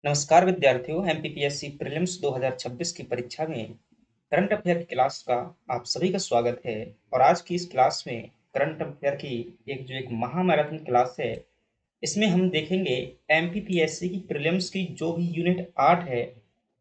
नमस्कार विद्यार्थियों, MPPSC prelims 2026 की परीक्षा में करंट अफेयर की क्लास का आप सभी का स्वागत है। और आज की इस क्लास में करंट अफेयर की एक महामैराथन क्लास है। इसमें हम देखेंगे एमपीपीएससी की प्रीलिम्स की जो भी यूनिट 8 है,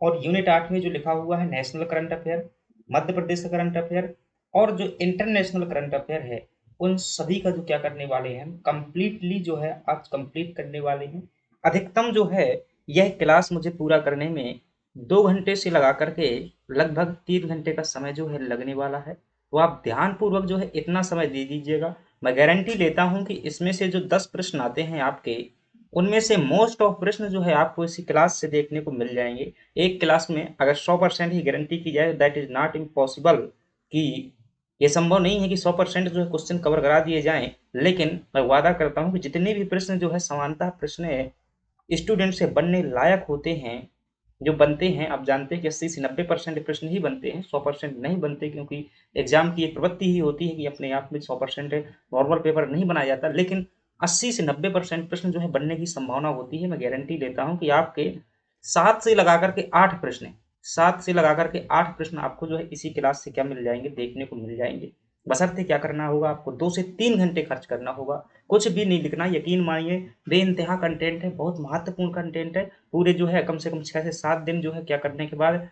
और यूनिट 8 में जो लिखा हुआ है national current affair, Madhya Pradesh का करंट अफेयर और जो इंटरनेशनल करंट अफेयर है, उन सभी का जो क्या करने वाले हैं, हम कंप्लीटली जो है आज कंप्लीट करने वाले हैं। अधिकतम जो है यह क्लास मुझे पूरा करने में 2 घंटे से लगा करके लगभग 3 घंटे का समय जो है लगने वाला है। तो आप ध्यानपूर्वक जो है इतना समय दे दीजिएगा। मैं गारंटी लेता हूं कि इसमें से जो 10 प्रश्न आते हैं आपके, उनमें से मोस्ट ऑफ प्रश्न जो है आपको इसी क्लास से देखने को मिल जाएंगे। एक क्लास में अगर 100% ही गारंटी की जाए, दैट इज नॉट इम्पॉसिबल कि ये संभव नहीं है कि 100% जो है क्वेश्चन कवर करा दिए जाएं, लेकिन मैं वादा करता हूं कि जितने भी प्रश्न जो है समानता प्रश्न है, स्टूडेंट से बनने लायक होते हैं, जो बनते हैं, आप जानते हैं कि 80 से 90% प्रश्न ही बनते हैं, 100% नहीं बनते, क्योंकि एग्जाम की एक प्रवृत्ति ही होती है कि अपने आप में 100% नॉर्मल पेपर नहीं बनाया जाता। लेकिन 80 से 90% प्रश्न जो है बनने की संभावना होती है। मैं गारंटी लेता हूं कि आपके 7 से लगा करके 8 प्रश्न, 7 से लगा करके 8 प्रश्न आपको जो है इसी क्लास से क्या मिल जाएंगे, देखने को मिल जाएंगे। बशर्ते क्या करना होगा, आपको 2 से 3 घंटे खर्च करना होगा। कुछ भी नहीं लिखना, यकीन मानिए बेइंतहा कंटेंट है, बहुत महत्वपूर्ण कंटेंट है। पूरे जो है कम से कम 6 से 7 दिन जो है क्या करने के बाद,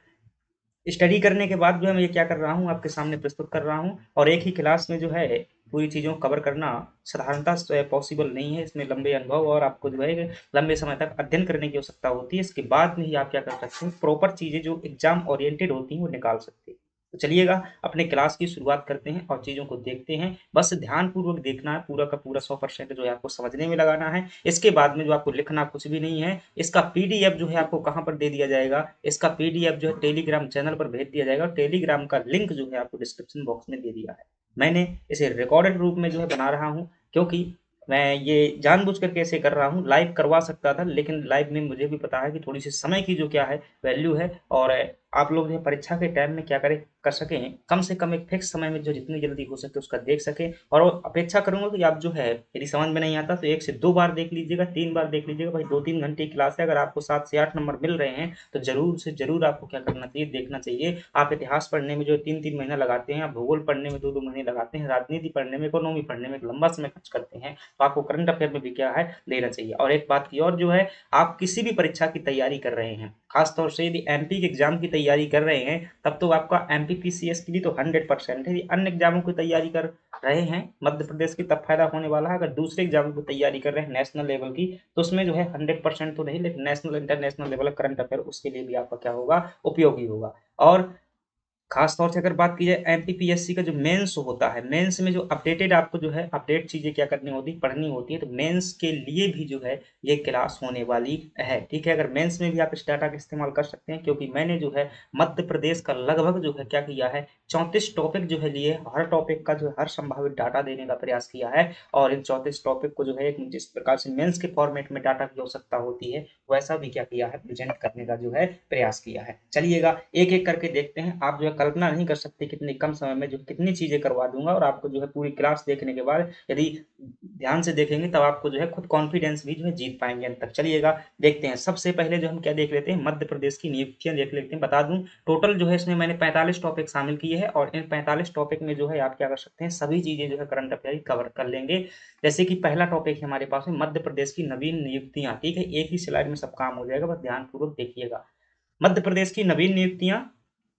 स्टडी करने के बाद जो है मैं ये क्या कर रहा हूँ, आपके सामने प्रस्तुत कर रहा हूँ। और एक ही क्लास में जो है पूरी चीज़ों को कवर करना साधारणतः पॉसिबल नहीं है। इसमें लंबे अनुभव और आपको जो है लंबे समय तक अध्ययन करने की आवश्यकता होती है। इसके बाद में ही आप क्या कर सकते हैं, प्रॉपर चीज़ें जो एग्जाम ओरिएंटेड होती हैं वो निकाल सकते हैं। तो चलिएगा अपने क्लास की शुरुआत करते हैं और चीज़ों को देखते हैं। बस ध्यानपूर्वक देखना है, पूरा का पूरा 100% जो है आपको समझने में लगाना है। इसके बाद में जो आपको लिखना कुछ भी नहीं है। इसका पीडीएफ जो है आपको कहाँ पर दे दिया जाएगा, इसका पीडीएफ जो है टेलीग्राम चैनल पर भेज दिया जाएगा। टेलीग्राम का लिंक जो है आपको डिस्क्रिप्शन बॉक्स में दे दिया है। मैंने इसे रिकॉर्डेड रूप में जो है बना रहा हूँ, क्योंकि मैं ये जानबूझ कर कैसे कर रहा हूँ। लाइव करवा सकता था, लेकिन लाइव में मुझे भी पता है कि थोड़ी सी समय की जो क्या है वैल्यू है। और आप लोग जो है परीक्षा के टाइम में क्या करें, कर सकें, कम से कम एक फिक्स समय में जो जितनी जल्दी हो सके उसका देख सकें। और अपेक्षा करूंगा कि आप जो है, यदि समझ में नहीं आता तो 1 से 2 बार देख लीजिएगा, 3 बार देख लीजिएगा। भाई 2-3 घंटे की क्लास है, अगर आपको 7 से 8 नंबर मिल रहे हैं तो जरूर से जरूर आपको क्या करना चाहिए, देखना चाहिए। आप इतिहास पढ़ने में जो 3-3 महीना लगाते हैं, आप भूगोल पढ़ने में 2-2 महीने लगाते हैं, राजनीति पढ़ने में, इकोनॉमी पढ़ने में एक लंबा समय खर्च करते हैं, तो आपको करंट अफेयर में भी क्या है लेना चाहिए। और एक बात की और, जो है आप किसी भी परीक्षा की तैयारी कर रहे हैं, खासतौर से यदि एमपी के एग्जाम की तैयारी कर रहे हैं, तब तो आपका एमपी पीसीएस के लिए तो 100% है। यदि अन्य एग्जामों की तैयारी कर रहे हैं मध्य प्रदेश की, तब फायदा होने वाला है। अगर दूसरे एग्जामों की तैयारी कर रहे हैं नेशनल लेवल की, तो उसमें जो है 100% तो नहीं, लेकिन national international level current affair उसके लिए भी आपका क्या होगा, उपयोगी होगा। और खास तौर से अगर बात की जाए एमपीपीएससी का जो मेंस होता है, मेंस में जो अपडेटेड आपको जो है अपडेट चीजें क्या करनी होती, पढ़नी होती है, तो मेंस के लिए भी जो है ये क्लास होने वाली है। ठीक है, अगर मेंस में भी आप इस डाटा का इस्तेमाल कर सकते हैं, क्योंकि मैंने जो है मध्य प्रदेश का लगभग जो है क्या किया है, 34 टॉपिक जो है लिए, हर टॉपिक का जो है हर संभावित डाटा देने का प्रयास किया है। और इन 34 टॉपिक को जो है जिस प्रकार से मेंस के फॉर्मेट में डाटा की आवश्यकता होती है, वैसा भी क्या किया है, प्रेजेंट करने का जो है प्रयास किया है। चलिएगा एक एक करके देखते हैं। आप जो है कल्पना नहीं कर सकते कितने कम समय में जो कितनी चीजें करवा दूंगा। और आपको जो है पूरी क्लास देखने के बाद यदि ध्यान से देखेंगे, तब आपको जो है खुद कॉन्फिडेंस भी जो है जीत पाएंगे अंत तक। चलिएगा देखते हैं। सबसे पहले जो हम क्या देख लेते हैं, मध्य प्रदेश की नियुक्तियां देख लेते हैं। बता दूं टोटल जो है इसमें मैंने 45 टॉपिक शामिल किए हैं, और इन 45 टॉपिक में जो है आप क्या कर सकते हैं, सभी चीजें जो है करंट अफेयर कवर कर लेंगे। जैसे कि पहला टॉपिक है हमारे पास में मध्य प्रदेश की नवीन नियुक्तियां। ठीक है, एक ही स्लाइड में सब काम हो जाएगा, बस ध्यानपूर्वक देखिएगा। मध्य प्रदेश की नवीन नियुक्तियां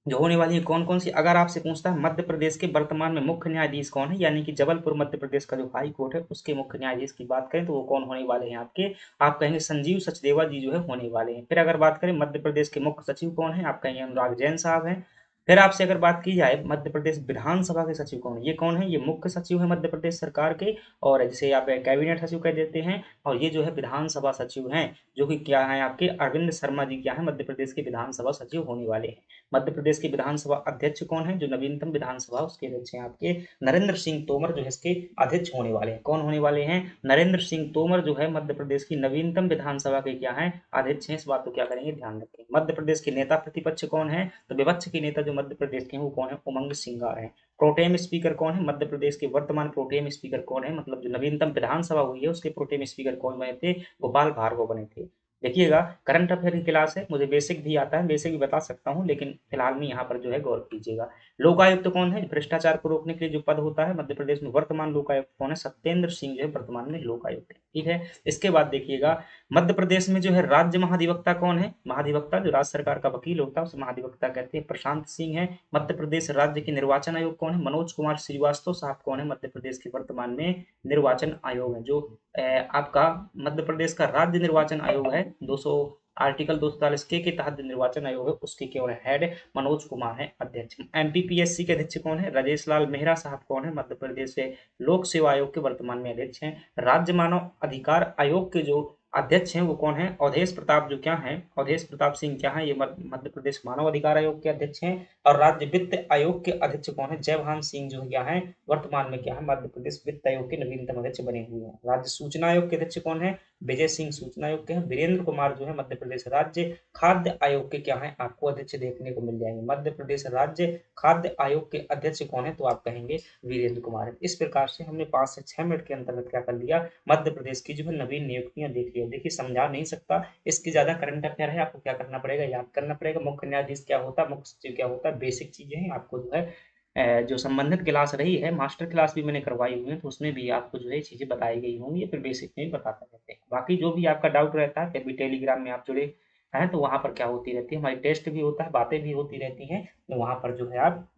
जो होने वाली है कौन कौन सी, अगर आपसे पूछता है मध्य प्रदेश के वर्तमान में मुख्य न्यायाधीश कौन है, यानी कि जबलपुर मध्य प्रदेश का जो हाई कोर्ट है उसके मुख्य न्यायाधीश की बात करें तो वो कौन होने वाले हैं आपके, आप कहेंगे संजीव सचदेवा जी जो है होने वाले हैं। फिर अगर बात करें मध्य प्रदेश के मुख्य सचिव कौन है, आप कहेंगे अनुराग जैन साहब हैं। फिर आपसे अगर बात की जाए मध्य प्रदेश विधानसभा के सचिव कौन है, ये कौन है, ये मुख्य सचिव है मध्य प्रदेश सरकार के, और जिसे आप कैबिनेट सचिव कह देते हैं। और ये जो है विधानसभा सचिव हैं, जो कि क्या है आपके अरविंद शर्मा जी, क्या है मध्य प्रदेश के विधानसभा सचिव होने वाले हैं। मध्य प्रदेश के विधानसभा अध्यक्ष कौन है, जो नवीनतम विधानसभा उसके अध्यक्ष हैं आपके नरेंद्र सिंह तोमर, जो है इसके अध्यक्ष होने वाले हैं। कौन होने वाले हैं, नरेंद्र सिंह तोमर जो है मध्य प्रदेश की नवीनतम विधानसभा के क्या है, अध्यक्ष हैं। इस बात को क्या करेंगे, ध्यान रखें। मध्य प्रदेश के नेता प्रतिपक्ष कौन है, तो विपक्ष के नेता जो मध्य प्रदेश के हैं वो कौन है, उमंग सिंगार है। प्रोटेम स्पीकर कौन है, मध्य प्रदेश के वर्तमान प्रोटेम स्पीकर कौन है, मतलब जो नवीनतम विधानसभा हुई है उसके प्रोटेम स्पीकर कौन बने थे, गोपाल भार्गव बने थे। देखिएगा, करंट अफेयर की क्लास है, मुझे बेसिक भी आता है, बेसिक भी बता सकता हूँ, लेकिन फिलहाल में यहाँ पर जो है गौर कीजिएगा। लोकायुक्त कौन है? भ्रष्टाचार को रोकने के लिए जो पद होता है मध्य प्रदेश में, वर्तमान लोकायुक्त कौन है? सत्येंद्र सिंह जो है वर्तमान में लोकायुक्त है, ठीक है। इसके बाद देखिएगा, मध्य प्रदेश में जो है राज्य महाधिवक्ता कौन है? महाधिवक्ता जो राज्य सरकार का वकील होता है उसे महाधिवक्ता कहते हैं, प्रशांत सिंह है। मध्य प्रदेश राज्य के निर्वाचन आयोग कौन है? मनोज कुमार श्रीवास्तव साहब कौन है? मध्य प्रदेश के वर्तमान में निर्वाचन आयोग है। जो आपका मध्य प्रदेश का राज्य निर्वाचन आयोग है, 200 आर्टिकल 240 के तहत जो निर्वाचन आयोग है उसके केवल हेड मनोज कुमार है अध्यक्ष। एमपीपीएससी के अध्यक्ष कौन है? राजेश लाल मेहरा साहब कौन है? मध्य प्रदेश से लोक सेवा आयोग के वर्तमान में अध्यक्ष हैं। राज्य मानव अधिकार आयोग के जो अध्यक्ष हैं वो कौन है? अवधेश प्रताप जो क्या है? अवधेश प्रताप सिंह क्या है? ये मध्य प्रदेश मानव अधिकार आयोग के अध्यक्ष हैं। और राज्य वित्त आयोग के अध्यक्ष कौन है? जयभान सिंह जो क्या है वर्तमान में क्या है? मध्य प्रदेश वित्त आयोग के नवीनतम अध्यक्ष बने हुए हैं। राज्य सूचना आयोग के अध्यक्ष कौन है? विजय सिंह सूचना आयोग के हैं। वीरेंद्र कुमार जो है मध्य प्रदेश राज्य खाद्य आयोग के क्या है? आपको अध्यक्ष देखने को मिल जाएंगे। मध्य प्रदेश राज्य खाद्य आयोग के अध्यक्ष कौन है? तो आप कहेंगे वीरेंद्र कुमार है। इस प्रकार से हमने 5 से 6 मिनट के अंतर्गत क्या कर लिया? मध्य प्रदेश की जो है नवीन नियुक्तियां देख लिया। देखिए समझा नहीं सकता, इसकी ज्यादा करंट अफेयर है, आपको क्या करना पड़ेगा? याद करना पड़ेगा। मुख्य न्यायाधीश क्या होता है, मुख्य सचिव क्या होता है, बेसिक चीजें हैं। आपको जो है जो संबंधित क्लास रही है, मास्टर क्लास भी मैंने करवाई हुई है, तो उसमें भी आपको जो है चीजें बताई गई होंगी, या फिर बेसिक में भी बताते रहते हैं। बाकी जो भी आपका डाउट रहता है, फिर भी टेलीग्राम में आप जुड़े हैं तो वहां पर क्या होती रहती है, हमारी टेस्ट भी होता है, बातें भी होती रहती हैं, तो वहां पर जो है आप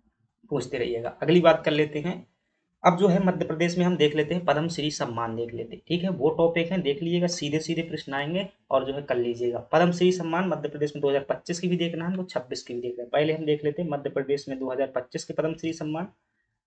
पूछते रहिएगा। अगली बात कर लेते हैं। अब जो है मध्य प्रदेश में हम देख लेते हैं पद्मश्री सम्मान देख लेते हैं, ठीक है। वो टॉपिक है, देख लीजिएगा, सीधे सीधे प्रश्न आएंगे और जो है कर लीजिएगा। पद्मश्री सम्मान मध्य प्रदेश में 2025 की भी देखना है, हमको 26 की भी देखना है। पहले हम देख लेते हैं मध्य प्रदेश में 2025 के पद्मश्री सम्मान।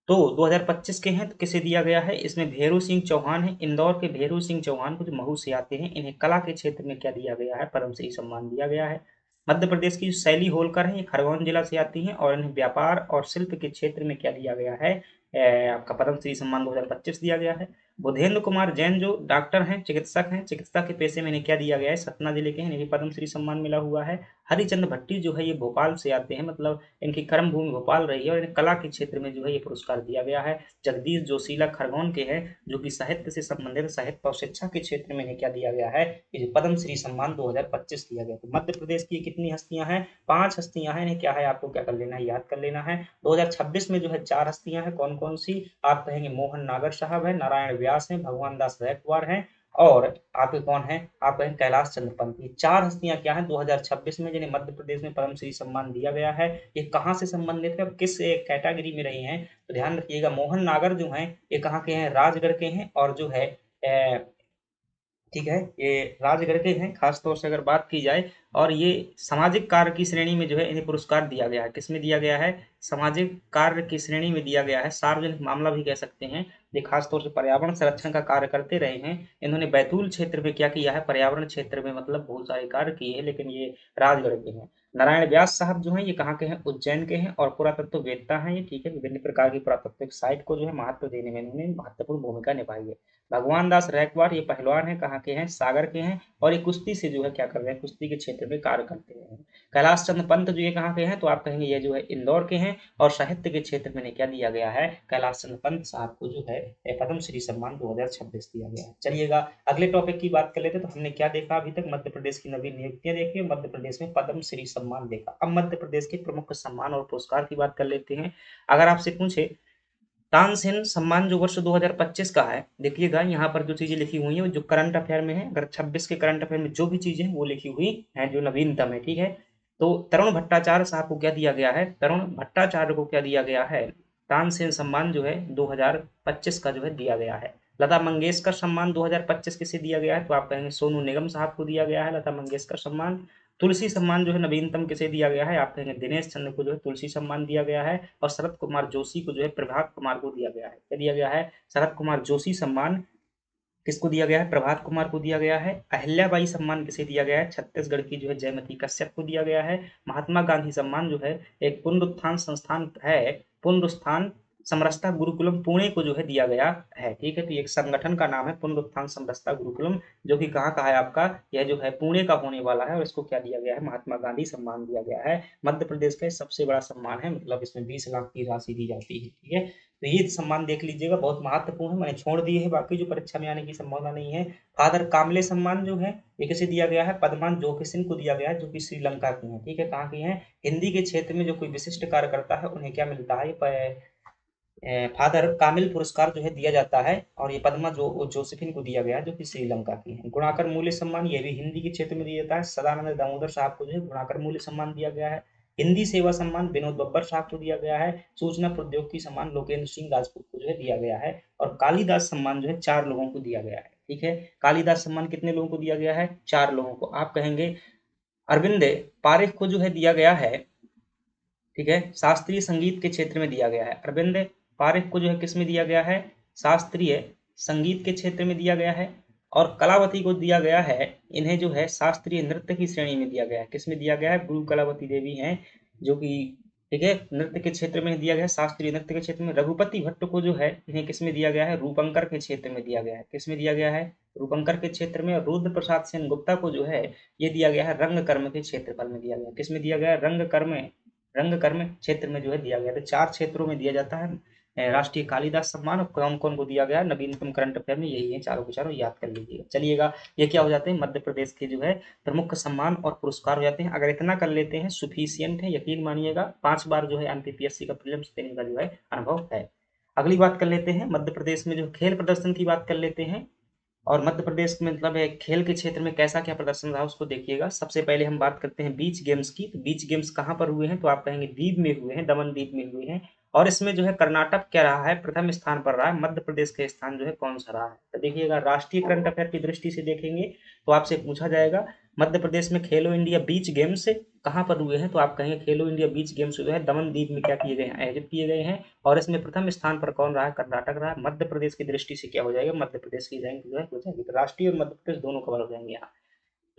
तो 2025 के हैं तो किसे दिया गया है? इसमें भेरू सिंह चौहान है, इंदौर के भेरू सिंह चौहान को जो महू से आते हैं, इन्हें कला के क्षेत्र में क्या दिया गया है? पद्मश्री सम्मान दिया गया है। मध्य प्रदेश की शैली होलकर है, ये खरगोन जिला से आती हैं और इन्हें व्यापार और शिल्प के क्षेत्र में क्या दिया गया है? आपका पद्मश्री सम्मान 2025 दिया गया है। बुधेंद्र कुमार जैन जो डॉक्टर हैं, चिकित्सक हैं, चिकित्सा के पेशे में इन्हें क्या दिया गया है? सतना जिले के हैं, इन्हें भी पद्मश्री सम्मान मिला हुआ है। हरिचंद भट्टी जो है ये भोपाल से आते हैं, मतलब इनकी कर्म भूमि भोपाल रही है और इन्हें कला के क्षेत्र में जो है ये पुरस्कार दिया गया है। जगदीश जोशीला खरगोन के हैं, जो कि साहित्य से संबंधित, साहित्य और शिक्षा के क्षेत्र में इन्हें क्या दिया गया है? ये पद्मश्री सम्मान 2025 दिया गया। तो मध्य प्रदेश की कितनी हस्तियां हैं? 5 हस्तियां हैं। इन्हें क्या है, आपको क्या कर लेना है? याद कर लेना है। 2026 में जो है 4 हस्तियां हैं। कौन कौन सी? आप कहेंगे मोहन नागर साहब है, नारायण व्यास है, भगवान दास रैकवार हैं, और आपके कौन है? आप कहें कैलाश चंद्र पंत। ये 4 हस्तियां क्या है 2026 में जिन्हें मध्य प्रदेश में पद्मश्री सम्मान दिया गया है। ये कहाँ से संबंधित है, किस कैटेगरी में रही हैं? तो ध्यान रखिएगा, मोहन नागर जो हैं ये कहाँ के हैं? राजगढ़ के हैं। और जो है ठीक है, ये राजगढ़ के हैं खास तौर से अगर बात की जाए। और ये सामाजिक कार्य की श्रेणी में जो है इन्हें पुरस्कार दिया गया है। किसमें दिया गया है? सामाजिक कार्य की श्रेणी में दिया गया है, सार्वजनिक मामला भी कह सकते हैं। ये खास तौर से पर्यावरण संरक्षण का कार्य करते रहे हैं। इन्होंने बैतूल क्षेत्र में क्या किया है? पर्यावरण क्षेत्र में मतलब बहुत सारे कार्य किए हैं, लेकिन ये राजगढ़ के हैं। नारायण व्यास साहब जो हैं ये कहाँ के हैं? उज्जैन के हैं और पुरातत्व वेत्ता हैं ये, ठीक है। विभिन्न प्रकार की पुरातत्विक साइट को जो है महत्व देने में इन्होंने महत्वपूर्ण भूमिका निभाई है। भगवान दास रैकवार ये पहलवान है, कहाँ के हैं? सागर के हैं और ये कुश्ती से जो है क्या कर रहे हैं? कुश्ती के क्षेत्र में कार्य करते हैं। कैलाश चंद्र पंत जो ये कहाँ के हैं? तो आप कहेंगे ये जो है इंदौर के हैं और साहित्य के क्षेत्र में क्या दिया गया है? कैलाश चंद्र पंत साहब को जो है पद्मश्री सम्मान 2026 दिया गया है। चलिएगा अगले टॉपिक की बात कर लेते हैं। तो हमने क्या देखा अभी तक? मध्य प्रदेश की नवीन नियुक्तियां देखी, मध्य प्रदेश में पद्मश्री सम्मान देखा। अब मध्य प्रदेश के प्रमुख सम्मान और पुरस्कार की बात कर लेते हैं। अगर आपसे पूछे तानसेन सम्मान जो वर्ष 2025 का है, देखिएगा यहाँ पर जो चीजें लिखी हुई हैं वो जो करंट अफेयर में है, अगर 26 के करंट अफेयर में जो भी चीजें हैं वो लिखी हुई हैं जो नवीनतम है, ठीक है। तो तरुण भट्टाचार्य साहब को क्या दिया गया है? तरुण भट्टाचार्य को क्या दिया गया है? तानसेन सम्मान जो है 2025 का जो है दिया गया है। लता मंगेशकर सम्मान 2025 किसे दिया गया है? तो आप कहेंगे सोनू निगम साहब को दिया गया है लता मंगेशकर सम्मान। तुलसी सम्मान जो है नवीनतम किसे दिया गया है? आप कहेंगे दिनेश चंद्र को जो है तुलसी सम्मान दिया गया है। और शरद कुमार जोशी को जो है प्रभात कुमार को दिया गया है। क्या दिया गया है? शरद कुमार जोशी सम्मान किसको दिया गया है? प्रभात कुमार को दिया गया है। अहिल्याबाई सम्मान किसे दिया गया है? छत्तीसगढ़ की जो है जयमती कश्यप को दिया गया है। महात्मा गांधी सम्मान जो है एक पुनरुत्थान संस्थान है, पुनरुत्थान समरसता गुरुकुलम पुणे को जो है दिया गया है, ठीक है। तो एक संगठन का नाम है पुनरुत्थान समरसता गुरुकुलम, जो कि कहाँ का है आपका? यह जो है पुणे का होने वाला है और इसको क्या दिया गया है? महात्मा गांधी सम्मान दिया गया है। मध्य प्रदेश का सबसे बड़ा सम्मान है, मतलब इसमें 20 लाख की राशि दी जाती है, ठीक है। तो ये सम्मान देख लीजिएगा, बहुत महत्वपूर्ण है, मैंने छोड़ दिए है, बाकी जो परीक्षा में आने की संभावना नहीं है। फादर कामले सम्मान जो है ये किसे दिया गया है? पद्मान जोगेसिन को दिया गया है, जो कि श्रीलंका की है। ठीक है, कहाँ की है? हिंदी के क्षेत्र में जो कोई विशिष्ट कार्य करता है उन्हें क्या मिलता है? फादर कामिल पुरस्कार जो है दिया जाता है, और ये पद्मा जोसेफिन को दिया गया है, जो कि श्रीलंका की है। गुणाकर मूल्य सम्मान ये भी हिंदी के क्षेत्र में दिया जाता है, सदानंद दामोदर साहब को जो है गुणाकर मूल्य सम्मान दिया गया है। हिंदी सेवा सम्मान विनोद बब्बर साहब को दिया गया है। सूचना प्रौद्योगिकी सम्मान लोकेंद्र सिंह राजपूत को जो है दिया गया है। और कालिदास सम्मान जो है 4 लोगों को दिया गया है। ठीक है, कालिदास सम्मान कितने लोगों को दिया गया है? 4 लोगों को। आप कहेंगे अरविंद पारेख को जो है दिया गया है, ठीक है, शास्त्रीय संगीत के क्षेत्र में दिया गया है। अरविंद पारेख को जो है किस में दिया गया है? शास्त्रीय संगीत के क्षेत्र में दिया गया है। और कलावती को दिया गया है, इन्हें जो है शास्त्रीय नृत्य की श्रेणी में दिया गया है। किस में दिया गया है? गुरु कलावती देवी हैं, जो कि ठीक है नृत्य के क्षेत्र में दिया गया है, शास्त्रीय नृत्य के क्षेत्र में। रघुपति भट्ट को जो है इन्हें किस में दिया गया है? रूपंकर के क्षेत्र में दिया गया है। किस में दिया गया है? रूपंकर के क्षेत्र में। रुद्र प्रसाद सेन गुप्ता को जो है ये दिया गया है रंग कर्म के क्षेत्रफल में दिया गया है। किस में दिया गया है? रंग कर्म क्षेत्र में जो है दिया गया। तो 4 क्षेत्रों में दिया जाता है राष्ट्रीय कालिदास सम्मान। और कौन कौन को दिया गया? नवीनतम करंट अफेयर में यही है, चारों के चारों याद कर लीजिएगा। चलिएगा, ये क्या हो जाते हैं? मध्य प्रदेश के जो है प्रमुख सम्मान और पुरस्कार हो जाते हैं। अगर इतना कर लेते हैं सुफिशियंट है, यकीन मानिएगा 5 बार जो है एमपीपीएससी का प्रीलिम्स देने का जो है अनुभव है। अगली बात कर लेते हैं, मध्य प्रदेश में जो खेल प्रदर्शन की बात कर लेते हैं। और मध्य प्रदेश में मतलब है खेल के क्षेत्र में कैसा क्या प्रदर्शन रहा उसको देखिएगा। सबसे पहले हम बात करते हैं बीच गेम्स की। तो बीच गेम्स कहाँ पर हुए हैं? तो आप कहेंगे दीव में हुए हैं, दमन दीव में हुए हैं। और इसमें जो है कर्नाटक क्या रहा है? प्रथम स्थान पर रहा है। मध्य प्रदेश का स्थान जो है कौन सा रहा है? तो देखिएगा, राष्ट्रीय करंट अफेयर की दृष्टि से देखेंगे तो आपसे पूछा जाएगा मध्य प्रदेश में खेलो इंडिया बीच गेम्स कहाँ पर हुए हैं? तो आप कहेंगे खेलो इंडिया बीच गेम्स जो है दमन दीव में क्या किए गए हैं? आयोजित किए गए हैं। और इसमें प्रथम स्थान पर कौन रहा है? कर्नाटक रहा है। मध्य प्रदेश की दृष्टि से क्या हो जाएगा? मध्य प्रदेश की रैंक जो है हो जाएगी। तो राष्ट्रीय और मध्य प्रदेश दोनों कवर हो जाएंगे यहाँ।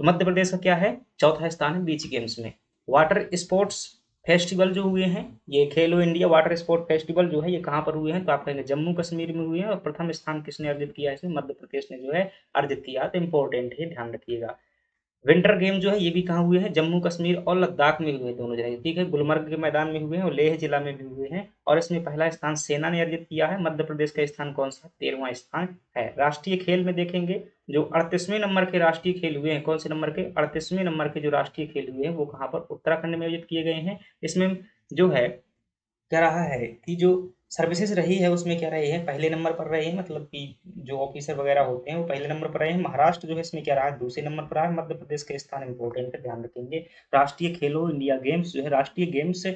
तो मध्य प्रदेश का क्या है? चौथा स्थान है बीच गेम्स में। वाटर स्पोर्ट्स फेस्टिवल जो हुए हैं, ये खेलो इंडिया वाटर स्पोर्ट फेस्टिवल जो है ये कहाँ पर हुए हैं? तो आप कहेंगे जम्मू कश्मीर में हुए हैं। और प्रथम स्थान किसने अर्जित किया है? इसमें मध्य प्रदेश ने जो है अर्जित किया। तो इंपॉर्टेंट है, ध्यान रखिएगा। विंटर गेम जो है ये भी कहाँ हुए हैं? जम्मू कश्मीर और लद्दाख में हुए हैं, दोनों जगह। ठीक है, गुलमर्ग के मैदान में हुए हैं और लेह जिला में भी हुए हैं। और इसमें पहला स्थान सेना ने अर्जित किया है। मध्य प्रदेश का स्थान कौन सा? 13वां स्थान है। राष्ट्रीय खेल में देखेंगे जो 38वें नंबर के राष्ट्रीय खेल हुए हैं, कौन से नंबर के? 38वें नंबर के जो राष्ट्रीय खेल हुए हैं वो कहाँ पर? उत्तराखंड में आयोजित किए गए हैं। इसमें जो है क्या रहा है कि जो सर्विसेज रही है उसमें क्या रही है? पहले नंबर पर रहे हैं, मतलब कि जो ऑफिसर वगैरह होते हैं वो पहले नंबर पर रहे हैं। महाराष्ट्र जो है इसमें क्या रहा है? दूसरे नंबर पर रहा है। मध्य प्रदेश का स्थान इंपॉर्टेंट है, ध्यान रखेंगे। राष्ट्रीय खेलो इंडिया गेम्स जो है राष्ट्रीय गेम्स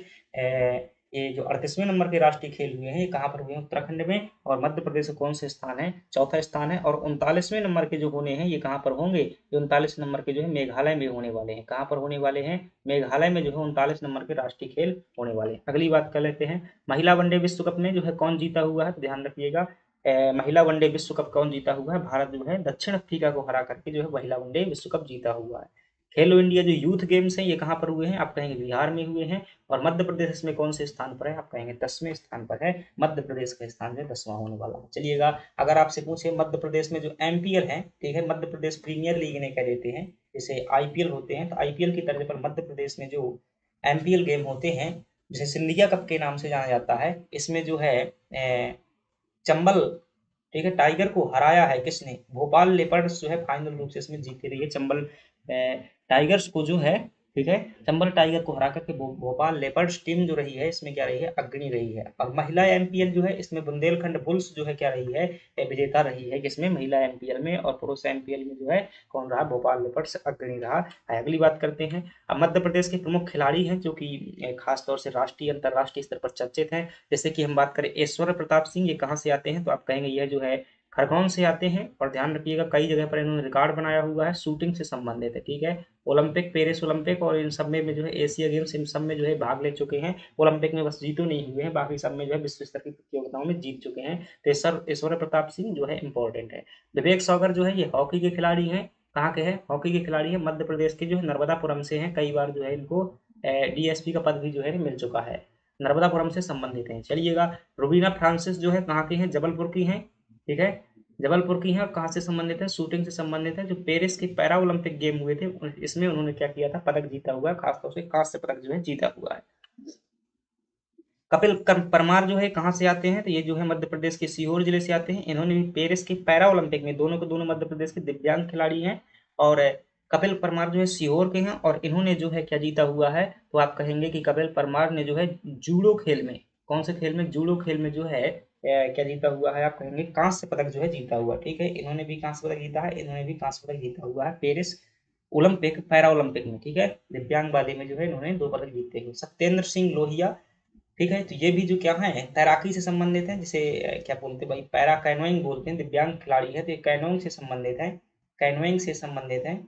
ये जो 38वें नंबर के राष्ट्रीय खेल हुए हैं ये कहाँ पर हुए हैं? उत्तराखंड में। और मध्य प्रदेश का कौन सा स्थान है? चौथा स्थान है। और 39वें नंबर के जो होने हैं ये कहाँ पर होंगे? ये 39 नंबर के जो है मेघालय में होने वाले हैं। कहाँ पर होने वाले हैं? मेघालय में जो है 39 नंबर के राष्ट्रीय खेल होने वाले हैं। अगली बात कर लेते हैं, महिला वनडे विश्व कप में जो है कौन जीता हुआ है? तो ध्यान रखिएगा, महिला वनडे विश्व कप कौन जीता हुआ है? भारत जो है दक्षिण अफ्रीका को हरा करके जो है महिला वनडे विश्व कप जीता हुआ है। खेलो इंडिया जो यूथ गेम्स हैं ये कहाँ पर हुए हैं? आप कहेंगे बिहार में हुए हैं। और मध्य प्रदेश में कौन से स्थान पर है? आप कहेंगे 10वें स्थान पर है। मध्य प्रदेश का स्थान जो है 10वां होने वाला है। चलिएगा, अगर आपसे पूछे मध्य प्रदेश में जो एमपीएल है, ठीक है, मध्य प्रदेश प्रीमियर लीग इन्हें कह देते हैं, जैसे आईपीएल होते हैं, तो आईपीएल की तर्ज पर मध्य प्रदेश में जो एमपीएल गेम होते हैं जिसे सिंधिया कप के नाम से जाना जाता है, इसमें जो है चंबल, ठीक है, टाइगर को हराया है किसने? भोपाल लेपर्ड्स जो है फाइनल रूप से इसमें जीती रही है। चंबल टाइगर्स को जो है, ठीक है, चंबल टाइगर को हरा करके भोपाल लेपर्ड्स टीम जो रही है इसमें क्या रही है? अग्रणी रही है। और महिला एमपीएल जो है इसमें बुंदेलखंड बुल्स जो है क्या रही है? विजेता रही है। किसमें? महिला एमपीएल में। और पुरुष एमपीएल में जो है कौन रहा? भोपाल लेपर्ड्स अग्रणी रहा है। अगली बात करते हैं, अब मध्य प्रदेश के प्रमुख खिलाड़ी हैं जो कि खासतौर से राष्ट्रीय अंतर्राष्ट्रीय स्तर पर चर्चित हैं। जैसे कि हम बात करें ऐश्वर्य प्रताप सिंह, ये कहाँ से आते हैं? तो आप कहेंगे यह जो है खरगोन से आते हैं। और ध्यान रखिएगा कई जगह पर इन्होंने रिकॉर्ड बनाया हुआ है, शूटिंग से संबंधित है। ठीक है, ओलंपिक, पेरिस ओलंपिक और इन सब में जो है एशिया गेम्स, इन सब में जो है भाग ले चुके हैं। ओलंपिक में बस जीतो नहीं हुए हैं, बाकी सब में जो है विश्व स्तर की प्रतियोगिताओं में जीत चुके हैं। तो सर ऐश्वर्य प्रताप सिंह जो है इंपॉर्टेंट है। विवेक सागर जो है ये हॉकी के खिलाड़ी हैं। कहाँ के हैं? हॉकी के खिलाड़ी हैं, मध्य प्रदेश के जो है नर्मदापुरम से हैं। कई बार जो है इनको डीएसपी का पद भी जो है मिल चुका है। नर्मदापुरम से संबंधित हैं। चलिएगा, रुबीना फ्रांसिस जो है कहाँ की हैं? जबलपुर की हैं। ठीक है, जबलपुर की हैं। और कहाँ से संबंधित है? शूटिंग से संबंधित है। जो पेरिस के पैरा ओलंपिक गेम हुए थे इसमें उन्होंने क्या किया था? पदक जीता हुआ है, खासतौर से कांस्य पदक जो है जीता हुआ है। कपिल परमार जो है कहाँ से आते हैं, तो ये जो है मध्य प्रदेश के सीहोर जिले से आते हैं। इन्होंने भी पेरिस के पैरा ओलंपिक में, दोनों के दोनों मध्य प्रदेश के दिव्यांग खिलाड़ी हैं। और कपिल परमार जो है सीहोर के हैं और इन्होंने जो है क्या जीता हुआ है, तो आप कहेंगे कि कपिल परमार ने जो है जूडो खेल में, कौन से खेल में, जूडो खेल में जो है क्या जीता हुआ है, आप कहेंगे कांस्य पदक जो है जीता हुआ। ठीक है, इन्होंने भी कांस्य पदक जीता है, इन्होंने भी कांस्य पदक जीता हुआ है पेरिस ओलंपिक पैरा ओलंपिक में। ठीक है, दिव्यांग वाले में जो है इन्होंने 2 पदक जीते हुए। सत्येंद्र सिंह लोहिया, ठीक है, तो ये भी जो क्या है तैराकी से संबंधित है, जिसे क्या बोलते हैं भाई, पैरा कैनोइंग बोलते हैं, दिव्यांग खिलाड़ी है, तो ये कैनोइंग से संबंधित है, कैनोइंग से संबंधित है।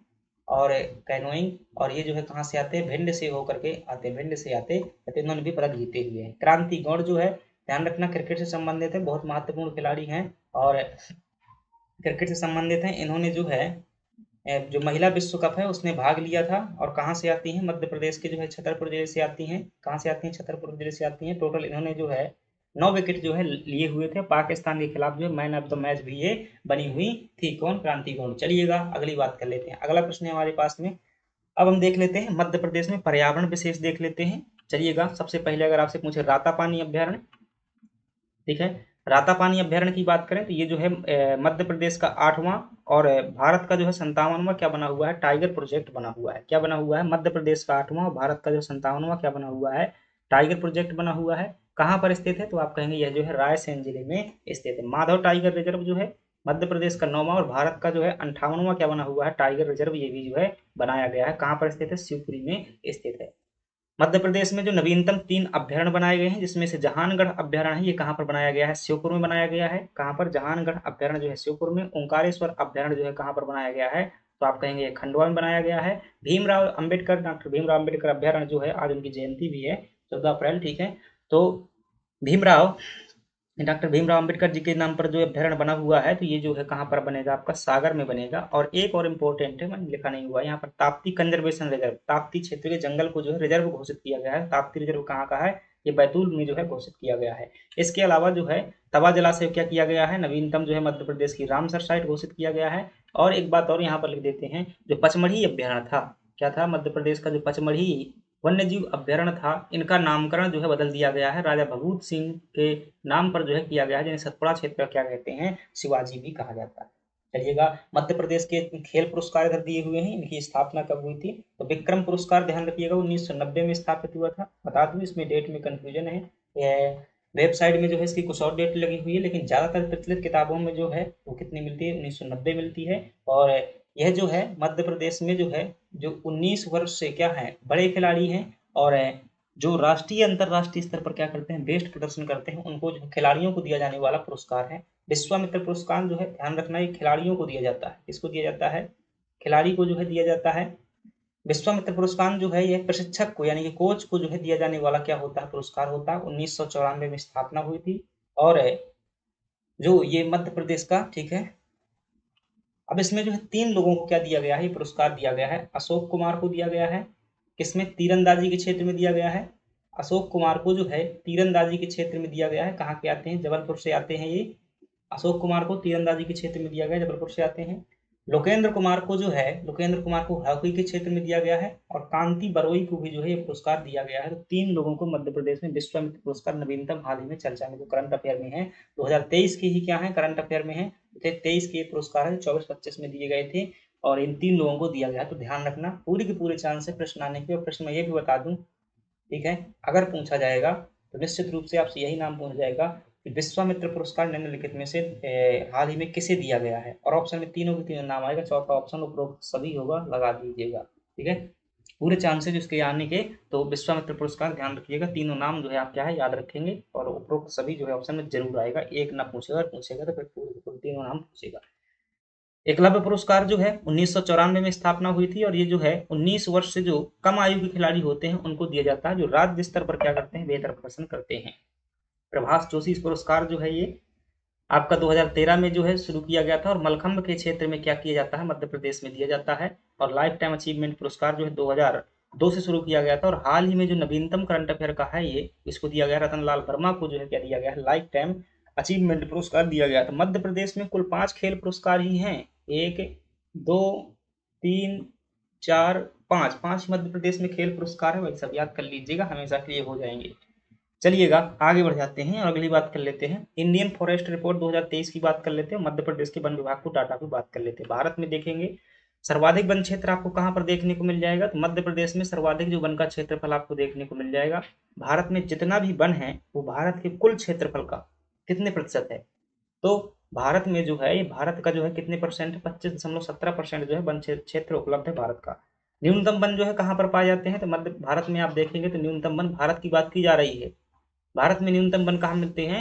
और कैनोइंग, और ये जो है कहाँ से आते हैं, भिंड से होकर के आते हैं, भिंड से आते तो इन्होंने भी पदक जीते हुए हैं। क्रांति गौड़ जो है, ध्यान रखना, क्रिकेट से संबंधित है, बहुत महत्वपूर्ण खिलाड़ी हैं और क्रिकेट से संबंधित हैं। इन्होंने जो है जो महिला विश्व कप है उसमें भाग लिया था। और कहाँ से आती हैं, मध्य प्रदेश के जो है छतरपुर जिले से आती हैं। कहाँ से आती हैं, छतरपुर जिले से आती हैं। टोटल इन्होंने जो है 9 विकेट जो है लिए हुए थे। पाकिस्तान के खिलाफ जो है मैन ऑफ द मैच भी ये बनी हुई थी। कौन, क्रांति गौड़। चलिएगा अगली बात कर लेते हैं। अगला प्रश्न है हमारे पास में, अब हम देख लेते हैं मध्य प्रदेश में पर्यावरण विशेष देख लेते हैं। चलिएगा, सबसे पहले अगर आपसे पूछे रातापानी अभ्यारण्य, ठीक है, रातापानी अभ्यारण्य की बात करें तो ये जो है मध्य प्रदेश का 8वां और भारत का जो है 57वां क्या बना हुआ है, टाइगर प्रोजेक्ट बना हुआ है। क्या बना हुआ है, मध्य प्रदेश का 8वां और भारत का जो 57वां क्या बना हुआ है, टाइगर प्रोजेक्ट बना हुआ है। कहाँ पर स्थित है, तो आप कहेंगे यह जो है रायसेन जिले में स्थित है। माधव टाइगर रिजर्व जो है मध्य प्रदेश का 9वां और भारत का जो है 58वां क्या बना हुआ है, टाइगर रिजर्व, ये भी जो है बनाया गया है। कहाँ पर स्थित है, शिवपुरी में स्थित है। मध्य प्रदेश में जो नवीनतम 3 अभ्यारण्य बनाए गए हैं, जिसमें से जहानगढ़ अभ्यारण्य है, ये कहाँ पर बनाया गया है, श्योपुर में बनाया गया है। कहाँ पर, जहानगढ़ अभ्यारण्य जो है श्योपुर में। ओंकारेश्वर अभ्यारण्य जो है कहाँ पर बनाया गया है, तो आप कहेंगे खंडवा में बनाया गया है। भीमराव अंबेडकर, डॉक्टर भीमराव अंबेडकर अभ्यारण्य जो है, आज उनकी जयंती भी है 14 अप्रैल, ठीक है। तो भीमराव, डॉक्टर भीमराव अंबेडकर जी के नाम पर जो अभ्यारण्य बना हुआ है, तो ये जो है कहाँ पर बनेगा, आपका सागर में बनेगा। और एक और इम्पोर्टेंट है, मैंने लिखा नहीं हुआ यहाँ पर, ताप्ती कंजर्वेशन रिजर्व, ताप्ती क्षेत्र के जंगल को जो है रिजर्व घोषित किया गया है। ताप्ती रिजर्व कहाँ का है, ये बैतूल में जो है घोषित किया गया है। इसके अलावा जो है तवा जलाशय क्या किया गया है, नवीनतम जो है मध्य प्रदेश की रामसर साइट घोषित किया गया है। और एक बात और यहाँ पर लिख देते हैं, जो पचमढ़ी अभ्यारण्य था, क्या था, मध्य प्रदेश का जो पचमढ़ी वन्यजीव अभ्यारण्य था, इनका नामकरण जो है बदल दिया गया है, राजा भगवत सिंह के नाम पर जो है किया गया है, जिन्हें सतपुड़ा क्षेत्र का क्या कहते हैं, शिवाजी भी कहा जाता है। चलिएगा, मध्य प्रदेश के खेल पुरस्कार इधर दिए हुए हैं, इनकी स्थापना कब हुई थी, तो विक्रम पुरस्कार ध्यान रखिएगा 1990 में स्थापित हुआ था। बता दूं, इसमें डेट में कंफ्यूजन है, वेबसाइट में जो है इसकी कुछ और डेट लगी हुई है, लेकिन ज्यादातर प्रचलित किताबों में जो है वो कितनी मिलती है, 1990 मिलती है। और यह जो है मध्य प्रदेश में जो है, जो 19 वर्ष से क्या है बड़े खिलाड़ी हैं और जो राष्ट्रीय अंतरराष्ट्रीय स्तर पर क्या करते हैं, बेस्ट प्रदर्शन करते हैं, उनको जो खिलाड़ियों को दिया जाने वाला पुरस्कार है। विश्वामित्र पुरस्कार जो है, ध्यान रखना, ये खिलाड़ियों को दिया जाता है। किसको दिया जाता है, खिलाड़ी को जो है दिया जाता है। विश्वामित्र पुरस्कार जो है, यह प्रशिक्षक को यानी कि कोच को जो है दिया जाने वाला क्या होता है, पुरस्कार होता है। 1994 में स्थापना हुई थी। और जो ये मध्य प्रदेश का, ठीक है, अब इसमें जो है 3 लोगों को क्या दिया गया है, ये पुरस्कार दिया गया है। अशोक कुमार को दिया गया है, किसमें, तीरंदाजी के क्षेत्र में दिया गया है। अशोक कुमार को जो है तीरंदाजी के क्षेत्र में दिया गया है। कहाँ के आते हैं, जबलपुर से आते हैं ये। अशोक कुमार को तीरंदाजी के क्षेत्र में दिया गया, जबलपुर से आते हैं। लोकेंद्र कुमार को जो है, लोकेंद्र कुमार को हॉकी के क्षेत्र में दिया गया है। और कांति बरोई को भी जो है ये पुरस्कार दिया गया है। तो 3 लोगों को मध्य प्रदेश में विश्वामित्र पुरस्कार नवीनतम हाल ही में चर्चा में जो करंट अफेयर में है, 2023 की ही क्या है, करंट अफेयर में है, 23 के पुरस्कार है, 24-25 में दिए गए थे और इन 3 लोगों को दिया गया। तो ध्यान रखना, पूरी के पूरे चांस है प्रश्न आने के। और प्रश्न मैं ये भी बता दूं, ठीक है, अगर पूछा जाएगा तो निश्चित रूप से आपसे यही नाम पूछा जाएगा कि विश्वामित्र पुरस्कार निम्नलिखित में से हाल ही में किसे दिया गया है। और ऑप्शन में तीनों के तीनों नाम आएगा, चौथा ऑप्शन उपरोक्त सभी होगा, लगा दीजिएगा, ठीक है। पूरे चांसेज उसके आने के, तो विश्वामित्र पुरस्कार ध्यान रखिएगा, तीनों नाम जो है आप क्या है याद रखेंगे और उपरोक्त सभी जो है ऑप्शन में जरूर आएगा। एक ना पूछेगा, और पूछेगा तो फिर पूरे तीनों नाम पूछेगा। एकलव्य पुरस्कार जो है 1994 में स्थापना हुई थी और ये जो है 19 वर्ष से जो कम आयु के खिलाड़ी होते हैं उनको दिया जाता है, जो राज्य स्तर पर क्या करते हैं, बेहतर प्रदर्शन करते हैं। प्रभाष जोशी पुरस्कार जो है ये आपका 2013 में जो है शुरू किया गया था और मलखंभ के क्षेत्र में क्या किया जाता है, मध्य प्रदेश में दिया जाता है। और लाइफ टाइम अचीवमेंट पुरस्कार जो है 2002 से शुरू किया गया था और हाल ही में जो नवीनतम करंट अफेयर का है ये, इसको दिया गया रतनलाल वर्मा को जो है क्या दिया गया है, लाइफ टाइम अचीवमेंट पुरस्कार दिया गया था। मध्य प्रदेश में कुल 5 खेल पुरस्कार ही हैं, 1 2 3 4 5 5 मध्य प्रदेश में खेल पुरस्कार है, वही सब याद कर लीजिएगा, हमेशा के लिए हो जाएंगे। चलिएगा आगे बढ़ जाते हैं और अगली बात कर लेते हैं। इंडियन फॉरेस्ट रिपोर्ट 2023 की बात कर लेते हैं। मध्य प्रदेश के वन विभाग को डाटा की बात कर लेते हैं। भारत में देखेंगे सर्वाधिक वन क्षेत्र आपको कहाँ पर देखने को मिल जाएगा, तो मध्य प्रदेश में सर्वाधिक जो वन का क्षेत्रफल आपको देखने को मिल जाएगा। भारत में जितना भी वन है वो भारत के कुल क्षेत्रफल का कितने प्रतिशत है, तो भारत में जो है ये भारत का जो है कितने परसेंट है, 25.17% जो है वन क्षेत्र उपलब्ध है भारत का। न्यूनतम वन जो है कहाँ पर पाए जाते हैं, तो मध्य भारत में आप देखेंगे तो न्यूनतम वन भारत की बात की जा रही है। भारत में न्यूनतम वन कहाँ मिलते हैं,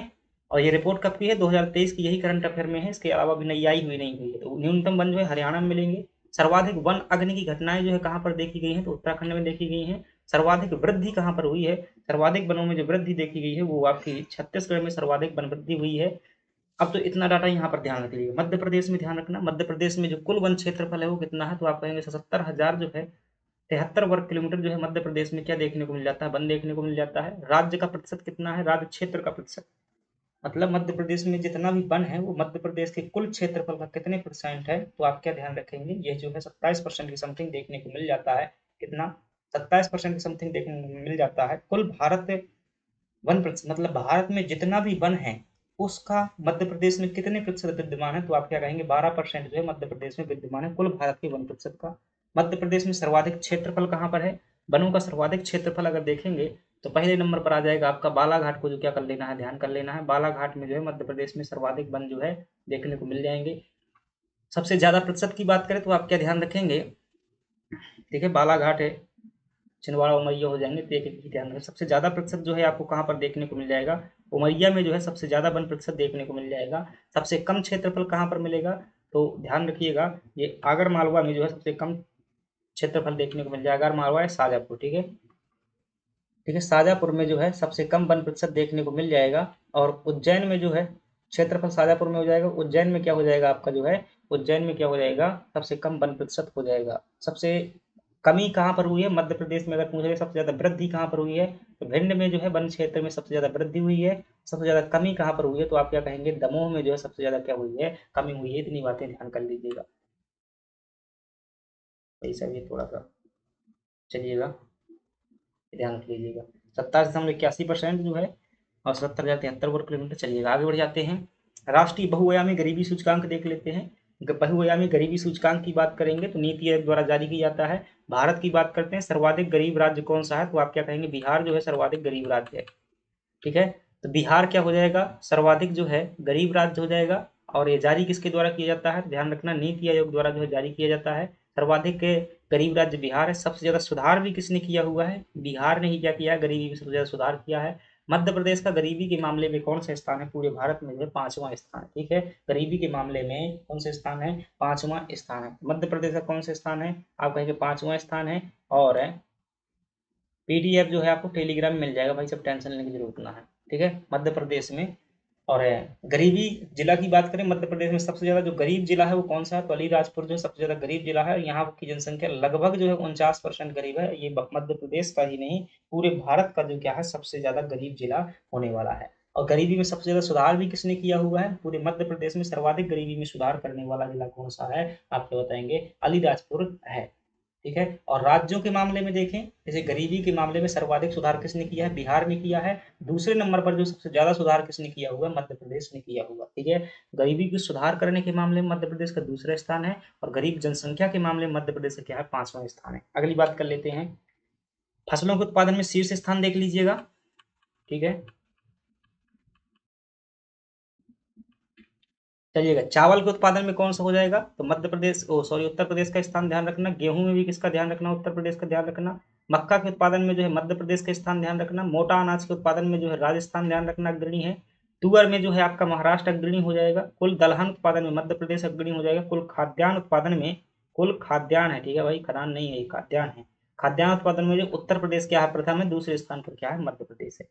और ये रिपोर्ट कब की है, 2023 की, यही करंट अफेयर में है, इसके अलावा भी नई आई हुई नहीं हुई है। तो न्यूनतम वन जो है हरियाणा में मिलेंगे। सर्वाधिक वन अग्नि की घटनाएं जो है कहाँ पर देखी गई हैं, तो उत्तराखंड में देखी गई हैं। सर्वाधिक वृद्धि कहाँ पर हुई है, सर्वाधिक वनों में जो वृद्धि देखी गई है वो आपकी छत्तीसगढ़ में सर्वाधिक वन वृद्धि हुई है। अब तो इतना डाटा यहाँ पर ध्यान रख लीजिए। मध्य प्रदेश में ध्यान रखना, मध्य प्रदेश में जो कुल वन क्षेत्रफल है वो कितना है, तो आप कहेंगे 77,000 जो है 73 वर्ग किलोमीटर जो है मध्य प्रदेश में क्या देखने को मिल जाता है, वन देखने को मिल जाता है। राज्य का प्रतिशत कितना है, राज्य क्षेत्र का प्रतिशत, मतलब मध्य प्रदेश में जितना भी वन है वो मध्य प्रदेश के कुल क्षेत्रफल का कितने परसेंट है, तो आप क्या ध्यान रखेंगे, ये जो है 27% की समथिंग देखने को मिल जाता है। कितना, 27% की समथिंग देखने को मिल जाता है। कुल भारत वन प्रतिशत, मतलब भारत में जितना भी वन है उसका मध्य प्रदेश में कितने प्रतिशत विद्यमान है, तो आप क्या कहेंगे 12% जो है मध्य प्रदेश में विद्यमान है कुल भारत के वन प्रतिशत का। मध्य प्रदेश में सर्वाधिक क्षेत्रफल कहाँ पर है, वनों का सर्वाधिक क्षेत्रफल अगर देखेंगे तो पहले नंबर पर आ जाएगा आपका बालाघाट को, जो क्या कर लेना है, ध्यान कर लेना है। बालाघाट में जो है मध्य प्रदेश में सर्वाधिक वन जो है देखने को मिल जाएंगे। सबसे ज्यादा प्रतिशत की बात करें तो आप क्या ध्यान रखेंगे, देखिए बालाघाट है, छिंदवाड़ा उमरिया हो जाएंगे, तो एक ध्यान रखें। सबसे ज्यादा प्रतिशत जो है आपको कहाँ पर देखने को मिल जाएगा, उमरिया में जो है सबसे ज्यादा वन प्रतिशत देखने को मिल जाएगा। सबसे कम क्षेत्रफल कहाँ पर मिलेगा, तो ध्यान रखिएगा ये आगर मालवा में जो है सबसे कम क्षेत्रफल देखने को मिल जाएगा। आगर मालवा है शाजापुर, ठीक है, ठीक है, शाजापुर में जो है सबसे कम वन प्रतिशत देखने को मिल जाएगा। और उज्जैन में जो है क्षेत्रफल शाजापुर में हो जाएगा, उज्जैन में क्या हो जाएगा आपका जो है, उज्जैन में क्या हो जाएगा, सबसे कम वन प्रतिशत हो जाएगा। सबसे कमी कहाँ पर हुई है, मध्य प्रदेश में अगर पूछे सबसे ज्यादा वृद्धि कहाँ पर हुई है, तो भिंड में जो है वन क्षेत्र में सबसे ज्यादा वृद्धि हुई है। सबसे ज्यादा कमी कहाँ पर हुई है, तो आप क्या कहेंगे, दमोह में जो है सबसे ज्यादा क्या हुई है, कमी हुई है। इतनी बातें ध्यान कर लीजिएगा, ऐसा भी थोड़ा सा चलिएगा, ध्यान रख लीजिएगा। 27.81% जो है और 70,073 वर्ग किलोमीटर। चलिएगा आगे बढ़ जाते हैं। राष्ट्रीय बहुआयामी गरीबी सूचकांक देख लेते हैं। बहुआयामी गरीबी सूचकांक की बात करेंगे तो नीति आयोग द्वारा जारी की जाता है। भारत की बात करते हैं, सर्वाधिक गरीब राज्य कौन सा है, तो आप क्या कहेंगे, बिहार जो है सर्वाधिक गरीब राज्य है, ठीक है। तो बिहार क्या हो जाएगा, सर्वाधिक जो है गरीब राज्य हो जाएगा। और ये जारी किसके द्वारा किया जाता है, ध्यान रखना, नीति आयोग द्वारा जो है जारी किया जाता है। सर्वाधिक गरीब राज्य बिहार है। सबसे ज्यादा सुधार भी किसने किया हुआ है, बिहार ने ही क्या किया है, गरीबी में सबसे ज्यादा सुधार किया है। मध्य प्रदेश का गरीबी के मामले में कौन सा स्थान है, पूरे भारत में जो है 5वां स्थान है, ठीक है। गरीबी के मामले में कौन सा स्थान है, 5वां स्थान है। मध्य प्रदेश का कौन सा स्थान है, आप कहेंगे 5वां स्थान है। और पीडीएफ जो है आपको टेलीग्राम में मिल जाएगा भाई, सब टेंशन लेने की जरूरत ना है, ठीक है, मध्य प्रदेश में। और गरीबी जिला की बात करें, मध्य प्रदेश में सबसे ज्यादा जो गरीब जिला है वो कौन सा है, तो अलीराजपुर जो है सबसे ज्यादा गरीब जिला है। यहाँ की जनसंख्या लगभग जो है 49% गरीब है। ये मध्य प्रदेश का ही नहीं पूरे भारत का जो क्या है सबसे ज्यादा गरीब जिला होने वाला है। और गरीबी में सबसे ज्यादा सुधार भी किसने किया हुआ है, पूरे मध्य प्रदेश में सर्वाधिक गरीबी में सुधार करने वाला जिला कौन सा है, आपको बताएंगे अलीराजपुर है, ठीक है। और राज्यों के मामले में देखें, जैसे गरीबी के मामले में सर्वाधिक सुधार किसने किया है, बिहार में किया है। दूसरे नंबर पर जो सबसे ज्यादा सुधार किसने किया हुआ है, मध्य प्रदेश ने किया हुआ, ठीक है। गरीबी की सुधार करने के मामले में मध्य प्रदेश का दूसरा स्थान है, और गरीब जनसंख्या के मामले में मध्य प्रदेश का क्या है, 5वां स्थान है। अगली बात कर लेते हैं, फसलों के उत्पादन में शीर्ष स्थान देख लीजिएगा, ठीक है। चलिएगा चावल के उत्पादन में कौन सा हो जाएगा, तो मध्य प्रदेश, ओ सॉरी, उत्तर प्रदेश का स्थान ध्यान रखना। गेहूं में भी किसका ध्यान रखना, उत्तर प्रदेश का ध्यान रखना। मक्का के उत्पादन में जो है मध्य प्रदेश का स्थान ध्यान रखना। मोटा अनाज के उत्पादन में जो है राजस्थान ध्यान रखना अग्रणी है। तुअर में जो है आपका महाराष्ट्र अग्रणी हो जाएगा। कुल दलहन उत्पादन में मध्य प्रदेश अग्रणी हो जाएगा। कुल खाद्यान्न उत्पादन में, कुल खाद्यान्न है, ठीक है भाई, खदान नहीं है, ये खाद्यान्न है। खाद्यान्न उत्पादन में जो उत्तर प्रदेश क्या है, प्रथम है। दूसरे स्थान पर क्या है, मध्य प्रदेश है।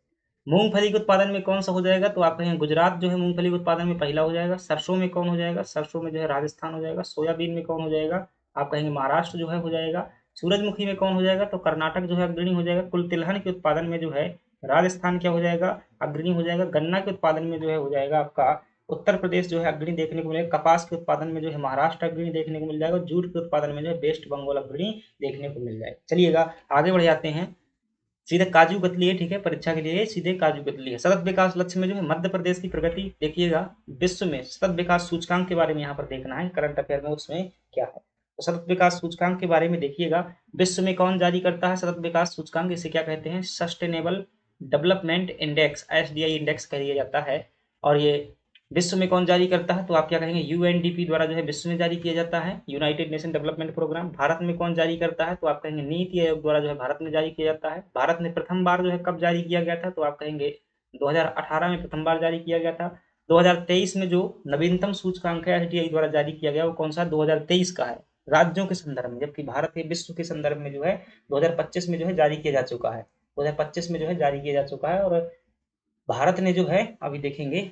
मूंगफली के उत्पादन में कौन सा हो जाएगा, तो आप कहेंगे गुजरात जो है मूंगफली के उत्पादन में पहला हो जाएगा। सरसों में कौन हो जाएगा, सरसों में जो है राजस्थान हो जाएगा। सोयाबीन में कौन हो जाएगा, आप कहेंगे महाराष्ट्र जो है हो जाएगा। सूरजमुखी में कौन हो जाएगा, तो कर्नाटक जो है अग्रणी हो जाएगा। कुल तिलहन के उत्पादन में जो है राजस्थान क्या हो जाएगा, अग्रणी हो जाएगा। गन्ना के उत्पादन में जो है हो जाएगा आपका उत्तर प्रदेश जो है अग्रणी देखने को मिलेगा। कपास के उत्पादन में जो है महाराष्ट्र अग्रणी देखने को मिल जाएगा। जूट के उत्पादन में जो है वेस्ट बंगाल अग्रणी देखने को मिल जाएगा। चलिएगा आगे बढ़ जाते हैं। सीधे काजू कतली है, ठीक है, परीक्षा के लिए सीधे काजू कतली है। सतत विकास लक्ष्य में जो है मध्य प्रदेश की प्रगति देखिएगा, विश्व में सतत विकास सूचकांक के बारे में यहाँ पर देखना है करंट अफेयर में, उसमें क्या है। तो सतत विकास सूचकांक के बारे में देखिएगा, विश्व में कौन जारी करता है सतत विकास सूचकांक, इसे क्या कहते हैं, sustainable development index, SDI index कह दिया जाता है। और ये विश्व में कौन जारी करता है, तो आप क्या कहेंगे, UNDP द्वारा जो है विश्व में जारी किया जाता है, United Nation Development Programme. Bharat में कौन जारी करता है, तो आप कहेंगे नीति आयोग द्वारा जो है भारत में जारी किया जाता है। भारत में प्रथम बार जो है कब जारी किया गया था, तो आप कहेंगे 2018 में प्रथम बार जारी किया गया था। 2023 में जो नवीनतम सूचकांक है SDI द्वारा जारी किया गया, वो कौन सा 2023 का है, राज्यों के संदर्भ में, जबकि भारत के विश्व के संदर्भ में जो है 2025 में जो है जारी किया जा चुका है, 2025 में जो है जारी किया जा चुका है। और भारत ने जो है, अभी देखेंगे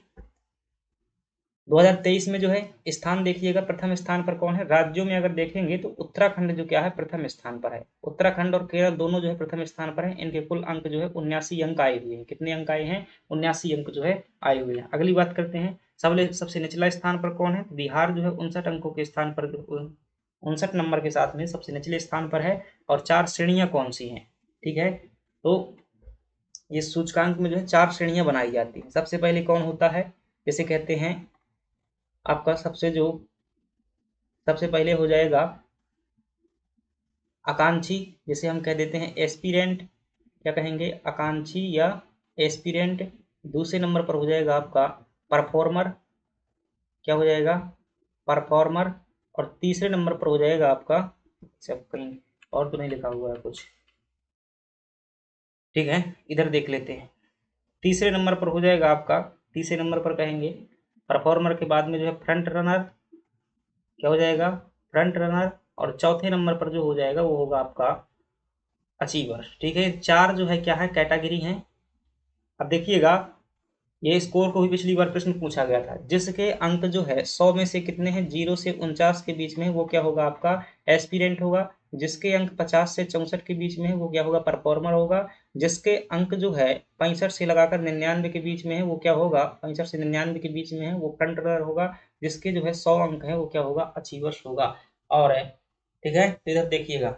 2023 में जो है स्थान देखिएगा, प्रथम स्थान पर कौन है, राज्यों में अगर देखेंगे तो उत्तराखंड जो क्या है प्रथम स्थान पर है। उत्तराखंड और केरल दोनों जो है प्रथम स्थान पर है। इनके कुल अंक जो है 79 अंक आए हुए हैं। कितने अंक आए हैं, 79 अंक जो है आए हुए हैं। अगली बात करते हैं, सबसे निचला स्थान पर कौन है, बिहार जो है 59 अंकों के स्थान पर, 59 नंबर के साथ में सबसे निचले स्थान पर है। और 4 श्रेणियां कौन सी हैं, ठीक है, तो ये सूचकांक में जो है 4 श्रेणियां बनाई जाती हैं। सबसे पहले कौन होता है, जैसे कहते हैं आपका सबसे पहले हो जाएगा आकांक्षी, जिसे हम कह देते हैं एस्पिरेंट, क्या कहेंगे, आकांक्षी या एस्पिरेंट। दूसरे नंबर पर हो जाएगा आपका परफॉर्मर, क्या हो जाएगा, परफॉर्मर। और तीसरे नंबर पर हो जाएगा आपका, सब कहीं और तो नहीं लिखा हुआ है कुछ, ठीक है, इधर देख लेते हैं। तीसरे नंबर पर हो जाएगा आपका, तीसरे नंबर पर कहेंगे परफॉर्मर के बाद में जो है फ्रंट रनर, क्या हो जाएगा, फ्रंट रनर। और चौथे नंबर पर जो हो जाएगा वो होगा आपका अचीवर, ठीक है। 4 जो है क्या है, कैटेगरी है। अब देखिएगा, ये स्कोर को भी पिछली बार प्रश्न पूछा गया था, जिसके अंक जो है 100 में से कितने हैं, 0 से 49 के बीच में, वो क्या होगा आपका एस्पिरेंट होगा। जिसके अंक 50 से 64 के बीच में है, वो क्या होगा, परफॉर्मर होगा। जिसके अंक जो है 65 से लगाकर 99 के बीच में है, वो क्या होगा, 65 से 99 के बीच में है, वो फ्रंट रनर होगा। जिसके जो है 100 अंक है, वो क्या होगा, अचीवर्स होगा। और ठीक है, तो इधर देखिएगा,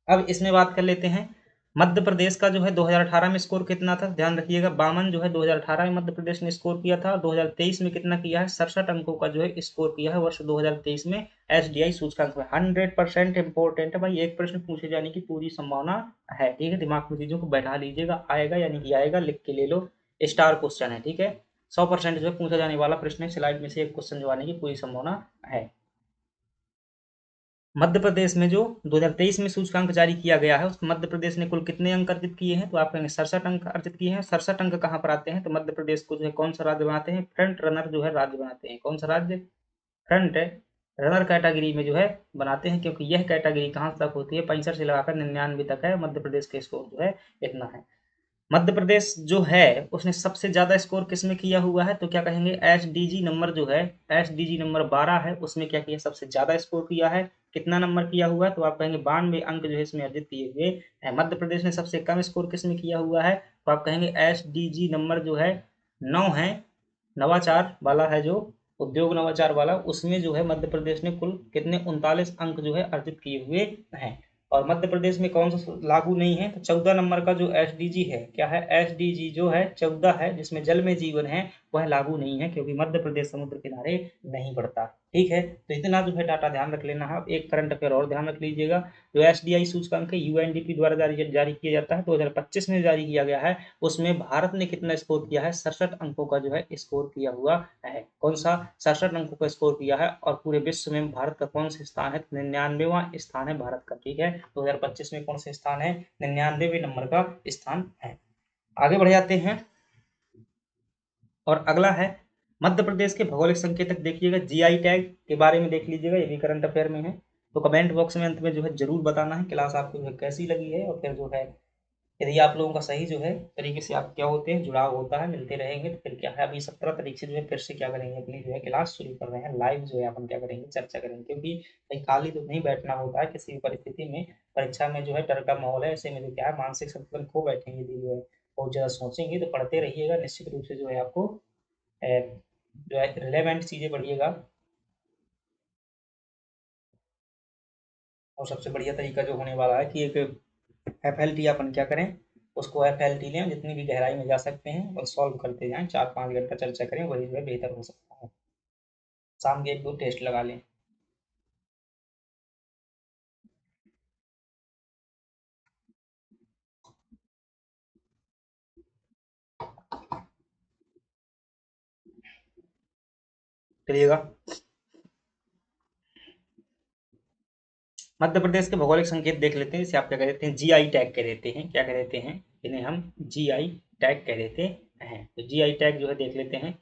अब इसमें बात कर लेते हैं मध्य प्रदेश का जो है 2018 में स्कोर कितना था। ध्यान रखिएगा, 52 जो है 2018 में मध्य प्रदेश ने स्कोर किया था। 2023 में कितना किया है, 67 अंकों का जो है स्कोर किया है वर्ष 2023 में SDI सूचकांक में। 100% इंपॉर्टेंट है भाई, एक प्रश्न पूछे जाने की पूरी संभावना है, ठीक है। दिमाग में चीजों को बैठा लीजिएगा, आएगा यानी कि आएगा, लिख के ले लो, स्टार क्वेश्चन है, ठीक है। 100% जो है पूछा जाने वाला प्रश्न है, स्लाइड में से एक क्वेश्चन जो आने की पूरी संभावना है। मध्य प्रदेश में जो 2023 में सूचकांक जारी किया गया है, उस मध्य प्रदेश ने कुल कितने अंक अर्जित किए हैं, तो आप कहेंगे 67 अंक अर्जित किए हैं। 67 अंक कहाँ पर आते हैं, तो मध्य प्रदेश को जो है कौन सा राज्य बनाते हैं, फ्रंट रनर जो है राज्य बनाते हैं। कौन सा राज्य, फ्रंट रनर कैटेगरी में जो है बनाते हैं, क्योंकि यह कैटेगरी कहाँ तक होती है, 65 से लगाकर 99 तक है। मध्य प्रदेश के स्कोर जो है इतना है। मध्य प्रदेश जो है उसने सबसे ज्यादा स्कोर किसमें किया हुआ है, तो क्या कहेंगे, SDG नंबर जो है, SDG नंबर 12 है, उसमें क्या किया, सबसे ज्यादा स्कोर किया है। कितना नंबर किया हुआ है, तो आप कहेंगे 92 अंक जो है इसमें अर्जित किए हुए हैं। मध्य प्रदेश ने सबसे कम स्कोर किसमें किया हुआ है, तो आप कहेंगे SDG नंबर जो है 9 है, नवाचार वाला है, जो उद्योग नवाचार वाला, उसमें जो है मध्य प्रदेश ने कुल कितने 39 अंक जो है अर्जित किए हुए हैं। और मध्य प्रदेश में कौन सा लागू नहीं है, तो 14 नंबर का जो SDG है, क्या है, SDG जो है 14 है, जिसमें जल में जीवन है, वह लागू नहीं है, क्योंकि मध्य प्रदेश समुद्र किनारे नहीं पड़ता, ठीक है। तो इतना जो है डाटा ध्यान रख लेना है। एक करंट अफेयर और ध्यान रख लीजिएगा, जो SDI सूचकांक है UNDP द्वारा जारी किया जाता है, 2025 में जारी किया गया है। उसमें भारत ने कितना स्कोर किया है, 67 अंकों का जो है स्कोर किया हुआ है। कौन सा, 67 अंकों का स्कोर किया है। और पूरे विश्व में भारत का कौन सा स्थान है, 99वां स्थान है भारत का, ठीक है। 2025 में कौन सा स्थान है, 99वें नंबर का स्थान है। आगे बढ़ जाते हैं, और अगला है मध्य प्रदेश के भौगोलिक संकेतक। देखिएगा, GI टैग के बारे में देख लीजिएगा, ये भी करंट अफेयर में है। तो कमेंट बॉक्स में अंत में जो है जरूर बताना है क्लास आपको जो है कैसी लगी है। और फिर जो है यदि आप लोगों का सही जो है तरीके से आप क्या होते हैं, जुड़ाव होता है, मिलते रहेंगे, तो फिर क्या है, अभी 17 तारीख से जो है फिर से क्या करेंगे, अपनी जो है क्लास शुरू कर रहे हैं, लाइव जो है अपन क्या करेंगे, चर्चा करेंगे। क्योंकि भाई खाली तो नहीं बैठना होता है किसी भी परिस्थिति में, परीक्षा में जो है डर का माहौल है, ऐसे में जो क्या है मानसिक संतुलन खो बैठेंगे यदि जो है बहुत ज़्यादा सोचेंगे। तो पढ़ते रहिएगा, निश्चित रूप से जो है आपको जो है रिलेवेंट चीज़ें पढ़िएगा। और सबसे बढ़िया तरीका जो होने वाला है कि एक FLT अपन क्या करें, उसको FLT लें, जितनी भी गहराई में जा सकते हैं और सॉल्व करते जाएं, 4-5 घंटा चर्चा करें, वही जो है बेहतर हो सकता है। शाम के 1-2 टेस्ट लगा लें। चलिएगा, मध्य प्रदेश के भौगोलिक संकेत देख लेते हैं। इसे आप क्या कह देते हैं, GI टैग कह देते हैं। क्या कह देते हैं, इन्हें हम GI टैग कह देते हैं। तो GI टैग जो है देख लेते हैं।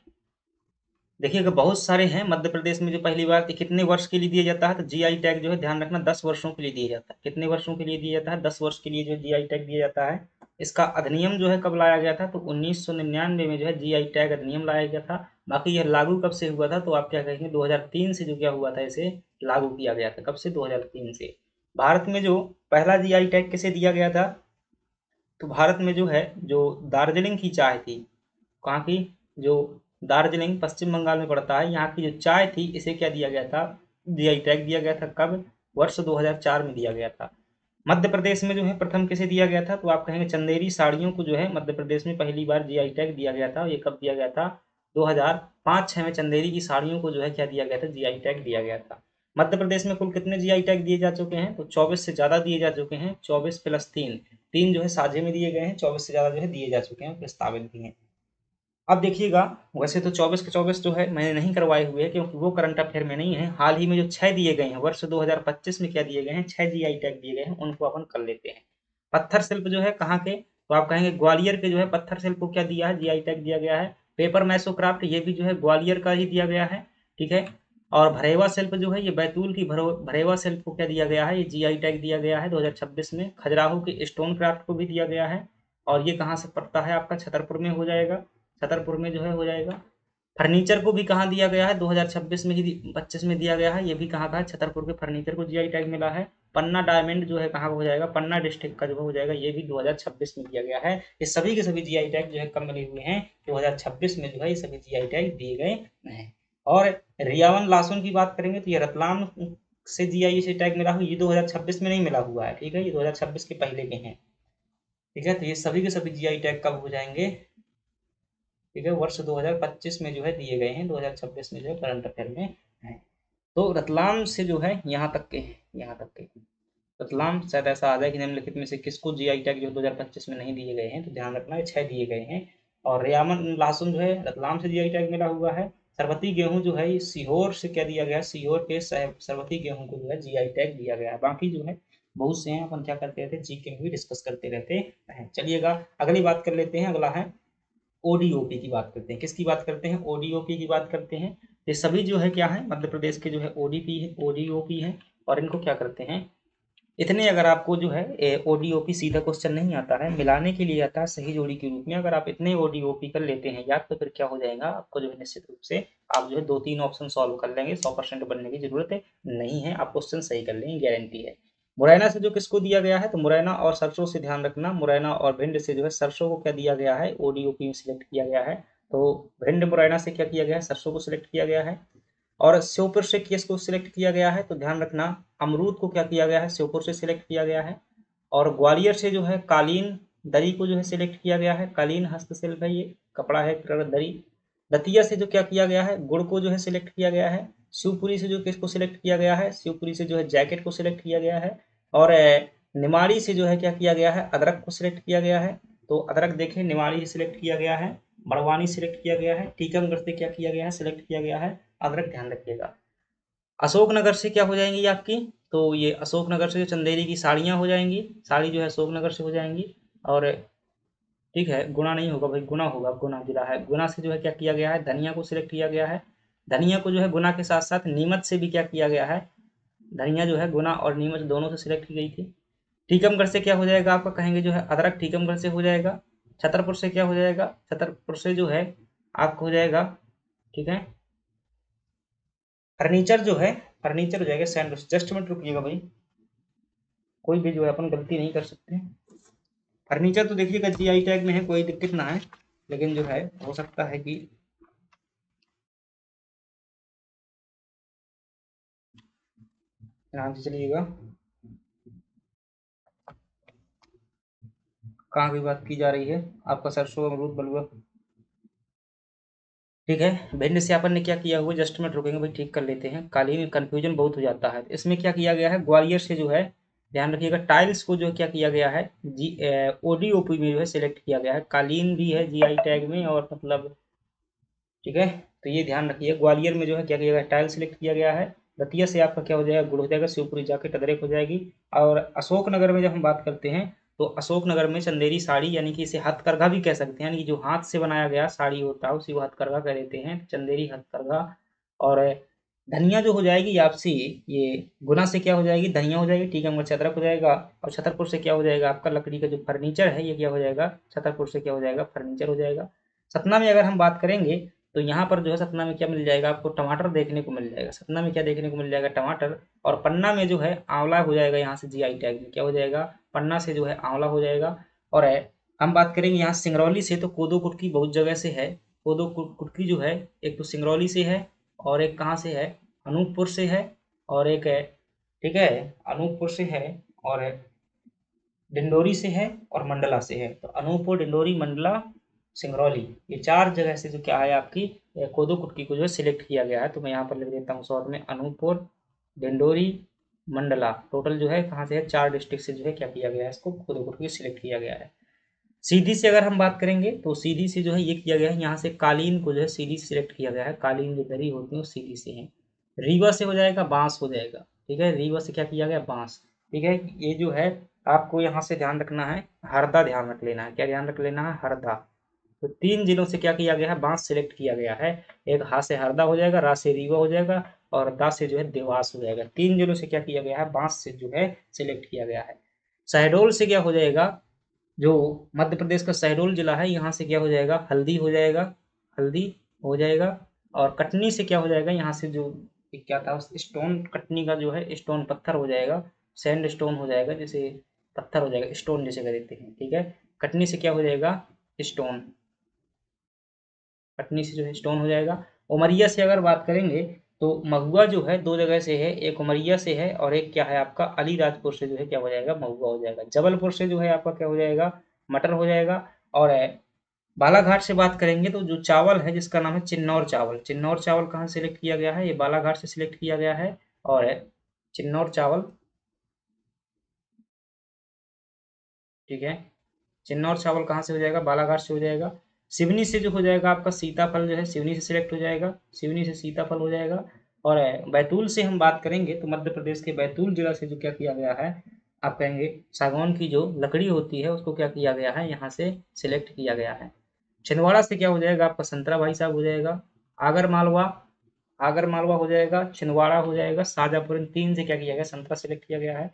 देखिएगा बहुत सारे हैं मध्य प्रदेश में। जो पहली बात कितने वर्ष के लिए दिया जाता है, तो GI टैग जो है ध्यान रखना 10 वर्षों के लिए दिया जाता है। कितने वर्षों के लिए दिया जाता है, 10 वर्ष के लिए जो GI टैग दिया जाता है। इसका अधिनियम जो है कब लाया गया था, तो 1999 में जो है GI टैग अधिनियम लाया गया था। बाकी यह लागू कब से हुआ था, तो आप क्या कहेंगे 2003 से जो क्या हुआ था, इसे लागू किया गया था। कब से, 2003 से। भारत में जो पहला GI टैग किसे दिया गया था, तो भारत में जो है, जो दार्जिलिंग की चाय थी, कहाँ की, जो दार्जिलिंग पश्चिम बंगाल में पड़ता है, यहाँ की जो चाय थी, इसे क्या दिया गया था, GI टैग दिया गया था। कब, वर्ष 2004 में दिया गया था। मध्य प्रदेश में जो है प्रथम किसे दिया गया था, तो आप कहेंगे चंदेरी साड़ियों को जो है मध्य प्रदेश में पहली बार GI टैग दिया गया था। ये कब दिया गया था, 2005-6 में चंदेरी की साड़ियों को जो है क्या दिया गया था, GI टैग दिया गया था। मध्य प्रदेश में कुल कितने GI टैग दिए जा चुके हैं, तो 24 से ज़्यादा दिए जा चुके हैं। 24 प्लस 3, 3 जो है साझे में दिए गए हैं, 24 से ज़्यादा जो है दिए जा चुके हैं, प्रस्तावित भी हैं। अब देखिएगा, वैसे तो 24 के 24 जो है मैंने नहीं करवाए हुए हैं, क्योंकि वो करंट अफेयर में नहीं है। हाल ही में जो 6 दिए गए हैं, वर्ष 2025 में क्या दिए गए हैं, 6 GI टैग दिए गए हैं, उनको अपन कर लेते हैं। पत्थर शिल्प जो है कहाँ के, तो आप कहेंगे ग्वालियर के जो है पत्थर शिल्प को क्या दिया है, GI टैग दिया गया है। पेपर मैसोक्राफ्ट, ये भी जो है ग्वालियर का ही दिया गया है, ठीक है। और भरेवा शिल्प जो है, ये बैतूल की भरेवा शिल्प को क्या दिया गया है, ये GI टैग दिया गया है 2026 में। खजुराहो के स्टोन क्राफ्ट को भी दिया गया है। और ये कहाँ से पड़ता है, आपका छतरपुर में हो जाएगा, छतरपुर में जो है हो जाएगा। फर्नीचर को भी कहाँ दिया गया है, 2026 में ही 25 में दिया गया है। ये भी कहाँ का है, छतरपुर के फर्नीचर को GI टैग मिला है। पन्ना डायमंड जो है कहाँ का हो जाएगा, पन्ना डिस्ट्रिक्ट का जो हो जाएगा, ये भी 2026 में दिया गया है। ये सभी के सभी GI टैग जो है कब मिले हुए हैं, 2026 में जो है ये सभी GI टैग दिए गए हैं। और रियावन लासुन की बात करेंगे, तो ये रतलाम से GI से टैग मिला हुआ, ये 2026 में नहीं मिला हुआ है, ठीक है, ये 2026 के पहले के हैं, ठीक है। तो ये सभी के सभी GI टैग कब हो जाएंगे, ठीक है, वर्ष 2025 में जो है दिए गए हैं, 2026 में जो है करंट अफेयर में है। तो रतलाम से जो है यहाँ तक के, यहाँ तक के रतलाम शायद ऐसा आ जाए कि निम्नलिखित में से किसको GI टैग जो 2025 में नहीं दिए गए हैं, तो ध्यान रखना है 6 दिए गए हैं। और रियामन लासुन जो है रतलाम से GI टैग मिला हुआ है। सरबती गेहूं जो है सीहोर से क्या दिया गया है, सीहोर के सरबती गेहूं को जो है GI टैग दिया गया है। बाकी जो है बहुत से हैं, अपन क्या करते रहते हैं, जीके में भी डिस्कस करते रहते हैं। चलिएगा अगली बात कर लेते हैं। अगला है ODOP की बात करते हैं। किसकी बात करते हैं, ODOP की बात करते हैं। ये सभी जो है क्या है, मध्य प्रदेश के जो है ODP है, ODOP है। और इनको क्या करते हैं, इतने अगर आपको जो है ODOP सीधा क्वेश्चन नहीं आता है, मिलाने के लिए आता है सही जोड़ी के रूप में। अगर आप इतने ODOP कर लेते हैं याद, तो फिर क्या हो जाएगा, आपको जो है निश्चित रूप से आप जो है 2-3 ऑप्शन सॉल्व कर लेंगे। 100% बनने की जरूरत नहीं है, आप क्वेश्चन सही कर लेंगे, गारंटी है। मुरैना से जो किसको दिया गया है, तो मुरैना और सरसों से ध्यान रखना, मुरैना और भिंड से जो है सरसों को क्या दिया गया है, ODOP में सिलेक्ट किया गया है। तो भिंड मुरैना से क्या किया गया है, सरसों को सिलेक्ट किया गया है। और श्योपुर से किसको सिलेक्ट किया गया है, तो ध्यान रखना अमरूद को क्या किया गया है, श्योपुर से सिलेक्ट किया गया है। और ग्वालियर से जो है कालीन दरी को जो है सिलेक्ट किया गया है। कालीन हस्तशिल्प है, ये कपड़ा है, दरी। दतिया से जो क्या किया गया है, गुड़ को जो है सिलेक्ट किया गया है। शिवपुरी से जो किसको सिलेक्ट किया गया है, शिवपुरी से जो है जैकेट को सिलेक्ट किया गया है। और निमाड़ी से जो है क्या किया गया है, अदरक को सिलेक्ट किया गया है। तो अदरक देखिए निमाड़ी से सिलेक्ट किया गया है, बड़वानी सिलेक्ट किया गया है, टीकमगढ़ से क्या किया गया है, सिलेक्ट किया गया है अदरक, ध्यान रखिएगा। अशोकनगर से क्या हो जाएंगी आपकी, तो ये अशोकनगर से जो चंदेरी की साड़ियाँ हो जाएंगी, साड़ी जो है अशोकनगर से हो जाएंगी। और ठीक है, गुना नहीं होगा भाई, गुना होगा, गुना जिला है। गुना से जो है क्या किया गया है, धनिया को सिलेक्ट किया गया है। धनिया को जो है गुना के साथ साथ नीमच से भी क्या किया गया है, धनिया जो है गुना और नीमच दोनों से सिलेक्ट की गई थी। टीकमगढ़ से क्या हो जाएगा, आपका कहेंगे जो है अदरक टीकमगढ़ से हो जाएगा। छतरपुर से क्या हो जाएगा, छतरपुर से जो है आपको हो जाएगा, ठीक है, फर्नीचर जो है, फर्नीचर हो जाएगा सैंडविच। जस्ट मिनट रुकिएगा भाई, कोई भी जो है अपन गलती नहीं कर सकते। फर्नीचर तो देखिएगा GI टैग में है, कोई दिक्कत ना है, लेकिन जो है हो सकता है कि आराम से चलिएगा। कहाँ की बात की जा रही है? आपका सरसों, अमरूद, बलुआ। ठीक है, भिंड से अपन ने क्या किया हुआ, जस्ट मिनट रुकेंगे भाई, ठीक कर लेते हैं, कालीन कन्फ्यूजन बहुत हो जाता है। इसमें क्या किया गया है, ग्वालियर से जो है, ध्यान रखिएगा, टाइल्स को जो क्या किया गया है, ओडीओपी में जो है सिलेक्ट किया गया है। कालीन भी है जीआई टैग में, और मतलब ठीक है, तो ये ध्यान रखिए, ग्वालियर में जो है क्या किया गया, टाइल सिलेक्ट किया गया है। दतिया से आपका क्या हो जाएगा, गुड़ हो जाएगा, शिवपुरी जाके टदरेक हो जाएगी। और अशोकनगर में जब हम बात करते हैं, तो अशोकनगर में चंदेरी साड़ी, यानी कि इसे हथकरघा भी कह सकते हैं, यानी कि जो हाथ से बनाया गया साड़ी होता है उसी को हथकरघा कह देते हैं, चंदेरी हथकरघा। और धनिया जो हो जाएगी आपसी, ये गुना से क्या हो जाएगी, धनिया हो जाएगी, ठीक है, मगर छतरक हो जाएगा। और छतरपुर से क्या हो जाएगा, आपका लकड़ी का जो फर्नीचर है ये क्या हो जाएगा, छतरपुर से क्या हो जाएगा, फर्नीचर हो जाएगा। सतना में अगर हम बात करेंगे, तो यहाँ पर जो है सतना में क्या मिल जाएगा, आपको टमाटर देखने को मिल जाएगा। सतना में क्या देखने को मिल जाएगा, टमाटर। और पन्ना में जो है आंवला हो जाएगा, यहाँ से जीआई टैग में क्या हो जाएगा, पन्ना से जो है आंवला हो जाएगा। और हम बात करेंगे यहाँ सिंगरौली से, तो कोदो कुटकी बहुत जगह से है। कोदो कुटकी जो है, एक तो सिंगरौली से है, और एक कहाँ से है, अनूपपुर से है, और एक है, ठीक है, अनूपपुर से है, और डिंडोरी से है, और मंडला से है। तो अनूपपुर, डिंडोरी, मंडला, सिंगरौली, ये 4 जगह से जो क्या है आपकी कोदो कुटकी को जो है सिलेक्ट किया गया है। तो मैं यहाँ पर लिख देता हूँ शॉर्ट में, अनूपपुर, डिंडोरी, मंडला, टोटल जो है कहाँ से है, 4 डिस्ट्रिक्ट से जो है क्या किया गया है, इसको कोदो कुटकी सिलेक्ट किया गया है। सीधी से अगर हम बात करेंगे, तो सीधी से जो है ये किया गया है, यहाँ से कालीन को जो है सीधी से सिलेक्ट किया गया है। कालीन जो दरी होती है वो सीधी से है। रीवा से हो जाएगा, बांस हो जाएगा, ठीक है, रीवा से क्या किया गया, बांस। ठीक है, ये जो है आपको यहाँ से ध्यान रखना है, हरदा ध्यान रख लेना है, क्या ध्यान रख लेना है, हरदा। तो 3 जिलों से क्या किया गया है, बांस सिलेक्ट किया गया है। एक हा से हरदा हो जाएगा, रा से रीवा हो जाएगा, और दा से जो है देवास हो जाएगा। 3 जिलों से क्या किया गया है, बांस से जो है सिलेक्ट किया गया है। शहडोल से क्या हो जाएगा, जो मध्य प्रदेश का शहडोल जिला है, यहाँ से क्या हो जाएगा, हल्दी हो जाएगा, हल्दी हो जाएगा। और कटनी से क्या हो जाएगा, यहाँ से जो क्या था, स्टोन, कटनी का जो है स्टोन, पत्थर हो जाएगा, सैंड स्टोन हो जाएगा, जैसे पत्थर हो जाएगा, स्टोन जैसे कह देते हैं, ठीक है। कटनी से क्या हो जाएगा, स्टोन, कटनी से जो है स्टोन हो जाएगा। उमरिया से अगर बात करेंगे, तो महुआ जो है 2 जगह से है, एक उमरिया से है, और एक क्या है आपका अलीराजपुर से जो है क्या हो जाएगा, महुआ हो जाएगा। जबलपुर से जो है आपका क्या हो जाएगा, मटर हो जाएगा। और बालाघाट से बात करेंगे, तो जो चावल है जिसका नाम है चिन्नौर चावल, चिन्नौर चावल कहाँ सिलेक्ट किया गया है, ये बालाघाट से सिलेक्ट किया गया है। और चिन्नौर चावल, ठीक है, चिन्नौर चावल कहाँ से हो जाएगा, बालाघाट से हो जाएगा। सिवनी से जो हो जाएगा आपका सीताफल जो है सिवनी से सिलेक्ट हो जाएगा, सिवनी से सीताफल हो जाएगा। और बैतूल से हम बात करेंगे, तो मध्य प्रदेश के बैतूल जिला से जो क्या किया गया है, आप कहेंगे सागौन की जो लकड़ी होती है उसको क्या किया गया है, यहाँ से सिलेक्ट किया गया है। छिंदवाड़ा से क्या हो जाएगा आपका, संतरा भाई साहब हो जाएगा। आगर मालवा, आगर मालवा हो जाएगा, छिंदवाड़ा हो जाएगा, शाजापुर, इन 3 से क्या किया गया, संतरा सिलेक्ट किया गया है।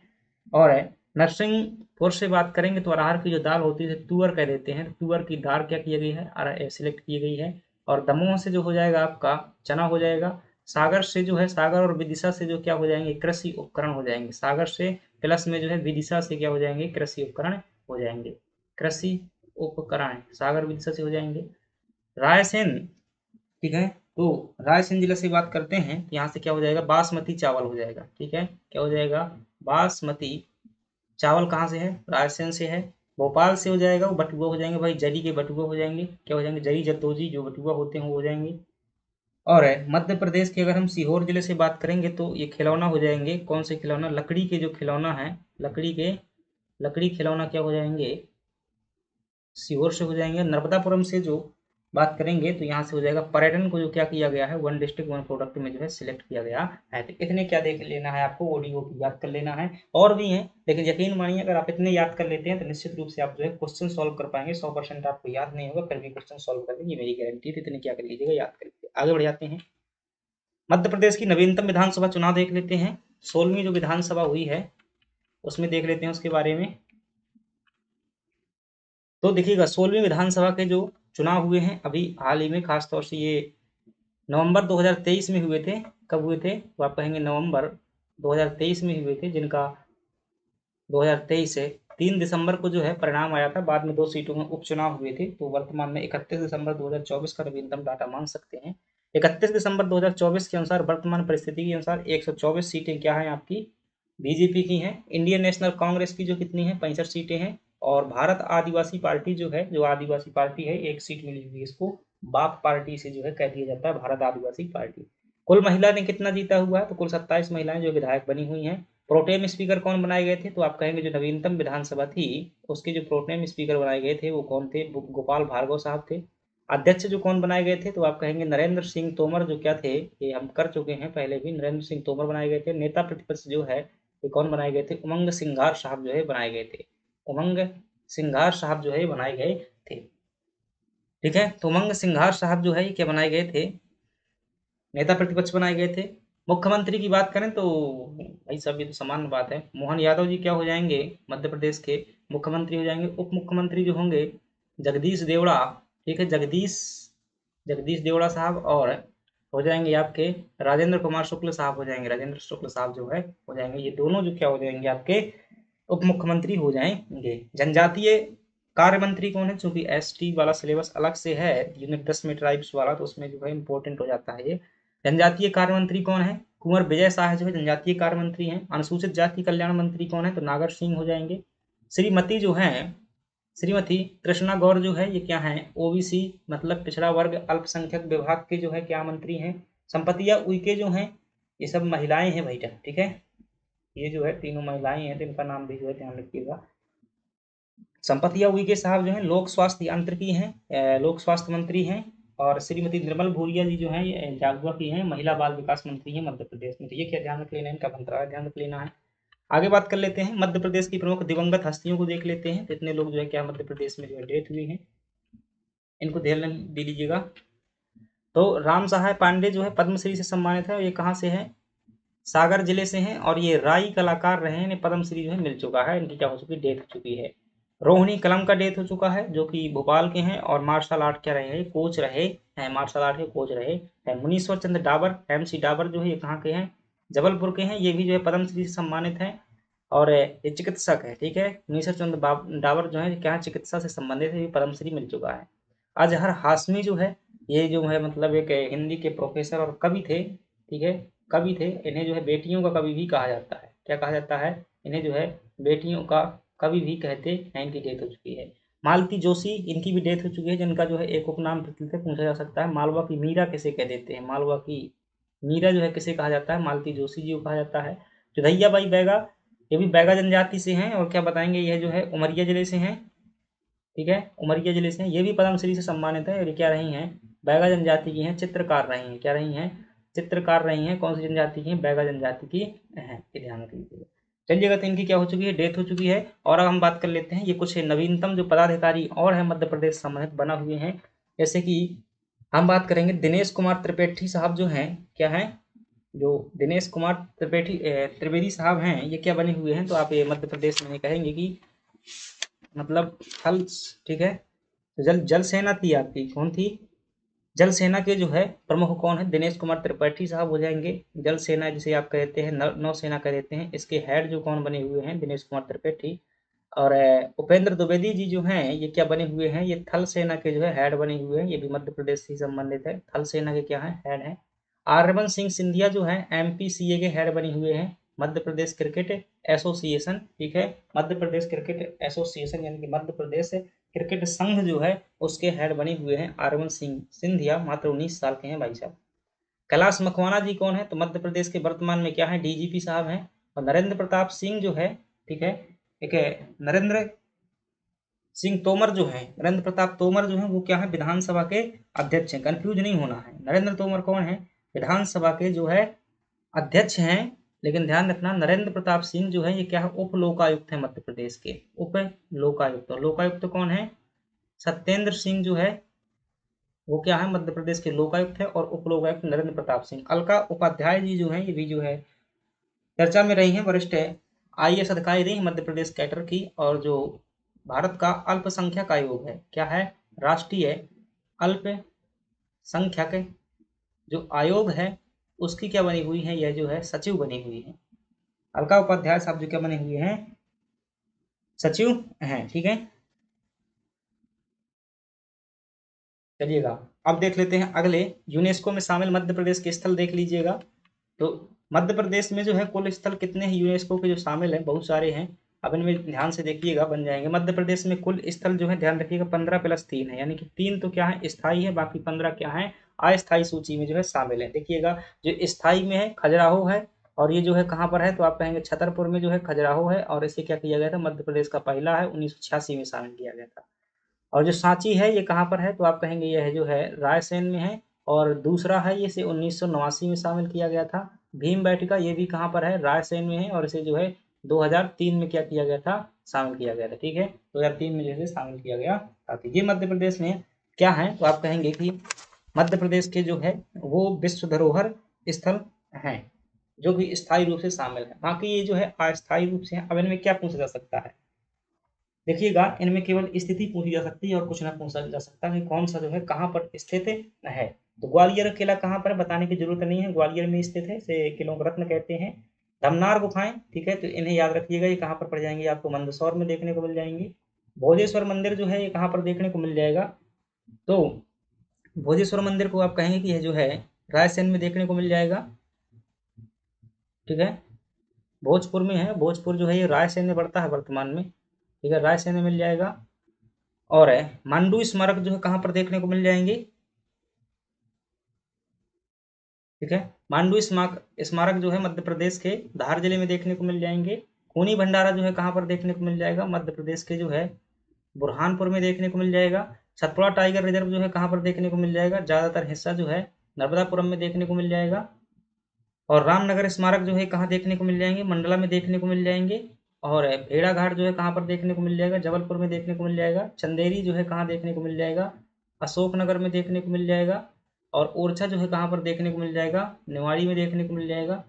और नरसिंहपुर से बात करेंगे, तो अरहर की जो दाल होती है तुअर कह देते हैं, तुअर की दाल क्या की गई है, सिलेक्ट की गई है। और दमोह से जो हो जाएगा आपका चना हो जाएगा। सागर से जो है, सागर और विदिशा से जो क्या हो जाएंगे, कृषि उपकरण हो जाएंगे। सागर से प्लस में जो है विदिशा से क्या हो जाएंगे, कृषि उपकरण हो जाएंगे, कृषि उपकरण सागर विदिशा से हो जाएंगे। रायसेन, ठीक है, तो रायसेन जिला से बात करते हैं, तो यहाँ से क्या हो जाएगा, बासमती चावल हो जाएगा, ठीक है, क्या हो जाएगा, बासमती चावल कहाँ से है, रायसेन से है। भोपाल से हो जाएगा, वो बटुआ हो जाएंगे भाई, जरी के बटुआ हो जाएंगे, क्या हो जाएंगे, जरी जरदोजी जो बटुआ होते हैं वो हो जाएंगे। और मध्य प्रदेश के अगर हम सीहोर जिले से बात करेंगे, तो ये खिलौना हो जाएंगे, कौन से खिलौना, लकड़ी के जो खिलौना है, लकड़ी के, लकड़ी खिलौना क्या हो जाएंगे, सीहोर से हो जाएंगे। नर्मदापुरम से जो बात करेंगे, तो यहाँ से हो जाएगा। पर्यटन को जो क्या किया गया है, 1 डिस्ट्रिक्ट 1 प्रोडक्ट में जो है सिलेक्ट किया गया है। तो इतने क्या देख लेना है आपको, ओडीओ की याद कर लेना है। और भी हैं, लेकिन यकीन मानिए अगर आप इतने याद कर लेते हैं, तो निश्चित रूप से आप जो है क्वेश्चन सॉल्व कर पाएंगे। 100% आपको याद नहीं होगा, फिर भी क्वेश्चन सॉल्व कर लेंगे, मेरी गारंटी। तो इतने क्या कर लीजिएगा, याद कर लीजिए। आगे बढ़ जाते हैं, मध्य प्रदेश की नवीनतम विधानसभा चुनाव देख लेते हैं। 16वीं जो विधानसभा हुई है उसमें देख लेते हैं उसके बारे में। तो देखिएगा, 16वीं विधानसभा के जो चुनाव हुए हैं अभी हाल ही में, खासतौर से ये नवंबर 2023 में हुए थे। कब हुए थे, तो आप कहेंगे नवंबर 2023 में हुए थे, जिनका 2023 से 3 दिसंबर को जो है परिणाम आया था। बाद में 2 सीटों में उपचुनाव हुए थे। तो वर्तमान में 31 दिसंबर 2024 का नवीनतम डाटा मान सकते हैं। 31 दिसंबर 2024 के अनुसार, वर्तमान परिस्थिति के अनुसार 124 सीटें क्या हैं आपकी, बीजेपी की हैं। इंडियन नेशनल कांग्रेस की जो कितनी है, 65 सीटें हैं। और भारत आदिवासी पार्टी जो है, जो आदिवासी पार्टी है, 1 सीट मिली हुई है इसको, बाप पार्टी से जो है कह दिया जाता है भारत आदिवासी पार्टी। कुल महिला ने कितना जीता हुआ है, तो कुल 27 महिलाएं जो विधायक बनी हुई हैं। प्रोटेम स्पीकर कौन बनाए गए थे, तो आप कहेंगे जो नवीनतम विधानसभा थी उसके जो प्रोटेम स्पीकर बनाए गए थे वो कौन थे, गोपाल भार्गव साहब थे। अध्यक्ष जो कौन बनाए गए थे, तो आप कहेंगे नरेंद्र सिंह तोमर, जो क्या थे, ये हम कर चुके हैं पहले भी, नरेंद्र सिंह तोमर बनाए गए थे। नेता प्रतिपक्ष जो है ये कौन बनाए गए थे, उमंग सिंघार साहब जो है बनाए गए थे, उमंग सिंघार साहब जो है बनाए गए थे। ठीक है, तो उमंग सिंघार साहब जो है ये क्या बनाए गए थे, नेता प्रतिपक्ष बनाए गए थे। मुख्यमंत्री की बात करें तो भाई सब ये तो सामान्य बात है, मोहन यादव जी क्या हो जाएंगे, मध्य प्रदेश के मुख्यमंत्री हो जाएंगे। उप मुख्यमंत्री जो होंगे जगदीश देवड़ा, ठीक है, जगदीश जगदीश देवड़ा साहब, और हो जाएंगे आपके राजेंद्र कुमार शुक्ल साहब हो जाएंगे, राजेंद्र शुक्ल साहब जो है हो जाएंगे, ये दोनों जो क्या हो जाएंगे आपके उप मुख्यमंत्री हो जाएंगे। जनजातीय कार्य मंत्री कौन है, चूंकि एसटी वाला सिलेबस अलग से है यूनिट 10 में ट्राइब्स वाला, तो उसमें जो है इंपॉर्टेंट हो जाता है ये। जनजातीय कार्य मंत्री कौन है, कुंवर विजय शाह जो है जनजातीय कार्य मंत्री हैं। अनुसूचित जाति कल्याण मंत्री कौन है, तो नागर सिंह हो जाएंगे। श्रीमती जो है, श्रीमती कृष्णा गौर जो है ये क्या है, ओबीसी मतलब पिछड़ा वर्ग अल्पसंख्यक विभाग के जो है क्या मंत्री हैं। संपतिया उइके जो हैं ये सब महिलाएं हैं बेटा, ठीक है, ये जो है तीनों महिलाएं हैं, तो इनका नाम भी जो है ध्यान रखिएगा। संपतिया उइके साहब जो है लोक स्वास्थ्य यांत्रिकी हैं, लोक स्वास्थ्य मंत्री हैं। और श्रीमती निर्मल भूरिया जी जो है ये जागरूक की हैं, महिला बाल विकास मंत्री हैं मध्य प्रदेश में। तो ये क्या ध्यान रख लेना है, इनका मंत्रालय ध्यान रख लेना है। आगे बात कर लेते हैं, मध्य प्रदेश की प्रमुख दिवंगत हस्तियों को देख लेते हैं। तो इतने लोग जो है क्या मध्य प्रदेश में जो है डेथ हुई है, इनको ध्यान दे लीजिएगा। तो राम सहाय पांडे जो है पद्मश्री से सम्मानित है, ये कहाँ से है, सागर जिले से हैं, और ये राई कलाकार रहे हैं, इन्हें पद्मश्री जो है मिल चुका है, इनकी क्या हो चुकी है, डेथ हो चुकी है। रोहिणी कलम का डेथ हो चुका है, जो कि भोपाल के हैं और मार्शल आर्ट क्या रहे हैं, कोच रहे हैं, मार्शल आर्ट के कोच रहे हैं। मुनीश्वर चंद्र डाबर, MC डाबर जो है ये कहाँ के हैं, जबलपुर के हैं, ये भी जो है पद्मश्री से सम्मानित हैं, और ये चिकित्सक है, ठीक है। मुनीश्वर चंद्र डाबर जो है क्या चिकित्सा से संबंधित है, पद्मश्री मिल चुका है। अजहर हाशमी जो है ये जो है मतलब एक हिंदी के प्रोफेसर और कवि थे, ठीक है, कवि थे। इन्हें जो है बेटियों का कवि भी कहा जाता है, क्या कहा जाता है, इन्हें जो है बेटियों का कवि भी कहते हैं। इनकी डेथ हो चुकी है। मालती जोशी, इनकी भी डेथ हो चुकी है, जिनका जो है एक उपनाम से पूछा जा सकता है, मालवा की मीरा किसे कह देते हैं, मालवा की मीरा जो है किसे कहा जाता है, मालती जोशी जी को कहा जाता है। जोधैया बाई बैगा, ये भी बैगा जनजाति से हैं, और क्या बताएंगे यह जो है उमरिया जिले से हैं, ठीक है, उमरिया जिले से हैं, ये भी पद्मश्री से सम्मानित है। और ये क्या रही हैं, बैगा जनजाति की हैं, चित्रकार रही हैं, क्या रही हैं, चित्रकार रही हैं। कौन सी जनजाति की हैं, बैगा जनजाति की हैं, ये ध्यान रख लीजिएगा। चलिएगा, तो इनकी क्या हो चुकी है, डेथ हो चुकी है। और अब हम बात कर लेते हैं, ये कुछ नवीनतम जो पदाधिकारी और है मध्य प्रदेश संबंधित बना हुए हैं, जैसे कि हम बात करेंगे दिनेश कुमार त्रिपेठी साहब जो हैं, क्या हैं, जो दिनेश कुमार त्रिवेदी साहब हैं, ये क्या बने हुए हैं, तो आप ये मध्य प्रदेश में कहेंगे कि मतलब थल, ठीक है। तो जल सेना थी आपकी, कौन थी, जल सेना के जो है प्रमुख कौन है, दिनेश कुमार त्रिपाठी साहब हो जाएंगे। जल सेना जिसे आप कहते हैं, नौसेना कह देते हैं, इसके हेड जो कौन बने हुए हैं, दिनेश कुमार त्रिपाठी। और उपेंद्र द्विवेदी जी जो हैं ये क्या बने हुए हैं, ये थल सेना के जो है हेड बने हुए हैं, ये भी मध्य प्रदेश से संबंधित है, थल सेना के क्या है, हेड है। आर्यमन सिंह सिंधिया जो है MPCA के हेड बने हुए हैं, मध्य प्रदेश क्रिकेट एसोसिएशन, ठीक है, मध्य प्रदेश क्रिकेट एसोसिएशन यानी कि मध्य प्रदेश क्रिकेट संघ जो है उसके हेड बने हुए हैं आर्यमन सिंह सिंधिया, मात्र 19 साल के हैं भाई साहब। कैलाश मखवाना जी कौन है, तो मध्य प्रदेश के वर्तमान में क्या है, DGP साहब हैं। और नरेंद्र प्रताप सिंह जो है, ठीक है, एक है नरेंद्र सिंह तोमर जो है, नरेंद्र प्रताप तोमर जो है वो क्या है, विधानसभा के अध्यक्ष हैं, कंफ्यूज नहीं होना है। नरेंद्र तोमर कौन है, विधानसभा के जो है अध्यक्ष हैं। लेकिन ध्यान रखना नरेंद्र प्रताप सिंह जो है ये क्या है, उप लोकायुक्त है मध्य प्रदेश के, उप लोकायुक्त। लोकायुक्त कौन है, सत्येंद्र सिंह जो है वो क्या है, मध्य प्रदेश के लोकायुक्त है। और उप लोकायुक्त नरेंद्र प्रताप सिंह। अलका उपाध्याय जी जो है ये भी जो है चर्चा में रही है, वरिष्ठ IAS अधिकारी रही मध्य प्रदेश कैडर की। और जो भारत का अल्पसंख्यक आयोग है, क्या है, राष्ट्रीय अल्पसंख्यक जो आयोग है उसकी क्या बनी हुई है, यह जो है सचिव बनी हुई है। अलका उपाध्याय साहब जो क्या बने हुए हैं, सचिव हैं, ठीक है। चलिएगा, अब देख लेते हैं अगले, यूनेस्को में शामिल मध्य प्रदेश के स्थल देख लीजिएगा। तो मध्य प्रदेश में जो है कुल स्थल कितने हैं यूनेस्को के जो शामिल हैं, बहुत सारे हैं। अब इनमें ध्यान से देखिएगा, बन जाएंगे। मध्य प्रदेश में कुल स्थल जो है ध्यान रखिएगा 15+3 है, यानी कि 3 तो क्या है स्थायी है, बाकी 15 क्या है अस्थायी सूची में जो है शामिल है। देखिएगा जो स्थायी में है खजुराहो है, और ये जो है कहाँ पर है तो आप कहेंगे छतरपुर में जो है खजुराहो है, और इसे क्या किया गया था मध्य प्रदेश का पहला है 1986 में शामिल किया गया था। और जो सांची है ये कहाँ पर है तो आप कहेंगे यह जो है रायसेन में है, और दूसरा है ये इसे 1989 में शामिल किया गया था। भीमबेटका ये भी कहाँ पर है रायसेन में है, और इसे जो है 2003 में क्या किया गया था शामिल किया गया था। ठीक है, 2003 में जो है शामिल किया गया था। तो ये मध्य प्रदेश में क्या है तो आप कहेंगे कि मध्य प्रदेश के जो है वो विश्व धरोहर स्थल हैं जो कि स्थायी रूप से शामिल है। बाकी ये जो है अस्थायी रूप से है। अब इनमें क्या पूछा जा सकता है, देखिएगा इनमें केवल स्थिति पूछी जा सकती है और कुछ ना पूछा जा सकता कि कौन सा जो है कहाँ पर स्थित है। तो ग्वालियर किला कहाँ पर बताने की जरूरत नहीं है, ग्वालियर में स्थित है, इसे किलों का रत्न कहते हैं। धमनार गुफाएं, ठीक है, तो इन्हें याद रखिएगा, ये कहाँ पर पड़ जाएंगे आपको मंदसौर में देखने को मिल जाएंगी। भोजेश्वर मंदिर जो है ये कहाँ पर देखने को मिल जाएगा, तो भोजेश्वर मंदिर को आप कहेंगे कि यह जो है रायसेन में देखने को मिल जाएगा। ठीक है, भोजपुर में है, भोजपुर जो है ये रायसेन में पड़ता है वर्तमान में। ठीक है, रायसेन में मिल जाएगा। और है मांडू स्मारक जो है कहाँ पर देखने को मिल जाएंगे, ठीक है, मांडू स्मारक जो है मध्य प्रदेश के धार जिले में देखने को मिल जाएंगे। खूनी भंडारा जो है कहाँ पर देखने को मिल जाएगा, मध्य प्रदेश के जो है बुरहानपुर में देखने को मिल जाएगा। सतपुड़ा टाइगर रिजर्व जो है कहाँ पर देखने को मिल जाएगा, ज्यादातर हिस्सा जो है नर्मदापुरम में देखने को मिल जाएगा। और रामनगर स्मारक जो है कहाँ देखने को मिल जाएंगे, मंडला में देखने को मिल जाएंगे। और भेड़ा घाट जो है कहाँ पर देखने को मिल जाएगा, जबलपुर में देखने को मिल जाएगा। चंदेरी जो है कहाँ देखने को मिल जाएगा, अशोकनगर में देखने को मिल जाएगा। और ओरछा जो है कहाँ पर देखने को मिल जाएगा, निवाड़ी में देखने को मिल जाएगा।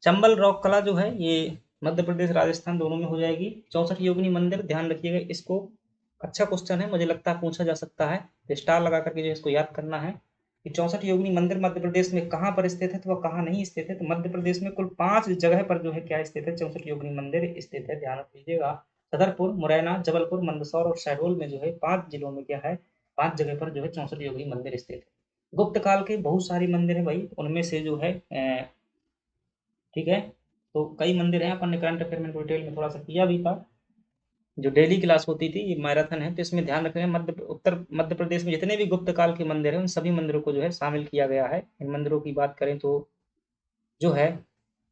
चंबल रॉक कला जो है ये मध्य प्रदेश राजस्थान दोनों में हो जाएगी। 64 योगिनी मंदिर, ध्यान रखिएगा इसको, अच्छा क्वेश्चन है, मुझे लगता है पूछा जा सकता है, तो स्टार लगा करके जो इसको याद करना है कि 64 योगिनी मंदिर मध्य प्रदेश में कहाँ पर स्थित है तो वह कहाँ नहीं स्थित है। तो मध्य प्रदेश में कुल 5 जगह पर जो है क्या स्थित है 64 योगिनी मंदिर स्थित है, ध्यान रखिएगा। छतरपुर, मुरैना, जबलपुर, मंदसौर और शहडोल में जो है 5 जिलों में क्या है 5 जगह पर जो है 64 योगिनी मंदिर स्थित है। गुप्त काल के बहुत सारे मंदिर है भाई, उनमें से जो है ठीक है, तो कई मंदिर हैं, अपन ने करंट अफेयर में डिटेल में थोड़ा सा किया भी था। जो डेली क्लास होती थी ये मैराथन है, तो इसमें ध्यान रखना मध्य प्रदेश में जितने भी गुप्त काल के मंदिर हैं उन सभी मंदिरों को जो है शामिल किया गया है। इन मंदिरों की बात करें तो जो है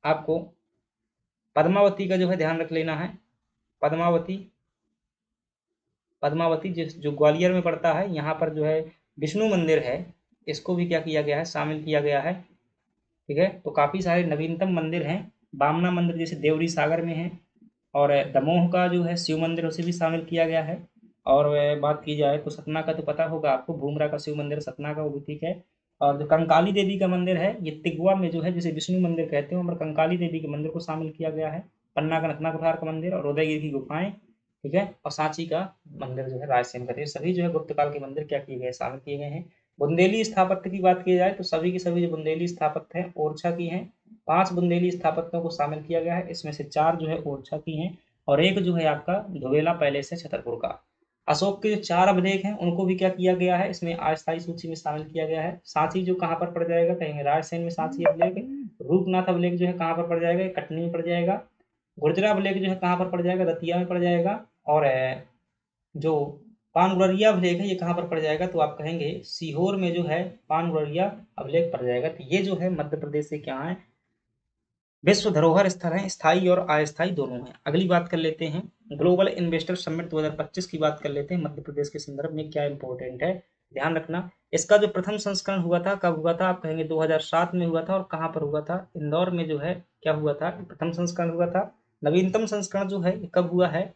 आपको पद्मावती का जो है ध्यान रख लेना है। पद्मावती, पद्मावती जिस जो ग्वालियर में पड़ता है, यहाँ पर जो है विष्णु मंदिर है, इसको भी क्या किया गया है शामिल किया गया है। ठीक है, तो काफी सारे नवीनतम मंदिर हैं। बामना मंदिर जैसे देवरी सागर में है, और दमोह का जो है शिव मंदिर उसे भी शामिल किया गया है। और बात की जाए तो सतना का तो पता होगा आपको, भूमरा का शिव मंदिर सतना का, वो भी ठीक है। और जो कंकाली देवी का मंदिर है ये तिगवा में जो है जिसे विष्णु मंदिर कहते हैं, वहाँ पर कंकाली देवी के मंदिर को शामिल किया गया है। पन्ना का नथना कुठार का मंदिर और उदयगिरी की गुफाएं, ठीक है, और सांची का मंदिर जो है रायसेन का, सभी जो है गुप्त काल के मंदिर क्या किए गए शामिल किए गए हैं। बुंदेली स्थापत्य की बात की जाए तो सभी की सभी जो बुंदेली स्थापत्य हैं ओरछा की हैं। 5 बुंदेली स्थापत्यों को शामिल किया गया है, इसमें से 4 जो है ओरछा की हैं और एक जो है आपका धोवेला पैलेस है छतरपुर का। अशोक के जो 4 अभिलेख हैं उनको भी क्या किया गया है इसमें अस्थायी सूची में शामिल किया गया है। सांची जो कहाँ पर पड़ जाएगा, कहेंगे रायसेन में सांची अभिलेख। रूपनाथ अभिलेख जो है कहाँ पर पड़ जाएगा, कटनी में पड़ जाएगा। गुर्जरा अभिलेख जो है कहाँ पर पड़ जाएगा, दतिया में पड़ जाएगा। और जो पानगुड़रिया अभिलेख है ये कहाँ पर पड़ जाएगा तो आप कहेंगे सीहोर में जो है पानगुड़रिया अभिलेख पड़ जाएगा। तो ये जो है मध्य प्रदेश से क्या है विश्व धरोहर स्थल है, स्थायी और अस्थायी दोनों हैं। अगली बात कर लेते हैं ग्लोबल इन्वेस्टर समिट 2025 की बात कर लेते हैं। मध्य प्रदेश के संदर्भ में क्या इंपॉर्टेंट है ध्यान रखना। इसका जो प्रथम संस्करण हुआ था कब हुआ था, आप कहेंगे 2007 में हुआ था। और कहाँ पर हुआ था, इंदौर में जो है क्या हुआ था प्रथम संस्करण हुआ था। नवीनतम संस्करण जो है कब हुआ है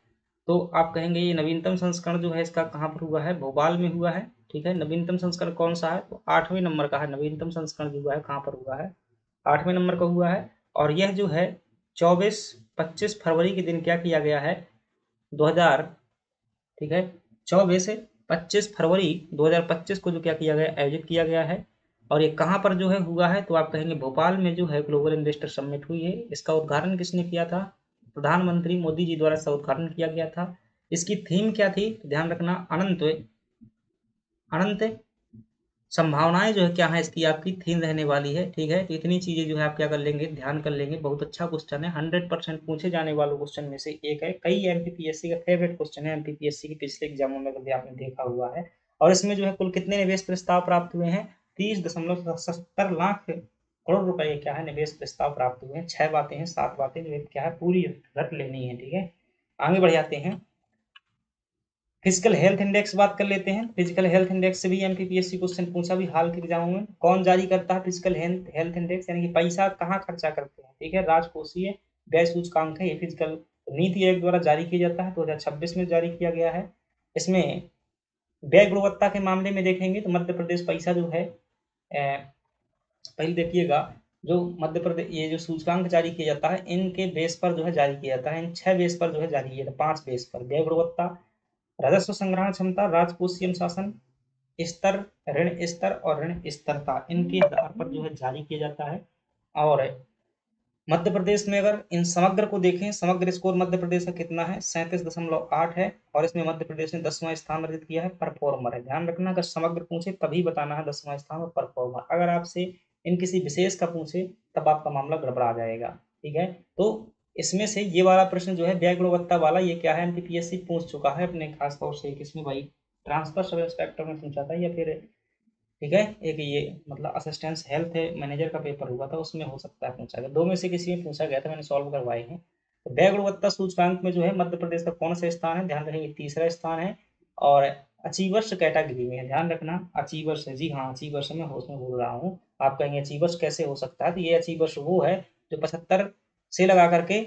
तो आप कहेंगे ये नवीनतम संस्करण जो है इसका कहाँ पर हुआ है, भोपाल में हुआ है। ठीक है, नवीनतम संस्करण कौन सा है तो 8वें नंबर का है। नवीनतम संस्करण जो हुआ है कहाँ पर हुआ है, 8वें नंबर का हुआ है। और यह जो है 24-25 फरवरी के दिन क्या किया गया है 2000, ठीक है, 24-25 फरवरी 2025 को जो क्या किया गया आयोजित किया गया है। और ये कहाँ पर जो है हुआ है तो आप कहेंगे भोपाल में जो है ग्लोबल इन्वेस्टर समिट हुई है। इसका उद्घाटन किसने किया था, प्रधानमंत्री मोदी जी द्वारा इसका उद्घाटन किया गया था। इसकी थीम क्या थी तो ध्यान रखना अनंत, अनंत संभावनाएं जो है क्या है इसकी आपकी 3 रहने वाली है, ठीक है। तो इतनी चीजें जो है आप क्या कर लेंगे, ध्यान कर लेंगे। बहुत अच्छा क्वेश्चन है, 100% पूछे जाने वाले क्वेश्चन में से एक है। कई एमपीपीएससी का फेवरेट क्वेश्चन है, एमपीपीएससी के पिछले एग्जामों में कभी आपने देखा हुआ है। और इसमें जो है कुल कितने निवेश प्रस्ताव प्राप्त हुए हैं, 30.70 लाख करोड़ रुपए के क्या है निवेश प्रस्ताव प्राप्त हुए हैं। 6 बातें हैं, 7 बातें जो है क्या है पूरी रट लेनी है, ठीक है। आगे बढ़ जाते हैं, फिजिकल हेल्थ इंडेक्स बात कर लेते हैं। फिजिकल हेल्थ इंडेक्स से भी एमपीपीएससी क्वेश्चन पूछा भी हाल के एग्जामों में। कौन जारी करता है फिजिकल हेल्थ इंडेक्स, यानी कि पैसा कहाँ खर्चा करते हैं, ठीक है। राजकोषीय व्यय सूचकांक है ये। फिजिकल नीति आयोग द्वारा जारी किया जाता है, 2026 में जारी किया गया है। इसमें व्यय गुणवत्ता के मामले में देखेंगे तो मध्य प्रदेश पैसा जो है पहले देखिएगा, जो मध्य प्रदेश ये जो सूचकांक जारी किया जाता है इनके बेस पर जो है जारी किया जाता है। इन 6 बेस पर जो है जारी किया जाता है, 5 बेस पर। व्यय गुणवत्ता, राजस्व संग्रहण क्षमता, राजकोषीय अनुशासन स्तर, ऋण स्तर और ऋण स्थिरता, इनके आधार पर जो है जारी किया जाता है। और मध्य प्रदेश में अगर इन समग्र को देखें, समग्र स्कोर मध्य प्रदेश का कितना है, 37.8 है। और इसमें मध्य प्रदेश ने 10वां स्थान अर्जित किया है। परफॉर्मर है, ध्यान रखना, अगर समग्र पूछे तभी बताना है 10वां स्थान और परफॉर्मर। अगर आपसे इन किसी विशेष का पूछे तब आपका मामला गड़बड़ा जाएगा, ठीक है। तो इसमें से ये वाला प्रश्न जो है व्यय गुणवत्ता वाला, ये क्या है एमपीपीएससी पूछ चुका है अपने खास तौर से। किसमें भाई, ट्रांसफर सब इंस्पेक्टर में पूछा था या फिर, ठीक है, एक ये मतलब असिस्टेंस हेल्थ मैनेजर का पेपर हुआ था उसमें हो सकता है पूछा गया, दो में से किसी में पूछा गया था, मैंने सॉल्व करवाए हैं। तो व्यय गुणवत्ता सूचकांक में जो है मध्य प्रदेश का कौन सा स्थान है, ध्यान रखेंगे, तीसरा स्थान है। और अचीवर्स कैटेगरी में है, ध्यान रखना, अचीवर्स है, जी हाँ अचीवर्स मैं उसमें बोल रहा हूँ। आप कहेंगे अचीवर्स कैसे हो सकता है, तो ये अचीवर्स वो है जो 75 से लगा करके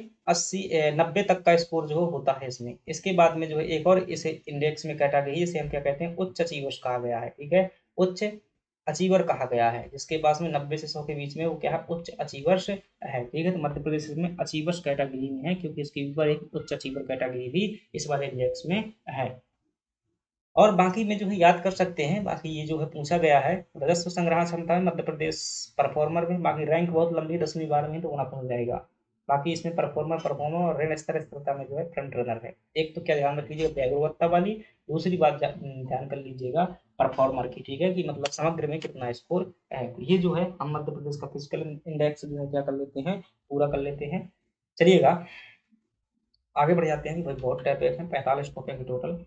90 तक का स्कोर जो होता है इसमें। इसके बाद में जो है एक और इसे इंडेक्स में कैटेगरी, इसे हम क्या कहते हैं, उच्च अचीवर्स कहा गया है, ठीक है। उच्च अचीवर कहा गया है, जिसके पास में 90 से 100 के बीच में वो क्या है, उच्च अचीवर्स है, ठीक है। तो मध्य प्रदेश में अचीवर्स कैटेगरी में है, क्योंकि इसके ऊपर एक उच्च अचीवर कैटेगरी भी इस वाले इंडेक्स में है। और बाकी में जो है याद कर सकते हैं, बाकी ये जो है पूछा गया है, राजस्व संग्रहण क्षमता में मध्य प्रदेश परफॉर्मर में। बाकी रैंक बहुत लंबी, 10वीं 12वीं तो वहाँ पहुंच जाएगा। बाकी इसमें परफॉर्मर और ऋण स्थिरता में जो है फ्रंट रनर है। एक तो क्या ध्यान रख लीजिएगा, व्यय गुणवत्ता वाली। दूसरी बात ध्यान कर लीजिएगा परफॉर्मर की, ठीक है, कि मतलब समग्र में कितना स्कोर है। तो ये जो है हम मध्य प्रदेश का फिजिकल इंडेक्स जो है क्या कर लेते हैं, पूरा कर लेते हैं। चलिएगा आगे बढ़ जाते हैं कि भाई बहुत टॉपिक है, 45 टॉपिक है टोटल।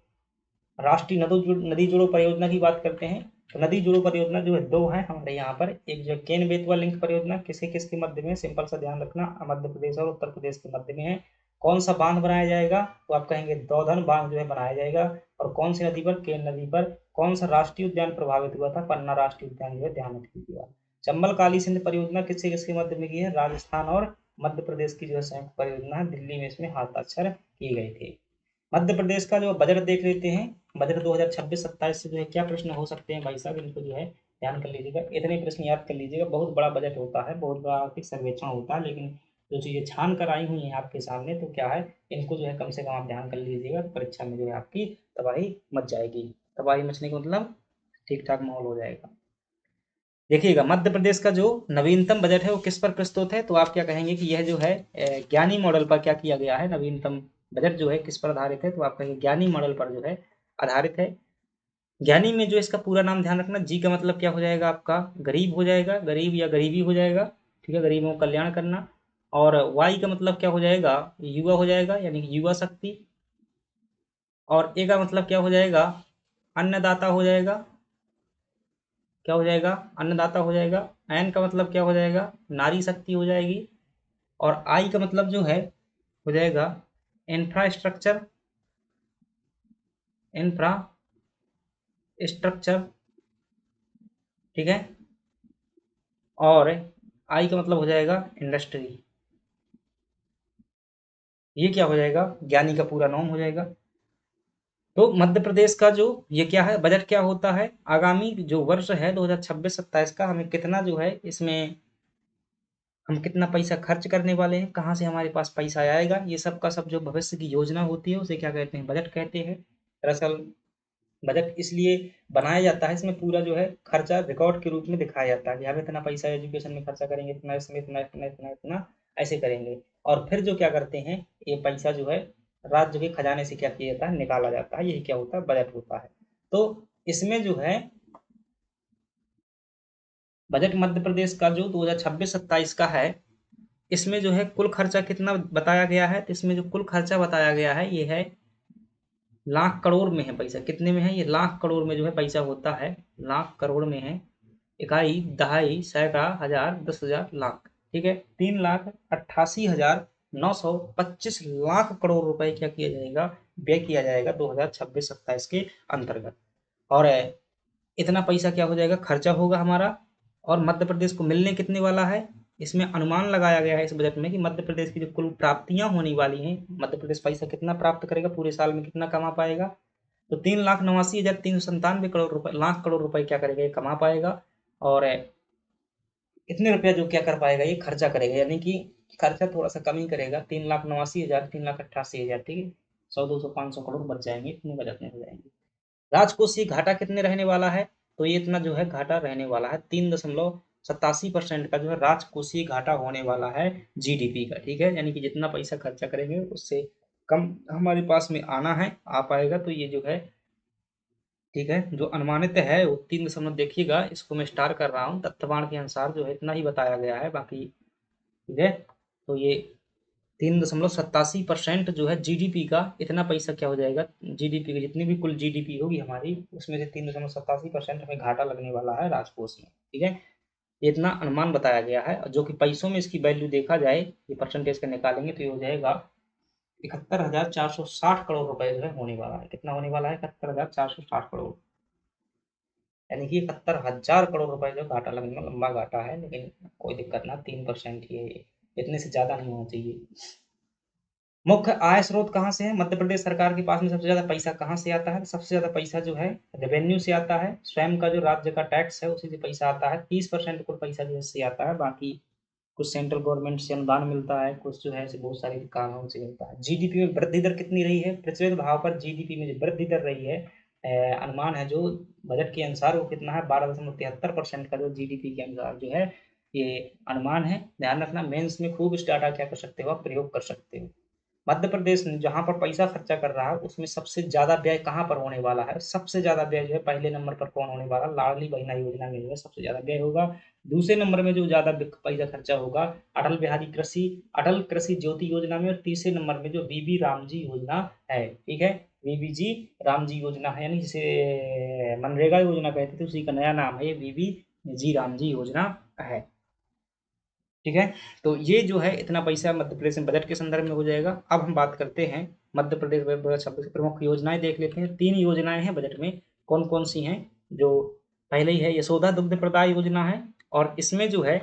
राष्ट्रीय नदी जोड़ो परियोजना की बात करते हैं। तो नदी जोड़ो परियोजना जो है दो है हमारे यहाँ पर। एक जो केन बेतवा लिंक परियोजना किसके किसके मध्य में, सिंपल सा ध्यान रखना, मध्य प्रदेश और उत्तर प्रदेश के मध्य में है। कौन सा बांध बनाया जाएगा, तो आप कहेंगे दौधन बांध जो है बनाया जाएगा। और कौन सी नदी पर, केन नदी पर। कौन सा राष्ट्रीय उद्यान प्रभावित हुआ था, पन्ना राष्ट्रीय उद्यान जो है ध्यान रखिएगा। चंबल काली सिंध परियोजना किससे किसके मध्य में की है, राजस्थान और मध्य प्रदेश की जो है संयुक्त परियोजना है। दिल्ली में इसमें हस्ताक्षर किए गए थे। मध्य प्रदेश का जो बजट देख लेते हैं, बजट 2026-27 से जो है क्या प्रश्न हो सकते हैं भाई साहब, इनको जो है ध्यान कर लीजिएगा। इतने प्रश्न याद कर लीजिएगा, बहुत बड़ा बजट होता है, बहुत बड़ा आर्थिक सर्वेक्षण होता है, लेकिन जो चीज़ें छान कर आई हुई हैं आपके सामने, तो क्या है इनको जो है कम से कम आप ध्यान कर लीजिएगा, तो परीक्षा में जो है आपकी तबाही मच जाएगी। तबाही मचने का मतलब ठीक ठाक माहौल हो जाएगा। देखिएगा मध्य प्रदेश का जो नवीनतम बजट है वो किस पर प्रस्तुत है, तो आप क्या कहेंगे कि यह जो है ज्ञानी मॉडल पर क्या किया गया है, नवीनतम बजट जो है किस पर आधारित है, तो आप कहेंगे ज्ञानी मॉडल पर जो है आधारित है। ज्ञानी में जो इसका पूरा नाम ध्यान रखना, जी का मतलब क्या हो जाएगा आपका, गरीब हो जाएगा, गरीब या गरीबी हो जाएगा, ठीक है, गरीबों का कल्याण करना। और वाई का मतलब क्या हो जाएगा, युवा हो जाएगा, यानी कि युवा शक्ति। और ए का मतलब क्या हो जाएगा, अन्नदाता हो जाएगा, क्या हो जाएगा, अन्नदाता हो जाएगा। एन का मतलब क्या हो जाएगा, नारी शक्ति हो जाएगी। और आई का मतलब जो है हो जाएगा इंफ्रास्ट्रक्चर, इंफ्रास्ट्रक्चर, ठीक है। और आई का मतलब हो जाएगा इंडस्ट्री। ये क्या हो जाएगा, ज्ञानी का पूरा नाम हो जाएगा। तो मध्य प्रदेश का जो ये क्या है, बजट क्या होता है, आगामी जो वर्ष है 2026-27 का, हमें कितना जो है इसमें, हम कितना पैसा खर्च करने वाले हैं, कहाँ से हमारे पास पैसा आएगा, ये सब का सब जो भविष्य की योजना होती है उसे क्या कहते हैं, बजट कहते हैं। दरअसल बजट इसलिए बनाया जाता है, इसमें पूरा जो है खर्चा रिकॉर्ड के रूप में दिखाया जाता है कि हम इतना पैसा एजुकेशन में खर्चा करेंगे, इतना इसमें, इतना इतना इतना इतना ऐसे करेंगे। और फिर जो क्या करते हैं, ये पैसा जो है राज्य के खजाने से क्या किया जाता है, निकाला जाता है, यही क्या होता है, बजट होता है। तो इसमें जो है बजट मध्य प्रदेश का जो 2026-27 का है, इसमें जो है कुल खर्चा कितना बताया गया है, तो इसमें जो कुल खर्चा बताया गया है ये है लाख करोड़ में है पैसा। कितने में है? ये लाख करोड़ में जो है पैसा होता है, लाख करोड़ में है। इकाई, दहाई, सैकड़ा, हजार, 10,000, लाख। ठीक है, 3,88,925 करोड़ रुपए क्या किया जाएगा, व्यय किया जाएगा 2026-27 के अंतर्गत। और इतना पैसा क्या हो जाएगा, खर्चा होगा हमारा। और मध्य प्रदेश को मिलने कितने वाला है, इसमें अनुमान लगाया गया है इस बजट में कि मध्य प्रदेश की जो कुल प्राप्तियां होने वाली हैं, मध्य प्रदेश पैसा कितना प्राप्त करेगा, पूरे साल में कितना कमा पाएगा, तो 3,89,397 करोड़ रुपए, लाख करोड़ रुपए क्या करेगा, ये कमा पाएगा। और इतने रुपया जो क्या कर पाएगा, ये खर्चा करेगा, यानी कि खर्चा थोड़ा सा कम ही करेगा। 3,89,000, 3,88,000, ठीक है, 100, 200, 500 करोड़ बच जाएंगे, इतने बचत में हो जाएंगे। राजकोषीय घाटा कितने रहने वाला है, तो ये इतना जो है घाटा रहने वाला है, 3.87% का जो है राजकोषीय घाटा होने वाला है जीडीपी का। ठीक है, यानी कि जितना पैसा खर्चा करेंगे उससे कम हमारे पास में आना है, आ पाएगा। तो ये जो है, ठीक है, जो अनुमानित है वो 3 देखिएगा, इसको मैं स्टार कर रहा हूँ, तत्वबाण के अनुसार जो है इतना ही बताया गया है, बाकी ठीक है। तो ये 3.87% जो है जीडीपी का, इतना पैसा क्या हो जाएगा, जीडीपी की जितनी भी कुल जीडीपी होगी हमारी, उसमें से 3.87% हमें घाटा लगने वाला है राजकोष में। ठीक है, ये इतना अनुमान बताया गया है, और जो कि पैसों में इसकी वैल्यू देखा जाए, ये परसेंटेज का निकालेंगे तो ये हो जाएगा 71,460 करोड़ रुपए जो है होने वाला है। कितना होने वाला है, 71,460 करोड़, यानी कि 71,000 करोड़ रुपए जो घाटा लगने में लंबा घाटा है, लेकिन कोई दिक्कत ना, 3% ही है ये, इतने से ज्यादा नहीं होना चाहिए। मुख्य आय स्रोत कहाँ से है, मध्य प्रदेश सरकार के पास में सबसे ज्यादा पैसा कहाँ से आता है, सबसे ज्यादा पैसा जो है रेवेन्यू से आता है, स्वयं का जो राज्य का टैक्स है उसी से पैसा आता है, 30% कुल पैसा जो है इससे आता है। बाकी कुछ सेंट्रल गवर्नमेंट से अनुदान मिलता है, कुछ जो है ऐसे बहुत सारे कानून से मिलता है। जीडीपी में वृद्धि दर कितनी रही है, प्रचलित भाव पर जीडीपी में जो वृद्धि दर रही है, अनुमान है जो बजट के अनुसार वो कितना है, 12.73% का जो जीडीपी के अनुसार जो है ये अनुमान है। ध्यान रखना, मेंस में खूब इस डाटा क्या कर सकते हो, आप प्रयोग कर सकते हो। मध्य प्रदेश जहां पर पैसा खर्चा कर रहा है उसमें सबसे ज्यादा व्यय कहां पर होने वाला है, सबसे ज्यादा व्यय जो है पहले नंबर पर कौन होने वाला, लाडली बहना योजना में जो है सबसे ज्यादा व्यय होगा। दूसरे नंबर में जो ज्यादा पैसा खर्चा होगा, अटल कृषि ज्योति योजना में, और तीसरे नंबर में जो बीबी रामजी योजना है। ठीक है, बीबी जी रामजी योजना है, यानी जिसे मनरेगा योजना कहते थे, उसी का नया नाम है ये बीबी जी रामजी योजना है। ठीक है, तो ये जो है इतना पैसा मध्य प्रदेश में बजट के संदर्भ में हो जाएगा। अब हम बात करते हैं मध्य प्रदेश 2026 की प्रमुख योजनाएं देख लेते हैं। 3 योजनाएं हैं बजट में, कौन कौन सी हैं, जो पहले ही है यशोदा दुग्ध प्रदाय योजना है, और इसमें जो है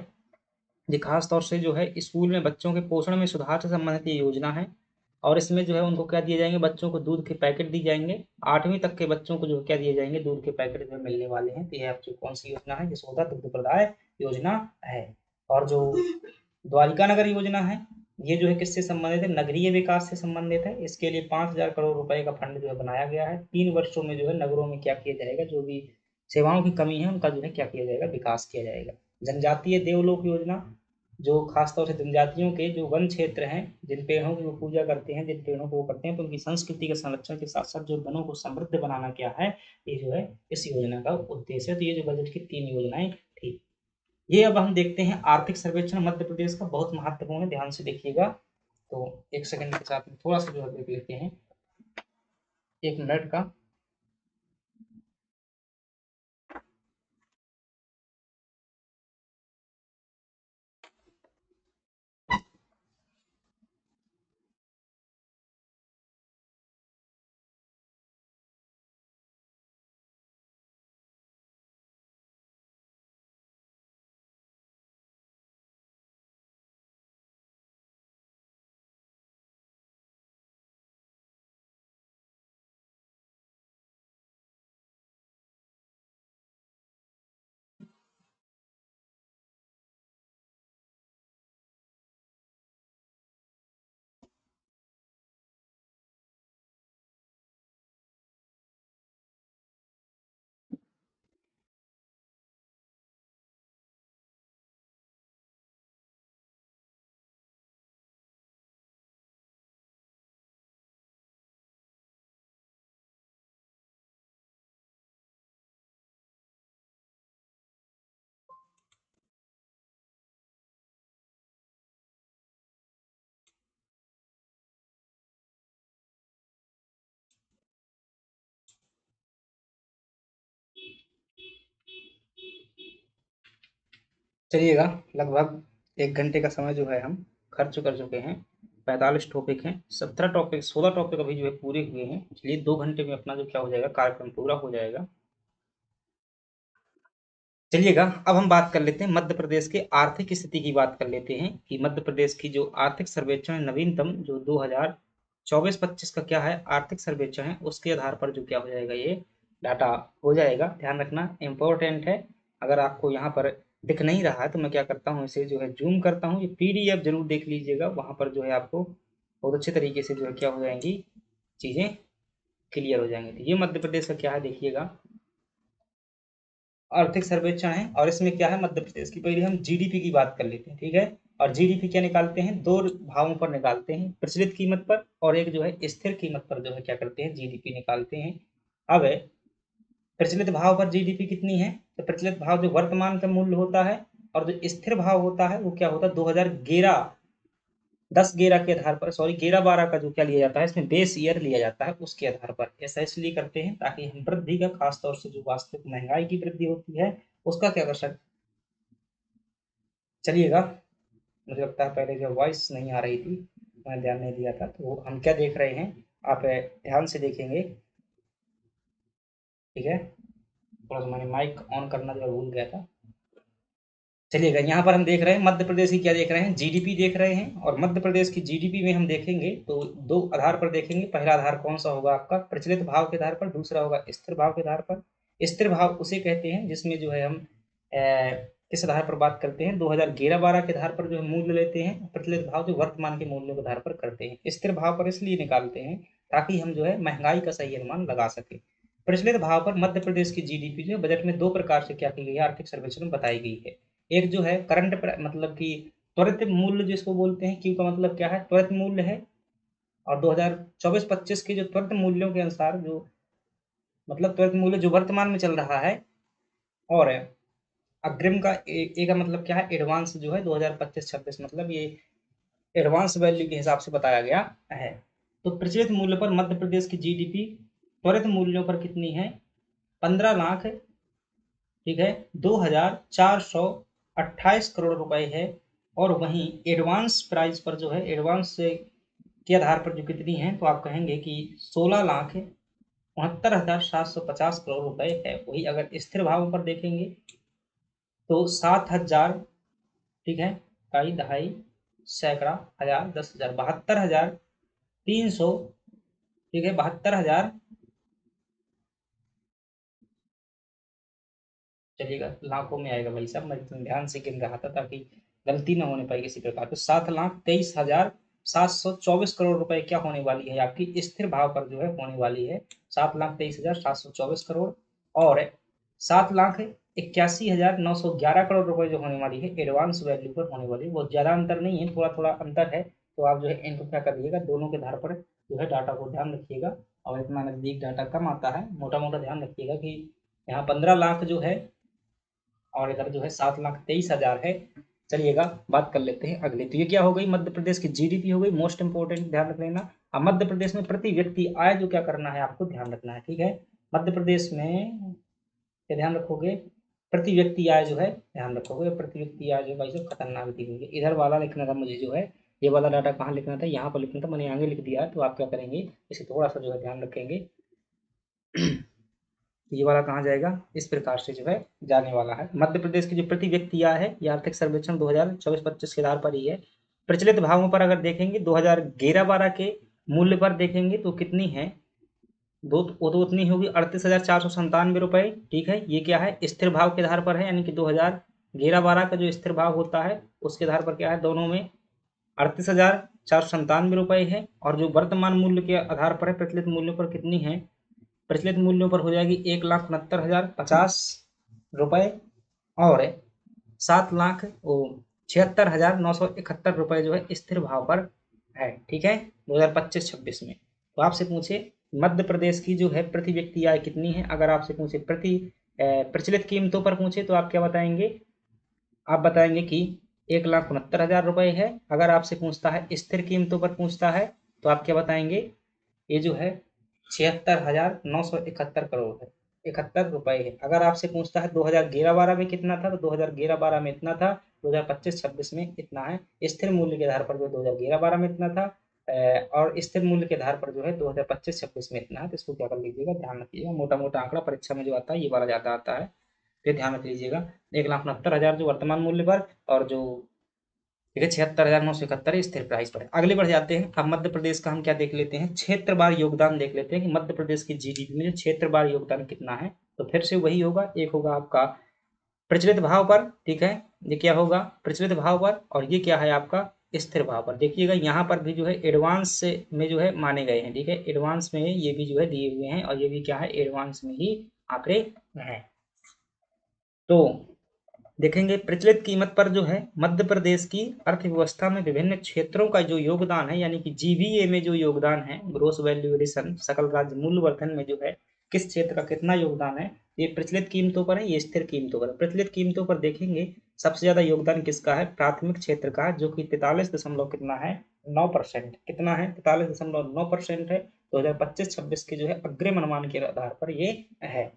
ये खास तौर से जो है स्कूल में बच्चों के पोषण में सुधार से संबंधित ये योजना है। और इसमें जो है उनको क्या दिए जाएंगे, बच्चों को दूध के पैकेट दिए जाएंगे, 8वीं तक के बच्चों को जो क्या दिए जाएंगे, दूध के पैकेट जो मिलने वाले हैं। तो ये आपकी कौन सी योजना है, यशोदा दुग्ध प्रदाय योजना है। और जो द्वारिका नगर योजना है, ये जो है किससे संबंधित है, नगरीय विकास से संबंधित है। इसके लिए 5,000 करोड़ रुपए का फंड जो है बनाया गया है। 3 वर्षों में जो है नगरों में क्या किया जाएगा, जो भी सेवाओं की कमी है उनका जो है क्या किया जाएगा, विकास किया जाएगा। जनजातीय देवलोक योजना, जो खासतौर से जनजातियों के जो वन क्षेत्र हैं, जिन पेड़ों की वो पूजा करते हैं, जिन पेड़ों को वो करते हैं, तो उनकी संस्कृति के संरक्षण के साथ साथ जो वनों को समृद्ध बनाना क्या है, ये जो है इस योजना का उद्देश्य है। तो ये जो बजट की 3 योजनाएं थी। ये अब हम देखते हैं आर्थिक सर्वेक्षण मध्य प्रदेश का, बहुत महत्वपूर्ण है, ध्यान से देखिएगा। तो एक सेकंड के साथ में थोड़ा सा जो है देख लेते हैं, 1 मिनट का। चलिएगा, लगभग 1 घंटे का समय जो है हम खर्च कर चुके हैं। 45 टॉपिक हैं, 16 टॉपिक अभी जो है पूरे हुए हैं। इसलिए 2 घंटे में अपना जो क्या हो जाएगा, कार्यक्रम पूरा हो जाएगा। चलिएगा, अब हम बात कर लेते हैं मध्य प्रदेश के आर्थिक स्थिति की बात कर लेते हैं कि मध्य प्रदेश की जो आर्थिक सर्वेक्षण है नवीनतम जो 2024-25 का क्या है आर्थिक सर्वेक्षण है, उसके आधार पर जो क्या हो जाएगा ये डाटा हो जाएगा। ध्यान रखना इम्पोर्टेंट है। अगर आपको यहाँ पर दिख नहीं रहा है तो मैं क्या करता हूँ, इसे जो है जूम करता हूँ। ये पीडीएफ जरूर देख लीजिएगा, वहाँ पर जो है आपको बहुत अच्छे तरीके से जो है क्या हो जाएंगी, चीज़ें क्लियर हो जाएंगी। तो ये मध्य प्रदेश का क्या है देखिएगा, आर्थिक सर्वेक्षण है। और इसमें क्या है मध्य प्रदेश की, पहले हम जीडीपी की बात कर लेते हैं, ठीक है। और जीडीपी क्या निकालते हैं, 2 भावों पर निकालते हैं, प्रचलित कीमत पर और एक जो है स्थिर कीमत पर जो है क्या करते हैं, जीडीपी निकालते हैं। अब प्रचलित भाव पर जीडीपी कितनी है, तो प्रचलित भाव जो वर्तमान का मूल्य होता है और जो स्थिर भाव होता है वो क्या होता है 2011 10-11 के आधार पर, सॉरी 11-12 का जो क्या लिया जाता है, इसमें बेस ईयर लिया जाता है उसके आधार पर। ऐसा इसलिए करते हैं ताकि हम वृद्धि का, खासतौर से जो वास्तविक महंगाई की वृद्धि होती है उसका क्या कर सकते। चलिएगा, मुझे लगता है पहले जो वॉइस नहीं आ रही थी, मैंने ध्यान नहीं दिया था। तो हम क्या देख रहे हैं, आप ध्यान से देखेंगे, ठीक है। थोड़ा सा मैंने माइक ऑन करना जो है भूल गया था। चलिएगा, यहाँ पर हम देख रहे हैं मध्य प्रदेश की क्या देख रहे हैं, जीडीपी देख रहे हैं। और मध्य प्रदेश की जीडीपी में हम देखेंगे तो 2 आधार पर देखेंगे। पहला आधार कौन सा होगा आपका, प्रचलित भाव के आधार पर, दूसरा होगा स्थिर भाव के आधार पर। स्थिर भाव उसे कहते हैं जिसमें जो है हम किस आधार पर बात करते हैं, 2011-12 के आधार पर जो है मूल्य लेते हैं। प्रचलित भाव जो वर्तमान के मूल्यों के आधार पर करते हैं। स्थिर भाव पर इसलिए निकालते हैं ताकि हम जो है महंगाई का सही अनुमान लगा सके। प्रचलित भाव पर मध्य प्रदेश की जीडीपी जो है बजट में 2 प्रकार से क्या की गई है, आर्थिक सर्वेक्षण में बताई गई है। एक जो है करंट मतलब कि त्वरित मूल्य जिसको बोलते हैं, क्यू का मतलब क्या है, त्वरित मूल्य है। और 2024-25 के जो त्वरित मूल्यों के अनुसार जो मतलब त्वरित मूल्य जो वर्तमान में चल रहा है। और अग्रिम का ए का मतलब क्या है, एडवांस जो है 2025-26, मतलब ये एडवांस वैल्यू के हिसाब से बताया गया है। तो प्रचलित मूल्य पर मध्य प्रदेश की जीडीपी त्वरित मूल्यों पर कितनी है, 15 लाख, ठीक है, 2428 करोड़ रुपए है। और वहीं एडवांस प्राइस पर जो है, एडवांस के आधार पर जो कितनी है, तो आप कहेंगे कि 16,69,750 करोड़ रुपए है। वही अगर स्थिर भावों पर देखेंगे तो 7,000, ठीक है, इकाई, दहाई, सैकड़ा, हजार, 10,000, 72,300, ठीक है, 72,000। चलिएगा, लाखों में आएगा भाई साहब, मैं इतना ध्यान से गिन रहा था ताकि गलती ना होने पाए किसी प्रकार। तो 7,23,724 करोड़ रुपए क्या होने वाली है आपकी स्थिर भाव पर जो है होने वाली है, 7,23,724 करोड़। और 7,81,911 करोड़ रुपए जो होने वाली है एडवांस वैल्यू पर होने वाली है। बहुत ज्यादा अंतर नहीं है, थोड़ा थोड़ा अंतर है। तो आप जो है इनको क्या करिएगा, दोनों के आधार पर जो है डाटा को ध्यान रखिएगा। और इतना नजदीक डाटा कम आता है, मोटा मोटा ध्यान रखिएगा कि यहाँ 15 लाख जो है और इधर जो है 7,23,000 है। चलिएगा, बात कर लेते हैं अगले। तो ये क्या हो गई, मध्य प्रदेश की जीडीपी हो गई, मोस्ट इंपोर्टेंट ध्यान रख लेना। अब मध्य प्रदेश में प्रति व्यक्ति आय जो क्या करना है, आपको ध्यान रखना है, ठीक है। मध्य प्रदेश में क्या ध्यान रखोगे, प्रति व्यक्ति आय जो है ध्यान रखोगे। प्रति व्यक्ति आय जो भाई साहब खतरनाक दी हुई है। इधर वाला लिखना था मुझे, जो है ये वाला डाटा कहाँ लिखना था, यहाँ पर लिखना था, मैंने आगे लिख दिया है। तो आप क्या करेंगे, इसे थोड़ा सा जो है ध्यान रखेंगे। ये वाला कहाँ जाएगा, इस प्रकार से जो है जाने वाला है। मध्य प्रदेश की जो प्रति व्यक्ति आय है, ये आर्थिक सर्वेक्षण 2024-25 के आधार पर ही है। प्रचलित भावों पर अगर देखेंगे 2011-12 के मूल्य पर देखेंगे तो कितनी है, वो तो उतनी होगी 38,497 रुपए, ठीक है। ये क्या है, स्थिर भाव के आधार पर है, यानी कि 2011-12 का जो स्थिर भाव होता है उसके आधार पर क्या है, दोनों में 38,497 रुपए है। और जो वर्तमान मूल्य के आधार पर है, प्रचलित मूल्यों पर कितनी है, प्रचलित मूल्यों पर हो जाएगी 1,69,050 रुपए। और 7,76,971 रुपए जो है स्थिर भाव पर है, ठीक है, 2025-26 में। तो आपसे पूछे मध्य प्रदेश की जो है प्रति व्यक्ति आय कितनी है, अगर आपसे पूछे प्रचलित कीमतों पर पूछे तो आप क्या बताएंगे, आप बताएंगे कि 1,69,000 रुपए है। अगर आपसे पूछता है स्थिर कीमतों पर पूछता है तो आप क्या बताएंगे, ये जो है 76,971 करोड़ है। ₹71 है। अगर आपसे पूछता है 2011-12 में कितना था, तो 2011-12 में इतना था, 2025-26 में इतना है। स्थिर मूल्य के आधार पर जो 2011-12 में इतना था और स्थिर मूल्य के आधार पर जो है 2025-26 में इतना है। तो इसको क्या कर लीजिएगा, ध्यान रखिएगा। मोटा मोटा आंकड़ा परीक्षा में जो आता है ये वाला ज़्यादा आता है, तो ध्यान रख लीजिएगा। 1,69,000 जो वर्तमान मूल्य पर, और जो ठीक है 76,971 स्थिर प्राइस पर है। आगे बढ़ जाते हैं। अब मध्य प्रदेश का हम क्या देख लेते हैं, क्षेत्रवार योगदान देख लेते हैं कि मध्य प्रदेश की जीडीपी में क्षेत्रवार योगदान कितना है। तो फिर से वही होगा, एक होगा आपका प्रचलित भाव पर, ठीक है, ये क्या होगा प्रचलित भाव पर, और ये क्या है आपका स्थिर भाव पर। देखिएगा यहाँ पर भी जो है एडवांस में जो है माने गए हैं, ठीक है, एडवांस में ये भी जो है दिए हुए हैं, और ये भी क्या है एडवांस में ही आंकड़े हैं। तो देखेंगे प्रचलित कीमत पर जो है मध्य प्रदेश की अर्थव्यवस्था में विभिन्न क्षेत्रों का जो योगदान है, यानी कि जीवीए में जो योगदान है, ग्रोस वैल्यू एडिशन, सकल राज्य मूल्य वर्धन में जो है किस क्षेत्र का कितना योगदान है, ये प्रचलित कीमतों पर है, ये स्थिर कीमतों पर। प्रचलित कीमतों पर देखेंगे सबसे ज्यादा योगदान किसका है, प्राथमिक क्षेत्र का, जो कि 43 कितना है 9%, कितना है 43.9% है। 2025-26 के जो है अग्रिम अनुमान के आधार पर ये है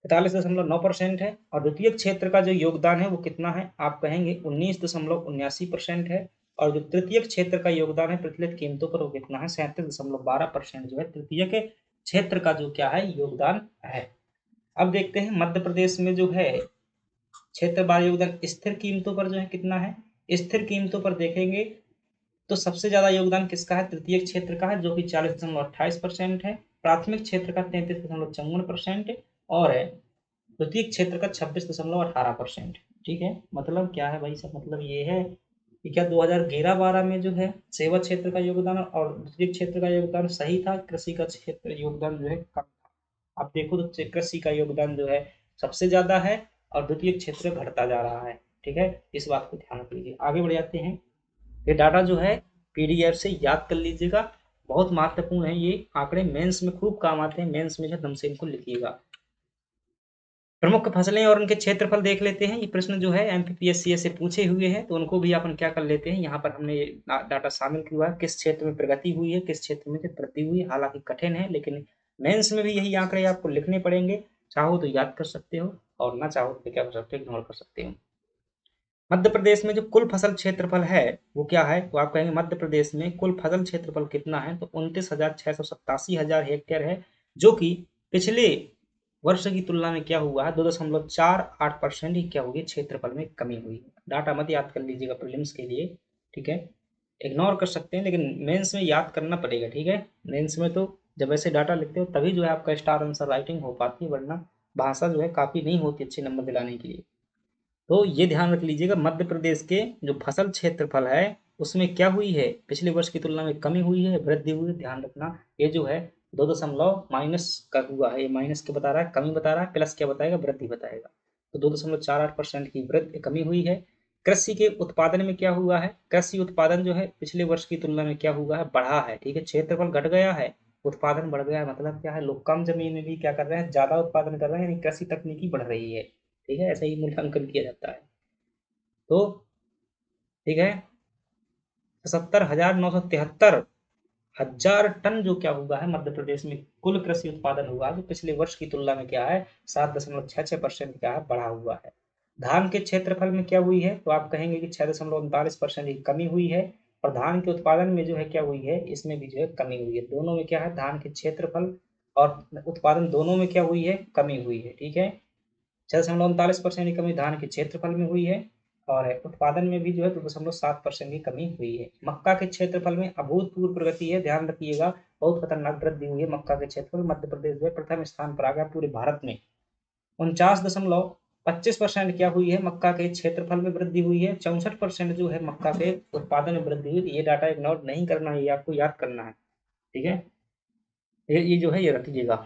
43.9% है। और द्वितीय क्षेत्र का जो योगदान है वो कितना है, आप कहेंगे 19.79% है। और जो तृतीय क्षेत्र का योगदान है प्रचलित कीमतों पर वो कितना है, 37.12% जो है तृतीय के क्षेत्र का जो क्या है योगदान है। अब देखते हैं मध्य प्रदेश में जो है क्षेत्र वार योगदान स्थिर कीमतों पर जो है कितना है। स्थिर कीमतों पर देखेंगे तो सबसे ज्यादा योगदान किसका है, तृतीय क्षेत्र का है, जो कि 40.28% है। प्राथमिक क्षेत्र का 33.54% और द्वितीय क्षेत्र का 26.18%। ठीक है, मतलब क्या है भाई सब, मतलब ये है कि क्या 2011-12 में जो है सेवा क्षेत्र का योगदान और द्वितीय क्षेत्र का योगदान सही था, कृषि का क्षेत्र योगदान जो है कम था। अब देखो तो कृषि का योगदान जो है सबसे ज्यादा है और द्वितीय क्षेत्र घटता जा रहा है। ठीक है, इस बात को ध्यान रख लीजिए। आगे बढ़ जाते हैं। ये डाटा जो है पीडीएफ से याद कर लीजिएगा, बहुत महत्वपूर्ण है। ये आंकड़े मेंस में खूब काम आते हैं, मेंस में जो दम से इनको लिखिएगा। प्रमुख फसलें और उनके क्षेत्रफल देख लेते हैं। ये प्रश्न जो है एमपीपीएससी से पूछे हुए हैं, तो उनको भी अपन क्या कर लेते हैं, यहाँ पर हमने डाटा शामिल किया है, किस क्षेत्र में प्रगति हुई है, किस क्षेत्र में वृद्धि हुई है। हालांकि कठिन है, लेकिन मेंस में भी यही आंकड़े आपको लिखने पड़ेंगे। चाहो तो याद कर सकते हो और ना चाहो तो क्या कर सकते हो, इग्नोर कर सकते हो। मध्य प्रदेश में जो कुल फसल क्षेत्रफल है वो क्या है, तो आप कहेंगे मध्य प्रदेश में कुल फसल क्षेत्रफल कितना है, तो 29,687 हेक्टेयर है, जो कि पिछले वर्ष की तुलना में क्या हुआ है, 2.48% ही क्या हुई क्षेत्रफल में कमी हुई है। डाटा मत याद कर लीजिएगा प्रीलिम्स के लिए, ठीक है, इग्नोर कर सकते हैं, लेकिन मेंस में याद करना पड़ेगा। ठीक है, मेंस में तो जब ऐसे डाटा लिखते हो तभी जो है आपका स्टार आंसर राइटिंग हो पाती है, वरना भाषा जो है काफी नहीं होती अच्छे नंबर दिलाने के लिए। तो ये ध्यान रख लीजिएगा, मध्य प्रदेश के जो फसल क्षेत्रफल है उसमें क्या हुई है, पिछले वर्ष की तुलना में कमी हुई है, वृद्धि हुई है, ध्यान रखना। ये जो है 2 का हुआ है, ये माइनस क्या बता रहा है, कमी बता रहा है, प्लस क्या बताएगा, वृद्धि बताएगा। तो 2.48% की वृद्धि कमी हुई है। कृषि के उत्पादन में क्या हुआ है, कृषि उत्पादन जो है पिछले वर्ष की तुलना में क्या हुआ है, बढ़ा है। ठीक है, क्षेत्रफल घट गया है, उत्पादन बढ़ गया है। मतलब क्या है, लोग कम जमीन में भी क्या कर रहे हैं, ज्यादा उत्पादन कर रहे हैं, यानी कृषि तकनीकी बढ़ रही है। ठीक है, ऐसा ही मूल्यांकन किया जाता है। तो ठीक है, 77,973 जो क्या हुआ है मध्य प्रदेश में कुल कृषि उत्पादन हुआ, जो पिछले वर्ष की तुलना में क्या है 7.66% क्या है बढ़ा हुआ है। धान के क्षेत्रफल में क्या हुई है, तो आप कहेंगे कि 6.39% की कमी हुई है। और धान के उत्पादन में जो है क्या हुई है, इसमें भी जो है कमी हुई है। दोनों में क्या है, धान के क्षेत्रफल और उत्पादन दोनों में क्या हुई है, कमी हुई है। ठीक है, 6.39% की कमी धान के क्षेत्रफल में हुई है और उत्पादन में भी जो है 2.7% की कमी हुई है। मक्का के क्षेत्रफल में अभूतपूर्व प्रगति है, ध्यान रखिएगा, बहुत खतरनाक वृद्धि हुई है मक्का के क्षेत्रफल। मध्य प्रदेश जो है प्रथम स्थान पर आ गया पूरे भारत में। 49.25% क्या हुई है, मक्का के क्षेत्रफल में वृद्धि हुई है। 64% जो है मक्का के उत्पादन में वृद्धि हुई। ये डाटा इग्नोर नहीं करना है, ये आपको याद करना है। ठीक है, ये जो है ये रखिएगा।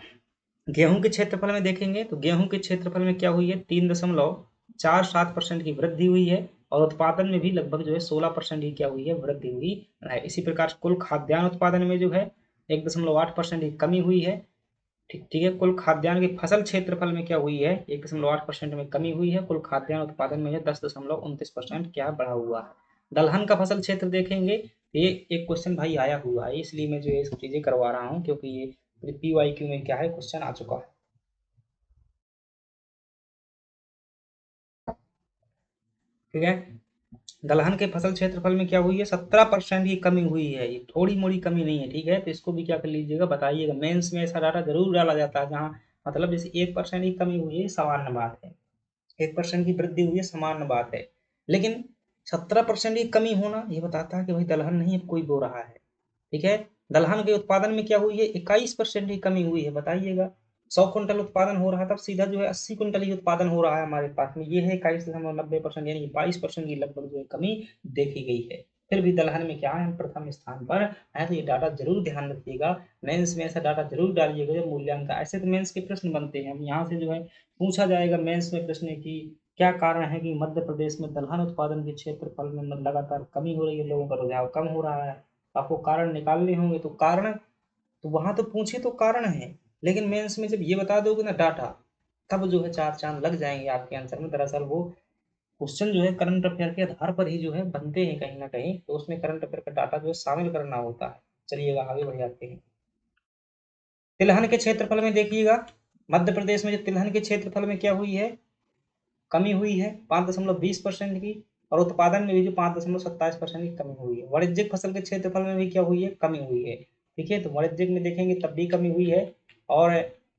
गेहूं के क्षेत्रफल में देखेंगे तो गेहूं के क्षेत्रफल में क्या हुई है, 3.47% की वृद्धि हुई है। और उत्पादन में भी लगभग जो है 16% की क्या हुई है, वृद्धि हुई है। इसी प्रकार कुल खाद्यान्न उत्पादन में जो है 1.8% की कमी हुई है। ठीक है, कुल खाद्यान्न की फसल क्षेत्रफल में क्या हुई है, 1.8% में कमी हुई है। कुल खाद्यान्न उत्पादन में 10.29% क्या बढ़ा हुआ है। दलहन का फसल क्षेत्र देखेंगे, ये एक क्वेश्चन भाई आया हुआ है, इसलिए मैं जो ये सब चीजें करवा रहा हूँ, क्योंकि ये PYQ में क्या है क्वेश्चन आ चुका है। ठीक है। दलहन के फसल क्षेत्रफल में क्या हुई है, 17% की कमी हुई है। ये थोड़ी मोड़ी कमी नहीं है, ठीक है। तो इसको भी क्या कर लीजिएगा, बताइएगा। मेंस में ऐसा डाटा जरूर डाला जाता है जहाँ मतलब जैसे 1% की कमी हुई है, सामान्य बात है। 1% की वृद्धि हुई है, सामान्य बात है। लेकिन 17% की कमी होना ये बताता है कि भाई दलहन नहीं अब कोई बो रहा है, ठीक है। दलहन के उत्पादन में क्या हुई है, 21% की कमी हुई है। बताइएगा, 100 क्विंटल उत्पादन हो रहा था, सीधा जो है 80 क्विंटल ही उत्पादन हो रहा है हमारे पास में। ये है 21.90%, यानी 22% की लगभग जो है कमी देखी गई है। फिर भी दलहन में क्या है, हम प्रथम स्थान पर है। तो ये डाटा जरूर ध्यान रखिएगा, मेंस में ऐसा डाटा जरूर डालिएगा जब मूल्यांकन। ऐसे तो मेंस के प्रश्न बनते हैं, हम यहाँ से जो है पूछा जाएगा मेंस में प्रश्न की क्या कारण है कि मध्य प्रदेश में दलहन उत्पादन के क्षेत्रफल में लगातार कमी हो रही है, लोगों का रुझाव कम हो रहा है। आपको कारण निकालने होंगे, तो कारण तो वहां तो पूछे तो कारण है, लेकिन मेंस में जब ये बता दोगे ना डाटा, तब जो है चार चांद लग जाएंगे आपके आंसर में। दरअसल वो क्वेश्चन जो है करंट अफेयर के आधार पर ही जो है बनते हैं कहीं ना कहीं, तो उसमें करंट अफेयर का डाटा जो है शामिल करना होता है। चलिएगा आगे बढ़ जाते हैं। तिलहन के क्षेत्रफल में देखिएगा, मध्य प्रदेश में जो तिलहन के क्षेत्रफल में क्या हुई है, कमी हुई है 5.20% की। और उत्पादन में भी जो 5.27% की कमी हुई है। वाणिज्यिक फसल के क्षेत्रफल में भी क्या हुई है, कमी हुई है। ठीक है, तो वाणिज्यिक में देखेंगे तब भी कमी हुई है, और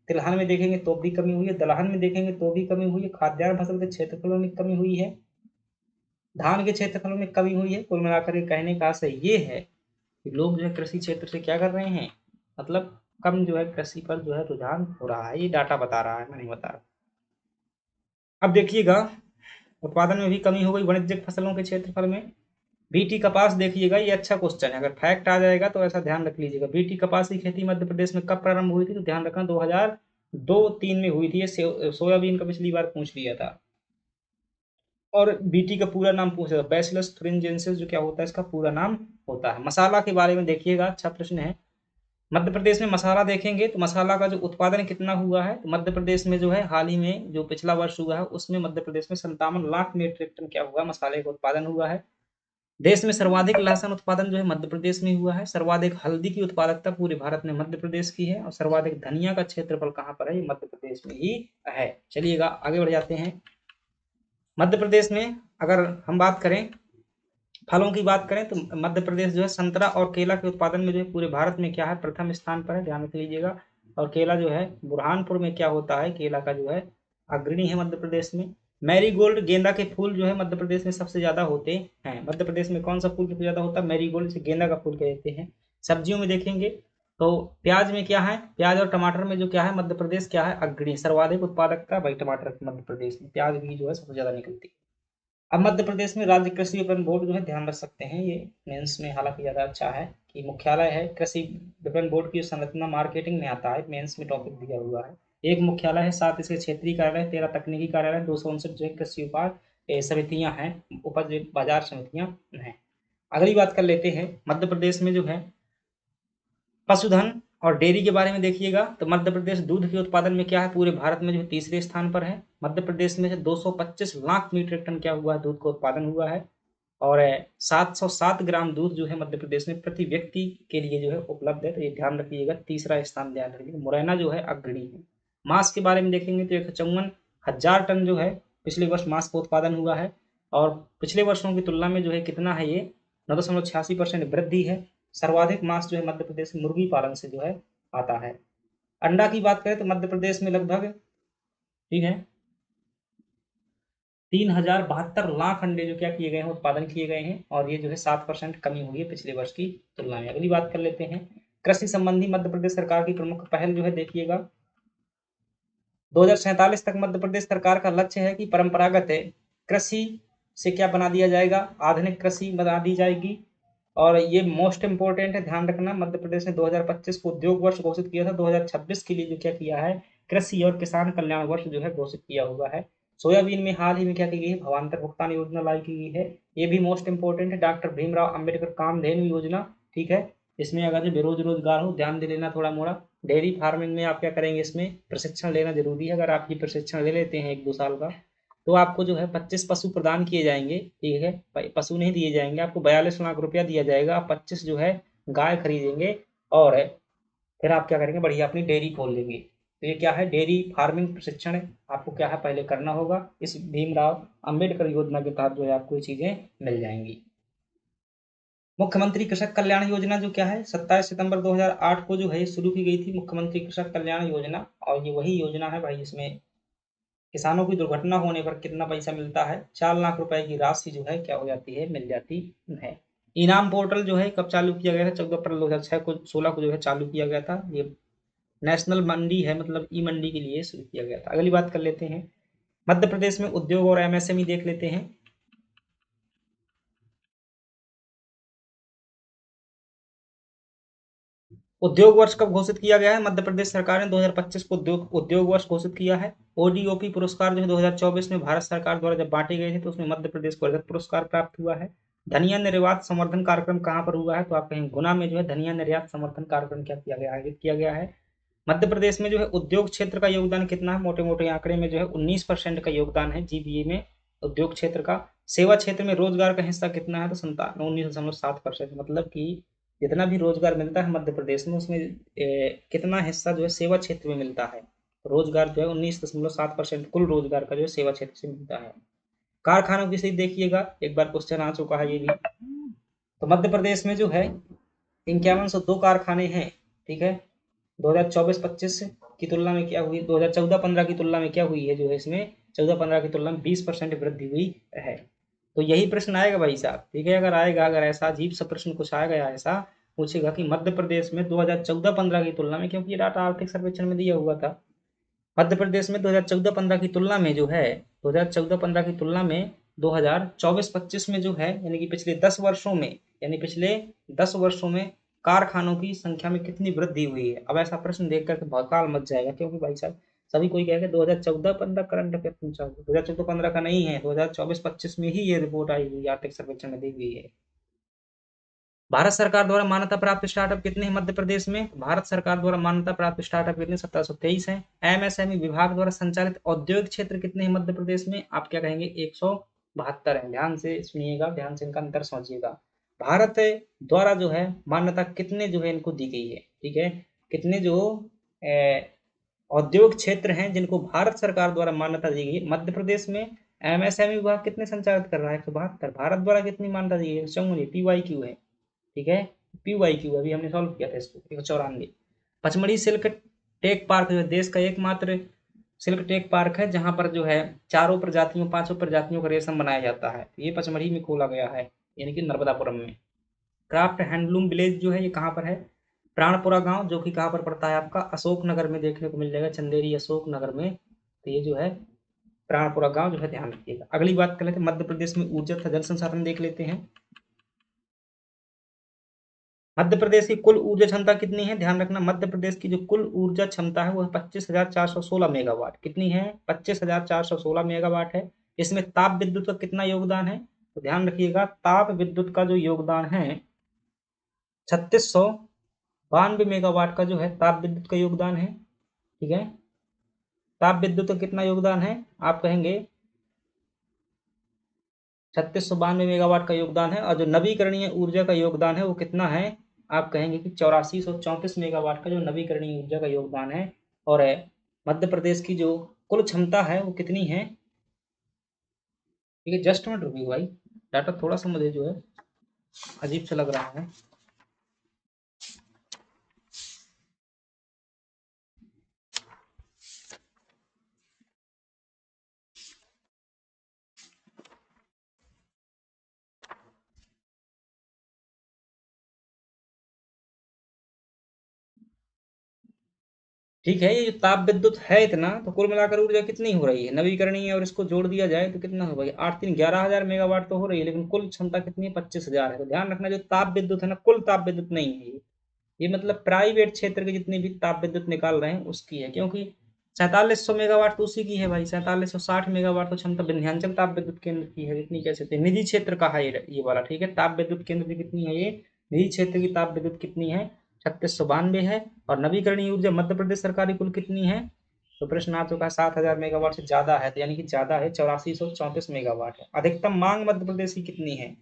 तिलहन में देखेंगे तो भी कमी हुई है, दलहन में देखेंगे तो भी कमी हुई है। खाद्यान्न फसल के क्षेत्रफल में कमी हुई है, धान के क्षेत्रफल में कमी हुई है। कुल मिलाकर के कहने का आशय ये है कि लोग जो है कृषि क्षेत्र से क्या कर रहे हैं, मतलब कम जो है कृषि पर जो है रुझान हो रहा है। ये डाटा बता रहा है, मैं नहीं बता रहा। अब देखिएगा, उत्पादन में भी कमी हो गई वाणिज्यिक फसलों के क्षेत्रफल में। बीटी कपास देखिएगा, ये अच्छा क्वेश्चन है, अगर फैक्ट आ जाएगा तो ऐसा ध्यान रख लीजिएगा। बीटी कपास की खेती मध्य प्रदेश में कब प्रारंभ हुई थी, तो ध्यान रखना 2002-3 में हुई थी। ये सोयाबीन का पिछली बार पूछ लिया था। और बीटी का पूरा नाम पूछा था, बैसिलस thuringiensis, जो क्या होता है इसका पूरा नाम होता है। मसाला के बारे में देखिएगा, अच्छा प्रश्न है। मध्य प्रदेश में मसाला देखेंगे तो मसाला का जो उत्पादन कितना हुआ है, तो मध्य प्रदेश में जो है हाल ही में जो पिछला वर्ष हुआ है उसमें मध्य प्रदेश में 57 लाख मीट्रिक टन क्या हुआ, मसाले का उत्पादन हुआ है। देश में सर्वाधिक लहसुन उत्पादन जो है मध्य प्रदेश में हुआ है। सर्वाधिक हल्दी की उत्पादकता पूरे भारत में मध्य प्रदेश की है। और सर्वाधिक धनिया का क्षेत्रफल कहाँ पर है, ये मध्य प्रदेश में ही है। चलिएगा आगे बढ़ जाते हैं। मध्य प्रदेश में अगर हम बात करें, फलों की बात करें, तो मध्य प्रदेश जो है संतरा और केला के उत्पादन में जो है पूरे भारत में क्या है, प्रथम स्थान पर है, ध्यान रख लीजिएगा। और केला जो है बुरहानपुर में क्या होता है, केला का जो है अग्रणी है मध्य प्रदेश में। मैरीगोल्ड, गेंदा के फूल जो है मध्य प्रदेश में सबसे ज्यादा होते हैं। मध्य प्रदेश में कौन सा फूल सबसे ज्यादा होता है, मैरीगोल्ड, से गेंदा का फूल कहते हैं। सब्जियों में देखेंगे तो प्याज में क्या है, प्याज और टमाटर में जो क्या है, मध्य प्रदेश क्या है, अग्रणी। सर्वाधिक उत्पादकता भाई टमाटर की मध्य प्रदेश में, प्याज भी जो है सबसे ज्यादा निकलती है। अब मध्य प्रदेश में राज्य कृषि विपणन बोर्ड जो है, ध्यान रख सकते हैं, ये मेंस में हालांकि ज़्यादा अच्छा है कि मुख्यालय है। कृषि विपणन बोर्ड की संरचना मार्केटिंग में आता है, मेंस में टॉपिक दिया हुआ है। एक मुख्यालय है, 7 इसके क्षेत्रीय कार्यालय, 13 तकनीकी कार्यालय, 259 जो है कृषि उत्पाद समितियां हैं, उपज बाजार समितियां हैं। अगली बात कर लेते हैं, मध्य प्रदेश में जो है पशुधन और डेयरी के बारे में देखिएगा, तो मध्य प्रदेश दूध के उत्पादन में क्या है, पूरे भारत में जो तीसरे स्थान पर है। मध्य प्रदेश में से 225 लाख मीट्रिक टन क्या हुआ है, दूध का उत्पादन हुआ है। और 707 ग्राम दूध जो है मध्य प्रदेश में प्रति व्यक्ति के लिए जो है उपलब्ध है। तो ये ध्यान रखिएगा, तीसरा स्थान ध्यान रखिएगा। मुरैना जो है अग्रणी है। मांस के बारे में देखेंगे तो 154,000 टन जो है पिछले वर्ष मांस का उत्पादन हुआ है। और पिछले वर्षों की तुलना में जो है कितना है, ये 9.86% वृद्धि है। सर्वाधिक मांस जो है मध्य प्रदेश में मुर्गी पालन से जो है आता है। अंडा की बात करें तो मध्य प्रदेश में लगभग, ठीक है, 3,072 लाख अंडे जो क्या किए गए हैं, उत्पादन किए गए हैं। और ये जो है 7% कमी हुई है पिछले वर्ष की तुलना में। अगली बात कर लेते हैं, कृषि संबंधी मध्य प्रदेश सरकार की प्रमुख पहल जो है देखिएगा, 2047 तक मध्य प्रदेश सरकार का लक्ष्य है कि परंपरागत कृषि से क्या बना दिया जाएगा, आधुनिक कृषि बना दी जाएगी। और ये मोस्ट इंपोर्टेंट है, ध्यान रखना, मध्य प्रदेश ने 2025 को उद्योग वर्ष घोषित किया था, 2026 के लिए जो क्या किया है, कृषि और किसान कल्याण वर्ष जो है घोषित किया हुआ है। सोयाबीन में हाल ही में क्या की गई है, भावांतर भुगतान योजना लागू की गई है, ये भी मोस्ट इंपोर्टेंट है। डॉक्टर भीमराव अंबेडकर कामधेनु योजना, ठीक है, इसमें अगर जो बेरोजगार हो ध्यान दे लेना थोड़ा मोड़ा। डेयरी फार्मिंग में आप क्या करेंगे, इसमें प्रशिक्षण लेना जरूरी है। अगर आप ये प्रशिक्षण ले लेते हैं 1-2 साल का, तो आपको जो है 25 पशु प्रदान किए जाएंगे, ठीक है। पशु नहीं दिए जाएंगे आपको, 42 लाख रुपया दिया जाएगा। आप 25 जो है गाय खरीदेंगे, और फिर आप क्या करेंगे, बढ़िया अपनी डेयरी खोल लेंगे। तो ये क्या है, डेयरी फार्मिंग प्रशिक्षण आपको क्या है पहले करना होगा। इस भीमराव अंबेडकर योजना के तहत जो है आपको ये चीजें मिल जाएंगी। मुख्यमंत्री कृषक कल्याण योजना जो क्या है 27 सितंबर 2008 को जो है शुरू की गई थी, मुख्यमंत्री कृषक कल्याण योजना। और ये वही योजना है भाई जिसमें किसानों की दुर्घटना होने पर कितना पैसा मिलता है, 4 लाख रुपए की राशि जो है क्या हो जाती है, मिल जाती है। इनाम पोर्टल जो है कब चालू किया गया था, 14 अप्रैल 2006 को 16 को जो है चालू किया गया था। ये नेशनल मंडी है, मतलब ई मंडी के लिए शुरू किया गया था। अगली बात कर लेते हैं, मध्य प्रदेश में उद्योग और एमएसएमई देख लेते हैं। उद्योग वर्ष कब घोषित किया गया है, मध्य प्रदेश सरकार ने 2025 को उद्योग वर्ष घोषित किया है। ओडीओपी पुरस्कार जो है 2024 में भारत सरकार द्वारा जब बांटे गए थे तो उसमें मध्य प्रदेश को रजत पुरस्कार प्राप्त हुआ है। धनिया निर्यात समर्थन कार्यक्रम कहाँ पर हुआ है, तो आप कहेंगे गुना में जो है धनिया निर्यात समर्थन कार्यक्रम क्या किया गया, आयोजित किया गया है। मध्य प्रदेश में जो है उद्योग क्षेत्र का योगदान कितना है, मोटे मोटे आंकड़े में जो है 19% का योगदान है जीबीए में उद्योग क्षेत्र का। सेवा क्षेत्र में रोजगार का हिस्सा कितना है, तो 19.7%। मतलब कि जितना भी रोजगार मिलता है मध्य प्रदेश में उसमें कितना हिस्सा जो है सेवा क्षेत्र में मिलता है। रोजगार जो है 19.7% कुल रोजगार का जो है सेवा क्षेत्र से मिलता है। कारखानों की स्थिति देखिएगा, एक बार क्वेश्चन आ चुका है ये भी। तो मध्य प्रदेश में जो है 5102 कारखाने हैं, ठीक है। 2024-25 की तुलना में क्या हुई, 2014-15 की तुलना में क्या हुई है, जो है इसमें 14-15 की तुलना में 20% वृद्धि हुई है। तो यही प्रश्न आएगा भाई साहब, ठीक है। अगर आएगा, अगर ऐसा अजीब सा प्रश्न कुछ आएगा, ऐसा पूछेगा कि मध्य प्रदेश में 2014-15 की तुलना में, क्योंकि ये डाटा आर्थिक सर्वेक्षण में दिया हुआ था, मध्य प्रदेश में 2014-15 की तुलना में जो है 2014-15 की तुलना में 2024-25 में जो है, यानी कि पिछले 10 वर्षों में, यानी पिछले 10 वर्षों में कारखानों की संख्या में कितनी वृद्धि हुई है। अब ऐसा प्रश्न देख करके भौकाल मच जाएगा, क्योंकि भाई साहब सभी कोई कहेगा 2014-15 करंट अफेयर पूछा, 2014-15 का नहीं है, 2024-25 में ही ये रिपोर्ट आई हुई आर्थिक सर्वेक्षण में दी हुई है। भारत सरकार द्वारा मान्यता प्राप्त स्टार्टअप कितने हैं मध्य प्रदेश में, भारत सरकार द्वारा मान्यता प्राप्त स्टार्टअप कितने, 1723 हैं। एमएसएमई विभाग द्वारा संचालित औद्योगिक क्षेत्र कितने हैं मध्य प्रदेश में, आप क्या कहेंगे, 172 है। ध्यान से सुनिएगा, ध्यान से इनका अंतर समझिएगा। भारत द्वारा जो है मान्यता कितने जो है इनको दी गई है, ठीक है। कितने जो औद्योगिक क्षेत्र हैं जिनको भारत सरकार द्वारा मान्यता दी गई मध्य प्रदेश में, एमएसएमई विभाग कितने संचालित कर रहा है, 172। भारत द्वारा कितनी मान्यता दी गई, चौंगनी PYQ है, ठीक है। PYQ अभी हमने सॉल्व किया था इसको, 194। पचमढ़ी सिल्क टेक पार्क जो है देश का एकमात्र सिल्क टेक पार्क है जहां पर जो है पांचों प्रजातियों का रेशम बनाया जाता है। ये पचमढ़ी में खोला गया है, यानी कि नर्मदापुरम में। क्राफ्ट हैंडलूम विलेज जो है ये कहाँ पर है, प्राणपुरा गांव, जो कि कहाँ पर पड़ता है आपका, अशोक नगर में देखने को मिल जाएगा, चंदेरी अशोक नगर में। तो ये जो है प्राणपुरा गांव जो है, ध्यान रखिएगा। अगली बात कर लेते हैं, मध्य प्रदेश में ऊर्जा तथा जल संसाधन देख लेते हैं। मध्य प्रदेश की कुल ऊर्जा क्षमता कितनी है, ध्यान रखना, मध्य प्रदेश की जो कुल ऊर्जा क्षमता है वो 25,416 मेगावाट। कितनी है, 25,416 मेगावाट है। इसमें ताप विद्युत का कितना योगदान है, तो ध्यान रखिएगा, ताप विद्युत का जो योगदान है 3692 मेगावाट का जो है ताप विद्युत का योगदान है, ठीक है। ताप विद्युत का कितना योगदान है, आप कहेंगे 3692 मेगावाट का योगदान है। और जो नवीकरणीय ऊर्जा का योगदान है वो कितना है, आप कहेंगे कि 8434 मेगावाट का जो नवीकरणीय ऊर्जा का योगदान है। और मध्य प्रदेश की जो कुल क्षमता है वो कितनी है, ठीक है। जस्ट मिनट रुकिए भाई, डाटा थोड़ा सा मुझे जो है अजीब सा लग रहा है। ठीक है, ये जो ताप विद्युत है इतना, तो कुल मिलाकर ऊर्जा कितनी हो रही है नवीकरणीय, और इसको जोड़ दिया जाए तो कितना हो भाई, 8-3-11,000 मेगावाट तो हो रही है, लेकिन कुल क्षमता कितनी है, 25,000 है। तो ध्यान रखना, जो ताप विद्युत है ना, कुल ताप विद्युत नहीं है ये मतलब प्राइवेट क्षेत्र के जितने भी ताप विद्युत निकाल रहे हैं उसकी है, क्योंकि 4700 मेगावाट तो उसी की है भाई, 4760 मेगावाट तो क्षमता विंध्याचल ताप विद्युत केंद्र की है। इतनी कह सकते हैं, निजी क्षेत्र का है ये वाला, ठीक है। ताप विद्युत केंद्र की कितनी है, ये निजी क्षेत्र की ताप विद्युत कितनी है, 3692 है। और नवीकरणीय ऊर्जा मध्य प्रदेश सरकार की कुल कितनी है, तो प्रश्न आ चुका है, 7000 मेगावाट से ज्यादा है, तो यानी कि ज्यादा है, 8434 मेगावाट है। अधिकतम मांग मध्य प्रदेश की कितनी है,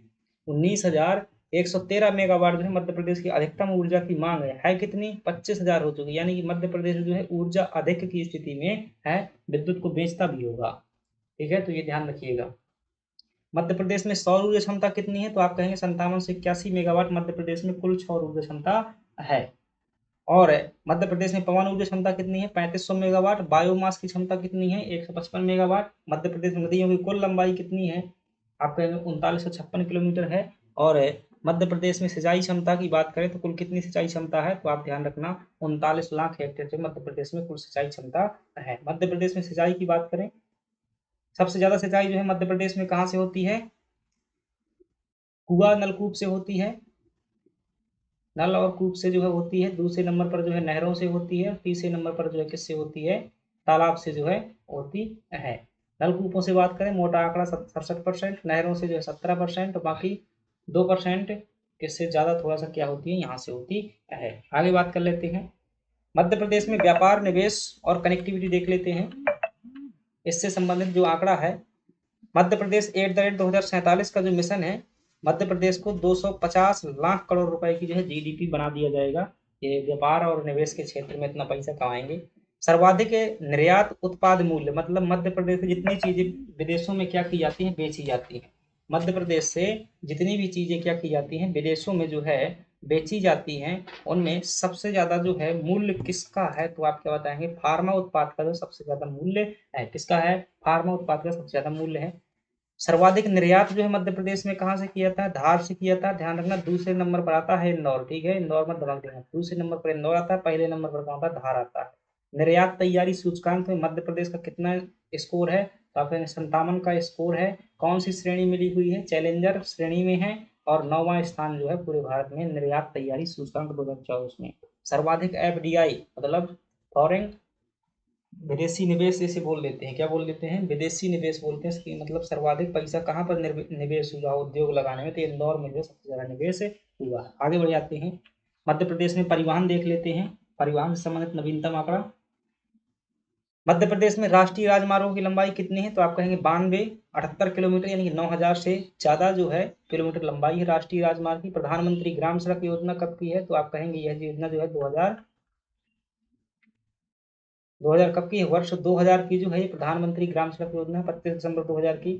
19,000 113 मेगावाट जो है मध्य प्रदेश की अधिकतम ऊर्जा की मांग है कितनी? 25,000 हो चुकी, यानी कि मध्य प्रदेश जो है ऊर्जा अधिक की स्थिति में है, विद्युत को बेचता भी होगा। ठीक है, तो ये ध्यान रखिएगा। मध्य प्रदेश में सौर ऊर्जा क्षमता कितनी है? तो आप कहेंगे 57 से 81 मेगावाट मध्य प्रदेश में कुल सौर ऊर्जा क्षमता है। और मध्य प्रदेश में पवन ऊर्जा क्षमता कितनी है? 3500 मेगावाट। बायोमास की क्षमता कितनी है? 155 मेगावाट। मध्य प्रदेश में नदियों की कुल लंबाई कितनी है? आप कहेंगे 3956 किलोमीटर है। और मध्य प्रदेश में सिंचाई क्षमता की बात करें तो कुल कितनी सिंचाई क्षमता है? तो आप ध्यान रखना 39 लाख हेक्टेयर जो मध्य प्रदेश में कुल सिंचाई क्षमता है। मध्य प्रदेश में सिंचाई की बात करें, सबसे ज्यादा सिंचाई जो है मध्य प्रदेश में कहाँ से होती है? कुआं नलकूप से होती है, नल और कूप से जो है होती है। दूसरे नंबर पर जो है नहरों से होती है। तीसरे नंबर पर जो है किससे होती है? तालाब से जो है होती है। नलकूपों से बात करें, मोटा आंकड़ा 67%, नहरों से जो है 17%, बाकी 2% किससे ज्यादा थोड़ा सा क्या होती है? यहाँ से होती है। आगे बात कर लेते हैं, मध्य प्रदेश में व्यापार, निवेश और कनेक्टिविटी देख लेते हैं। इससे संबंधित जो आंकड़ा है, मध्य प्रदेश @ 2047 का जो मिशन है, मध्य प्रदेश को 250 लाख करोड़ रुपए की जो है जीडीपी बना दिया जाएगा। ये व्यापार और निवेश के क्षेत्र में इतना पैसा कमाएंगे। सर्वाधिक निर्यात उत्पाद मूल्य, मतलब मध्य प्रदेश से जितनी चीजें विदेशों में क्या की जाती हैं? बेची जाती हैं। मध्य प्रदेश से जितनी भी चीजें क्या की जाती हैं? विदेशों में जो है बेची जाती हैं, उनमें सबसे ज्यादा जो है मूल्य किसका है? तो आप क्या बताएंगे? फार्मा उत्पाद का जो सबसे ज्यादा मूल्य है, किसका है? फार्मा उत्पाद का सबसे ज्यादा मूल्य है। सर्वाधिक निर्यात जो है मध्य प्रदेश में कहाँ से किया था? धार से किया था। ध्यान रखना, दूसरे नंबर पर आता है इंदौर। ठीक है, इंदौर मत दबा देना। दूसरे नंबर पर इंदौर आता है, पहले नंबर पर कहाँ आता है? धार आता है। निर्यात तैयारी सूचकांक में मध्य प्रदेश का कितना स्कोर है? तो आप 57 का स्कोर है। कौन सी श्रेणी मिली हुई है? चैलेंजर श्रेणी में है। और 9वां स्थान जो है पूरे भारत में निर्यात तैयारी सूचकांक 2024 में। सर्वाधिक एफडीआई मतलब फॉरेन विदेशी निवेश इसे बोल देते हैं, क्या बोल देते हैं? विदेशी निवेश बोलते हैं। इसकी मतलब सर्वाधिक पैसा कहाँ पर निवेश हुआ उद्योग लगाने में? तो इंदौर में जो सबसे ज्यादा निवेश हुआ। आगे बढ़ जाते हैं, मध्य प्रदेश में परिवहन देख लेते हैं। परिवहन से संबंधित नवीनतम आंकड़ा, मध्य प्रदेश में राष्ट्रीय राजमार्गों की लंबाई कितनी है? तो आप कहेंगे 78 किलोमीटर, यानी कि 9000 से ज्यादा जो है किलोमीटर लंबाई है राष्ट्रीय राजमार्ग की। प्रधानमंत्री ग्राम सड़क योजना कब की है? तो आप कहेंगे यह योजना जो है 2000 कब की है? वर्ष 2000 की जो है प्रधानमंत्री ग्राम सड़क योजना 25 दिसंबर 2000 की।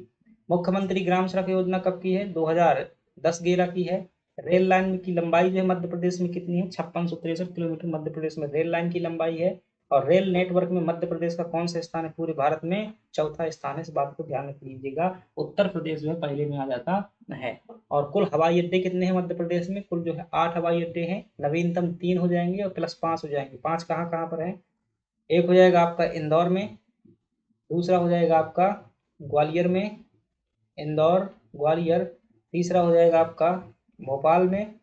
मुख्यमंत्री ग्राम सड़क योजना कब की है? 2010-11 की है। रेल लाइन की लंबाई जो है मध्य प्रदेश में कितनी है? 5663 किलोमीटर मध्य प्रदेश में रेल लाइन की लंबाई है। और रेल नेटवर्क में मध्य प्रदेश का कौन सा स्थान है पूरे भारत में? चौथा स्थान है। इस बात को ध्यान रख लीजिएगा। उत्तर प्रदेश जो है पहले में आ जाता है। और कुल हवाई अड्डे कितने हैं मध्य प्रदेश में? कुल जो है 8 हवाई अड्डे हैं। नवीनतम 3 हो जाएंगे और प्लस 5 हो जाएंगे। 5 कहाँ कहाँ पर है? एक हो जाएगा आपका इंदौर में, दूसरा हो जाएगा आपका ग्वालियर में, इंदौर ग्वालियर। तीसरा हो जाएगा आपका भोपाल में,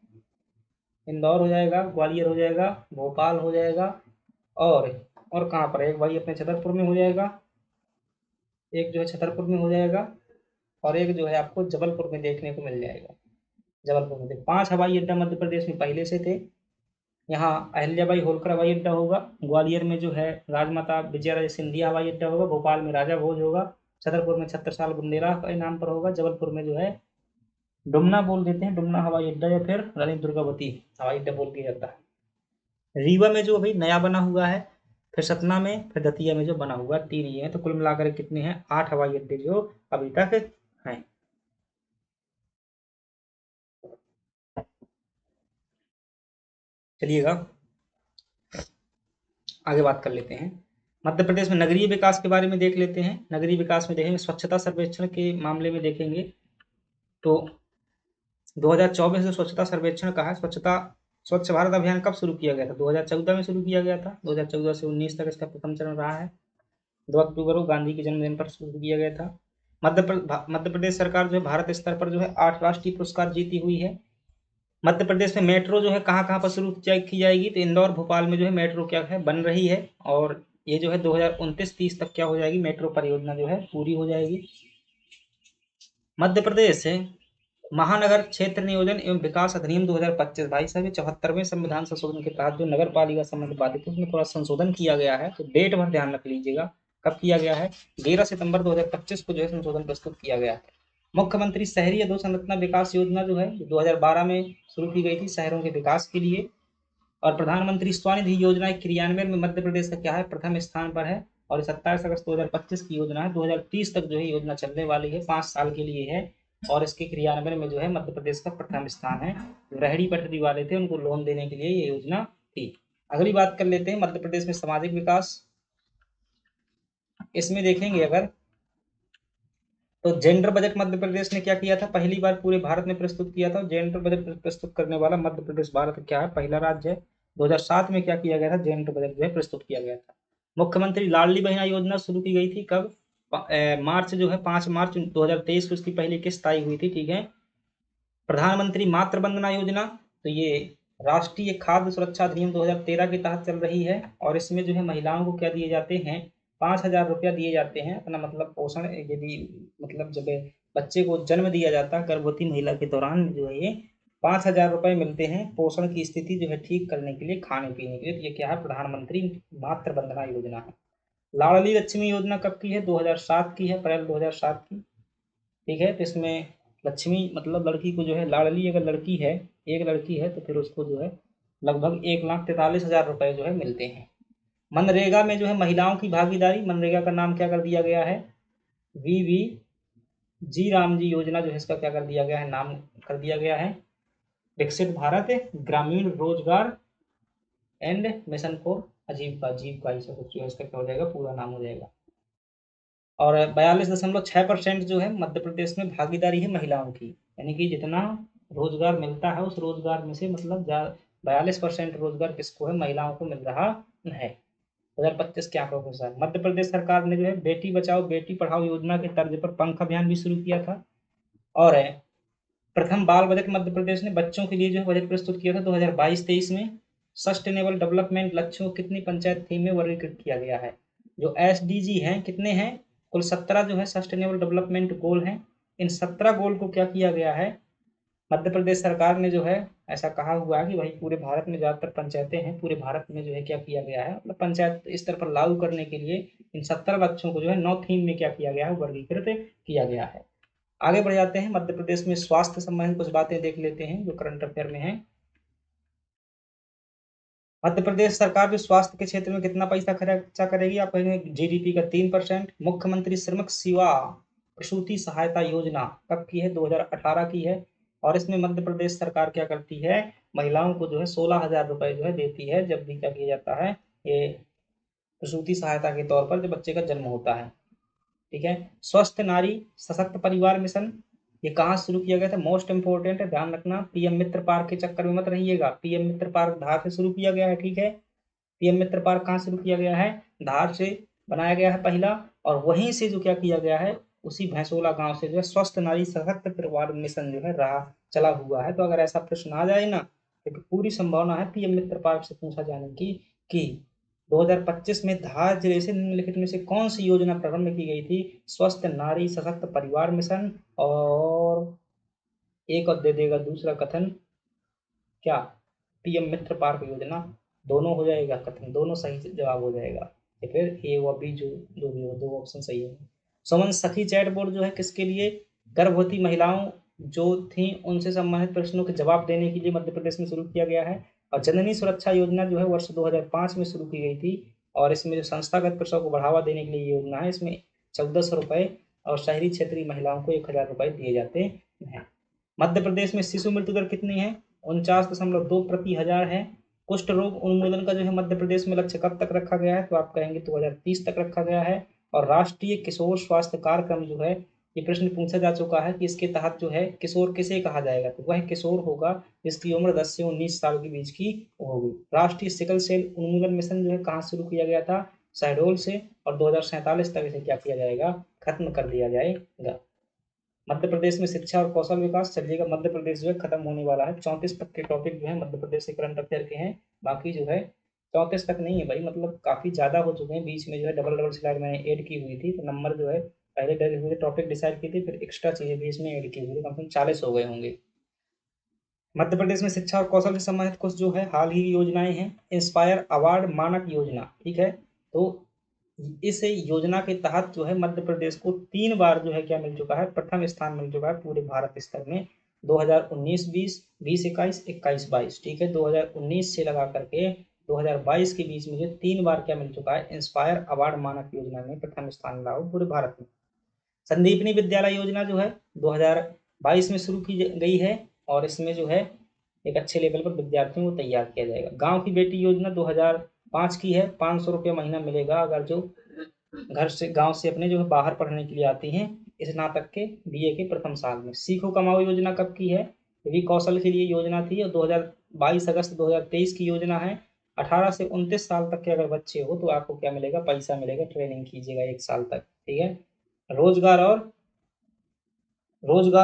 इंदौर हो जाएगा, ग्वालियर हो जाएगा, भोपाल हो जाएगा। और कहाँ पर एक भाई अपने छतरपुर में हो जाएगा, एक जो है छतरपुर में हो जाएगा, और एक जो है आपको जबलपुर में देखने को मिल जाएगा। जबलपुर में 5 हवाई अड्डा मध्य प्रदेश में पहले से थे। यहाँ अहिल्याबाई होलकर हवाई अड्डा होगा, ग्वालियर में जो है राजमाता विजयाराजे सिंधिया हवाई अड्डा होगा, भोपाल में राजा भोज होगा, छतरपुर में छत्रसाल बुंदेला के नाम पर होगा, जबलपुर में जो है डुमना बोल देते हैं, डुमना हवाई अड्डा, या फिर रानी दुर्गावती हवाई अड्डा बोल दिया जाता है। रीवा में जो अभी नया बना हुआ है, फिर सतना में, फिर दतिया में जो बना हुआ है, 3 ये हैं। तो कुल मिलाकर कितने हैं? 8 हवाई अड्डे जो अभी तक हैं। चलिएगा आगे बात कर लेते हैं, मध्य प्रदेश में नगरीय विकास के बारे में देख लेते हैं। नगरीय विकास में देखेंगे, स्वच्छता सर्वेक्षण के मामले में देखेंगे तो 2024 से स्वच्छता सर्वेक्षण का है। स्वच्छ भारत अभियान कब शुरू किया गया था? 2014 में शुरू किया गया था। 2014 से 19 तक इसका प्रथम चरण रहा है। 2 अक्टूबर को गांधी के जन्मदिन पर शुरू किया गया था। मध्य प्रदेश सरकार जो है भारत स्तर पर जो है 8 राष्ट्रीय पुरस्कार जीती हुई है। मध्य प्रदेश में मेट्रो जो है कहाँ कहाँ पर शुरू की जाएगी? तो इंदौर भोपाल में जो है मेट्रो क्या है? बन रही है। और ये जो है 2029-30 तक क्या हो जाएगी? मेट्रो परियोजना जो है पूरी हो जाएगी। मध्य प्रदेश महानगर क्षेत्र नियोजन एवं विकास अधिनियम 2025, भाई साहब 74वें संविधान संशोधन के तहत जो नगर पालिका संबंधी बातें थी उसमें थोड़ा संशोधन किया गया है। तो डेट भर ध्यान रख लीजिएगा, कब किया गया है? 11 सितंबर 2025 को जो है संशोधन प्रस्तुत किया गया है। मुख्यमंत्री शहरी अधोसंरचना विकास योजना जो है 2012 में शुरू की गई थी शहरों के विकास के लिए। और प्रधानमंत्री स्वनिधि योजना के क्रियान्वयन में मध्य प्रदेश का क्या है, प्रथम स्थान पर है। और 27 अगस्त 2025 की योजना है, 2030 तक जो है योजना चलने वाली है, 5 साल के लिए है। और इसके क्रियान्वयन में जो है मध्य प्रदेश का प्रथम स्थान है। जो रेहड़ी पटरी वाले थे उनको लोन देने के लिए ये योजना थी। अगली बात कर लेते हैं मध्य प्रदेश में सामाजिक विकास। इसमें देखेंगे अगर तो जेंडर बजट मध्य प्रदेश ने क्या किया था, पहली बार पूरे भारत में प्रस्तुत किया था। जेंडर बजट प्रस्तुत करने वाला मध्य प्रदेश भारत का क्या है, पहला राज्य है। 2007 में क्या किया गया था, जेंडर बजट जो है प्रस्तुत किया गया था। मुख्यमंत्री लाडली बहना योजना शुरू की गई थी कब, मार्च जो है 5 मार्च 2023 को उसकी पहली किस्त आई हुई थी। ठीक है। प्रधानमंत्री मातृ वंदना योजना, तो ये राष्ट्रीय खाद्य सुरक्षा अधिनियम 2013 के तहत चल रही है। और इसमें जो है महिलाओं को क्या दिए जाते हैं, 5,000 रुपया दिए जाते हैं अपना मतलब पोषण, यदि मतलब जब बच्चे को जन्म दिया जाता है गर्भवती महिला के दौरान जो है ये 5,000 रुपये मिलते हैं पोषण की स्थिति जो है ठीक करने के लिए, खाने पीने के लिए। तो ये क्या है, प्रधानमंत्री मातृ वंदना योजना है। लाडली लक्ष्मी योजना कब की है, 2007 की है, अप्रैल 2007 की। ठीक है। तो इसमें लक्ष्मी मतलब लड़की को जो है, लाडली अगर लड़की है, एक लड़की है तो फिर उसको जो है लगभग 1,43,000 रुपए जो है मिलते हैं। मनरेगा में जो है महिलाओं की भागीदारी, मनरेगा का नाम क्या कर दिया गया है, वी जी राम जी योजना जो है इसका क्या कर दिया गया है, नाम कर दिया गया है विकसित भारत ग्रामीण रोजगार एंड मिशन फॉर आजीविका, जीविका ऐसा कुछ जो है इसका क्या हो जाएगा, पूरा नाम हो जाएगा। और 42.6% जो है मध्य प्रदेश में भागीदारी है महिलाओं की, यानी कि जितना रोजगार मिलता है उस रोजगार में से मतलब 42% रोजगार किसको है, महिलाओं को मिल रहा है 2025 के आंकड़ों के अनुसार। मध्य प्रदेश सरकार ने जो है बेटी बचाओ बेटी पढ़ाओ योजना के तर्ज पर पंख अभियान भी शुरू किया था। और प्रथम बाल बजट मध्य प्रदेश ने बच्चों के लिए जो है बजट प्रस्तुत किया था 2022-23 में। सस्टेनेबल डेवलपमेंट लक्ष्यों को कितनी पंचायत थीम में वर्गीकृत किया गया है, जो एसडीजी हैं कितने हैं, कुल 17 जो है सस्टेनेबल डेवलपमेंट गोल हैं। इन 17 गोल को क्या किया गया है, मध्य प्रदेश सरकार ने जो है ऐसा कहा हुआ है कि भाई पूरे भारत में ज़्यादातर पंचायतें हैं, पूरे भारत में जो है क्या किया गया है, मतलब पंचायत स्तर पर लागू करने के लिए इन 17 लक्ष्यों को जो है 9 थीम में क्या किया गया है, वर्गीकृत किया गया है। आगे बढ़ जाते हैं, मध्य प्रदेश में स्वास्थ्य संबंधित कुछ बातें देख लेते हैं जो करंट अफेयर में है। मध्य प्रदेश सरकार जो स्वास्थ्य के क्षेत्र में कितना पैसा खर्चा करेगी, आप कहेंगे जीडीपी का 3%। मुख्यमंत्री श्रमिक सेवा प्रसूति सहायता योजना कब की है, 2018 की है। और इसमें मध्य प्रदेश सरकार क्या करती है, महिलाओं को जो है 16,000 रुपए जो है देती है जब भी क्या किया जाता है, ये प्रसूति सहायता के तौर पर जब बच्चे का जन्म होता है। ठीक है। स्वस्थ नारी सशक्त परिवार मिशन, ये कहाँ शुरू किया गया था, मोस्ट इंपोर्टेंट है ध्यान रखना, पीएम मित्र पार्क के चक्कर में मत रहिएगा। पीएम मित्र पार्क धार से शुरू किया गया है। ठीक है। पीएम मित्र पार्क कहाँ शुरू किया गया है, धार से बनाया गया है पहला। और वहीं से जो क्या किया गया है, उसी भैंसोला गांव से जो है स्वस्थ नारी सशक्त परिवार मिशन जो है रहा चला हुआ है। तो अगर ऐसा प्रश्न आ जाए ना, तो पूरी संभावना है पीएम मित्र पार्क से पूछा जाने की कि 2025 में धार जिले से निम्नलिखित में से कौन सी योजना प्रारंभ की गई थी, स्वस्थ नारी सशक्त परिवार मिशन। और एक और दे देगा दूसरा कथन, क्या, पीएम मित्र पार्क योजना, दोनों हो जाएगा कथन, दोनों सही जवाब हो जाएगा। या फिर ए व बी जो भी हो, दो ऑप्शन सही है। सुमन सखी चैट बोर्ड जो है किसके लिए, गर्भवती महिलाओं जो थी उनसे संबंधित प्रश्नों के जवाब देने के लिए मध्य प्रदेश में शुरू किया गया है। और जननी सुरक्षा योजना जो है वर्ष 2005 में शुरू की गई थी। और इसमें जो संस्थागत प्रसव को बढ़ावा देने के लिए योजना है, इसमें 1,400 रुपये और शहरी क्षेत्रीय महिलाओं को 1,000 रुपये दिए जाते हैं। मध्य प्रदेश में शिशु मृत्यु दर कितनी है, 49.2 प्रति हजार है। कुष्ठ रोग उन्मूलन का जो है मध्य प्रदेश में लक्ष्य कब तक रखा गया है, तो आप कहेंगे 2030 तक रखा गया है। और राष्ट्रीय किशोर स्वास्थ्य कार्यक्रम जो है, ये प्रश्न पूछा जा चुका है कि इसके तहत जो है किशोर किसे कहा जाएगा, तो वह किशोर होगा जिसकी उम्र 10 से 19 साल के बीच की होगी। राष्ट्रीय सिकल सेल उन्मूलन मिशन जो है कहाँ शुरू किया गया था, शहडोल से। और 2047 तक इसे क्या किया जाएगा, खत्म कर दिया जाएगा। मध्य प्रदेश में शिक्षा और कौशल विकास, चलिएगा मध्य प्रदेश जो है खत्म होने वाला है। 34 तक के टॉपिक जो है मध्य प्रदेश के करंट अफेयर के हैं। बाकी जो है 34 तक नहीं है भाई, मतलब काफी ज्यादा हो चुके हैं। बीच में जो है डबल डबल स्लाइड मैंने ऐड की हुई थी, तो नंबर जो है पहले डले हुए टॉपिक डिसाइड की थी, फिर एक्स्ट्रा चीजें भी इसमें ऐड की हुई थी, कम से कम 40 हो गए होंगे। मध्य प्रदेश में शिक्षा और कौशल से संबंधित कुछ जो है हाल ही की योजनाएं हैं। इंस्पायर अवार्ड मानक योजना, ठीक है। तो इस योजना के तहत जो है मध्य प्रदेश को 3 बार जो है क्या मिल चुका है, प्रथम स्थान मिल चुका है पूरे भारत स्तर में। 2019-20, 20-21, 21-22, ठीक है। 2019 से लगा करके 2022 के बीच में जो 3 बार क्या मिल चुका है, इंस्पायर अवार्ड मानक योजना में प्रथम स्थान मिला हो पूरे भारत में। संदीपनी विद्यालय योजना जो है 2022 में शुरू की गई है और इसमें जो है एक अच्छे लेवल पर विद्यार्थियों को तैयार किया जाएगा। गांव की बेटी योजना 2005 की है, 500 रुपये महीना मिलेगा अगर जो घर से गांव से अपने जो है बाहर पढ़ने के लिए आती हैं स्नातक के बीए के प्रथम साल में। सीखो कमाओ योजना कब की है, ये भी कौशल के लिए योजना थी और 22 अगस्त 2023 की योजना है। 18 से 29 साल तक के अगर बच्चे हो तो आपको क्या मिलेगा, पैसा मिलेगा, ट्रेनिंग कीजिएगा 1 साल तक, ठीक है। रोजगार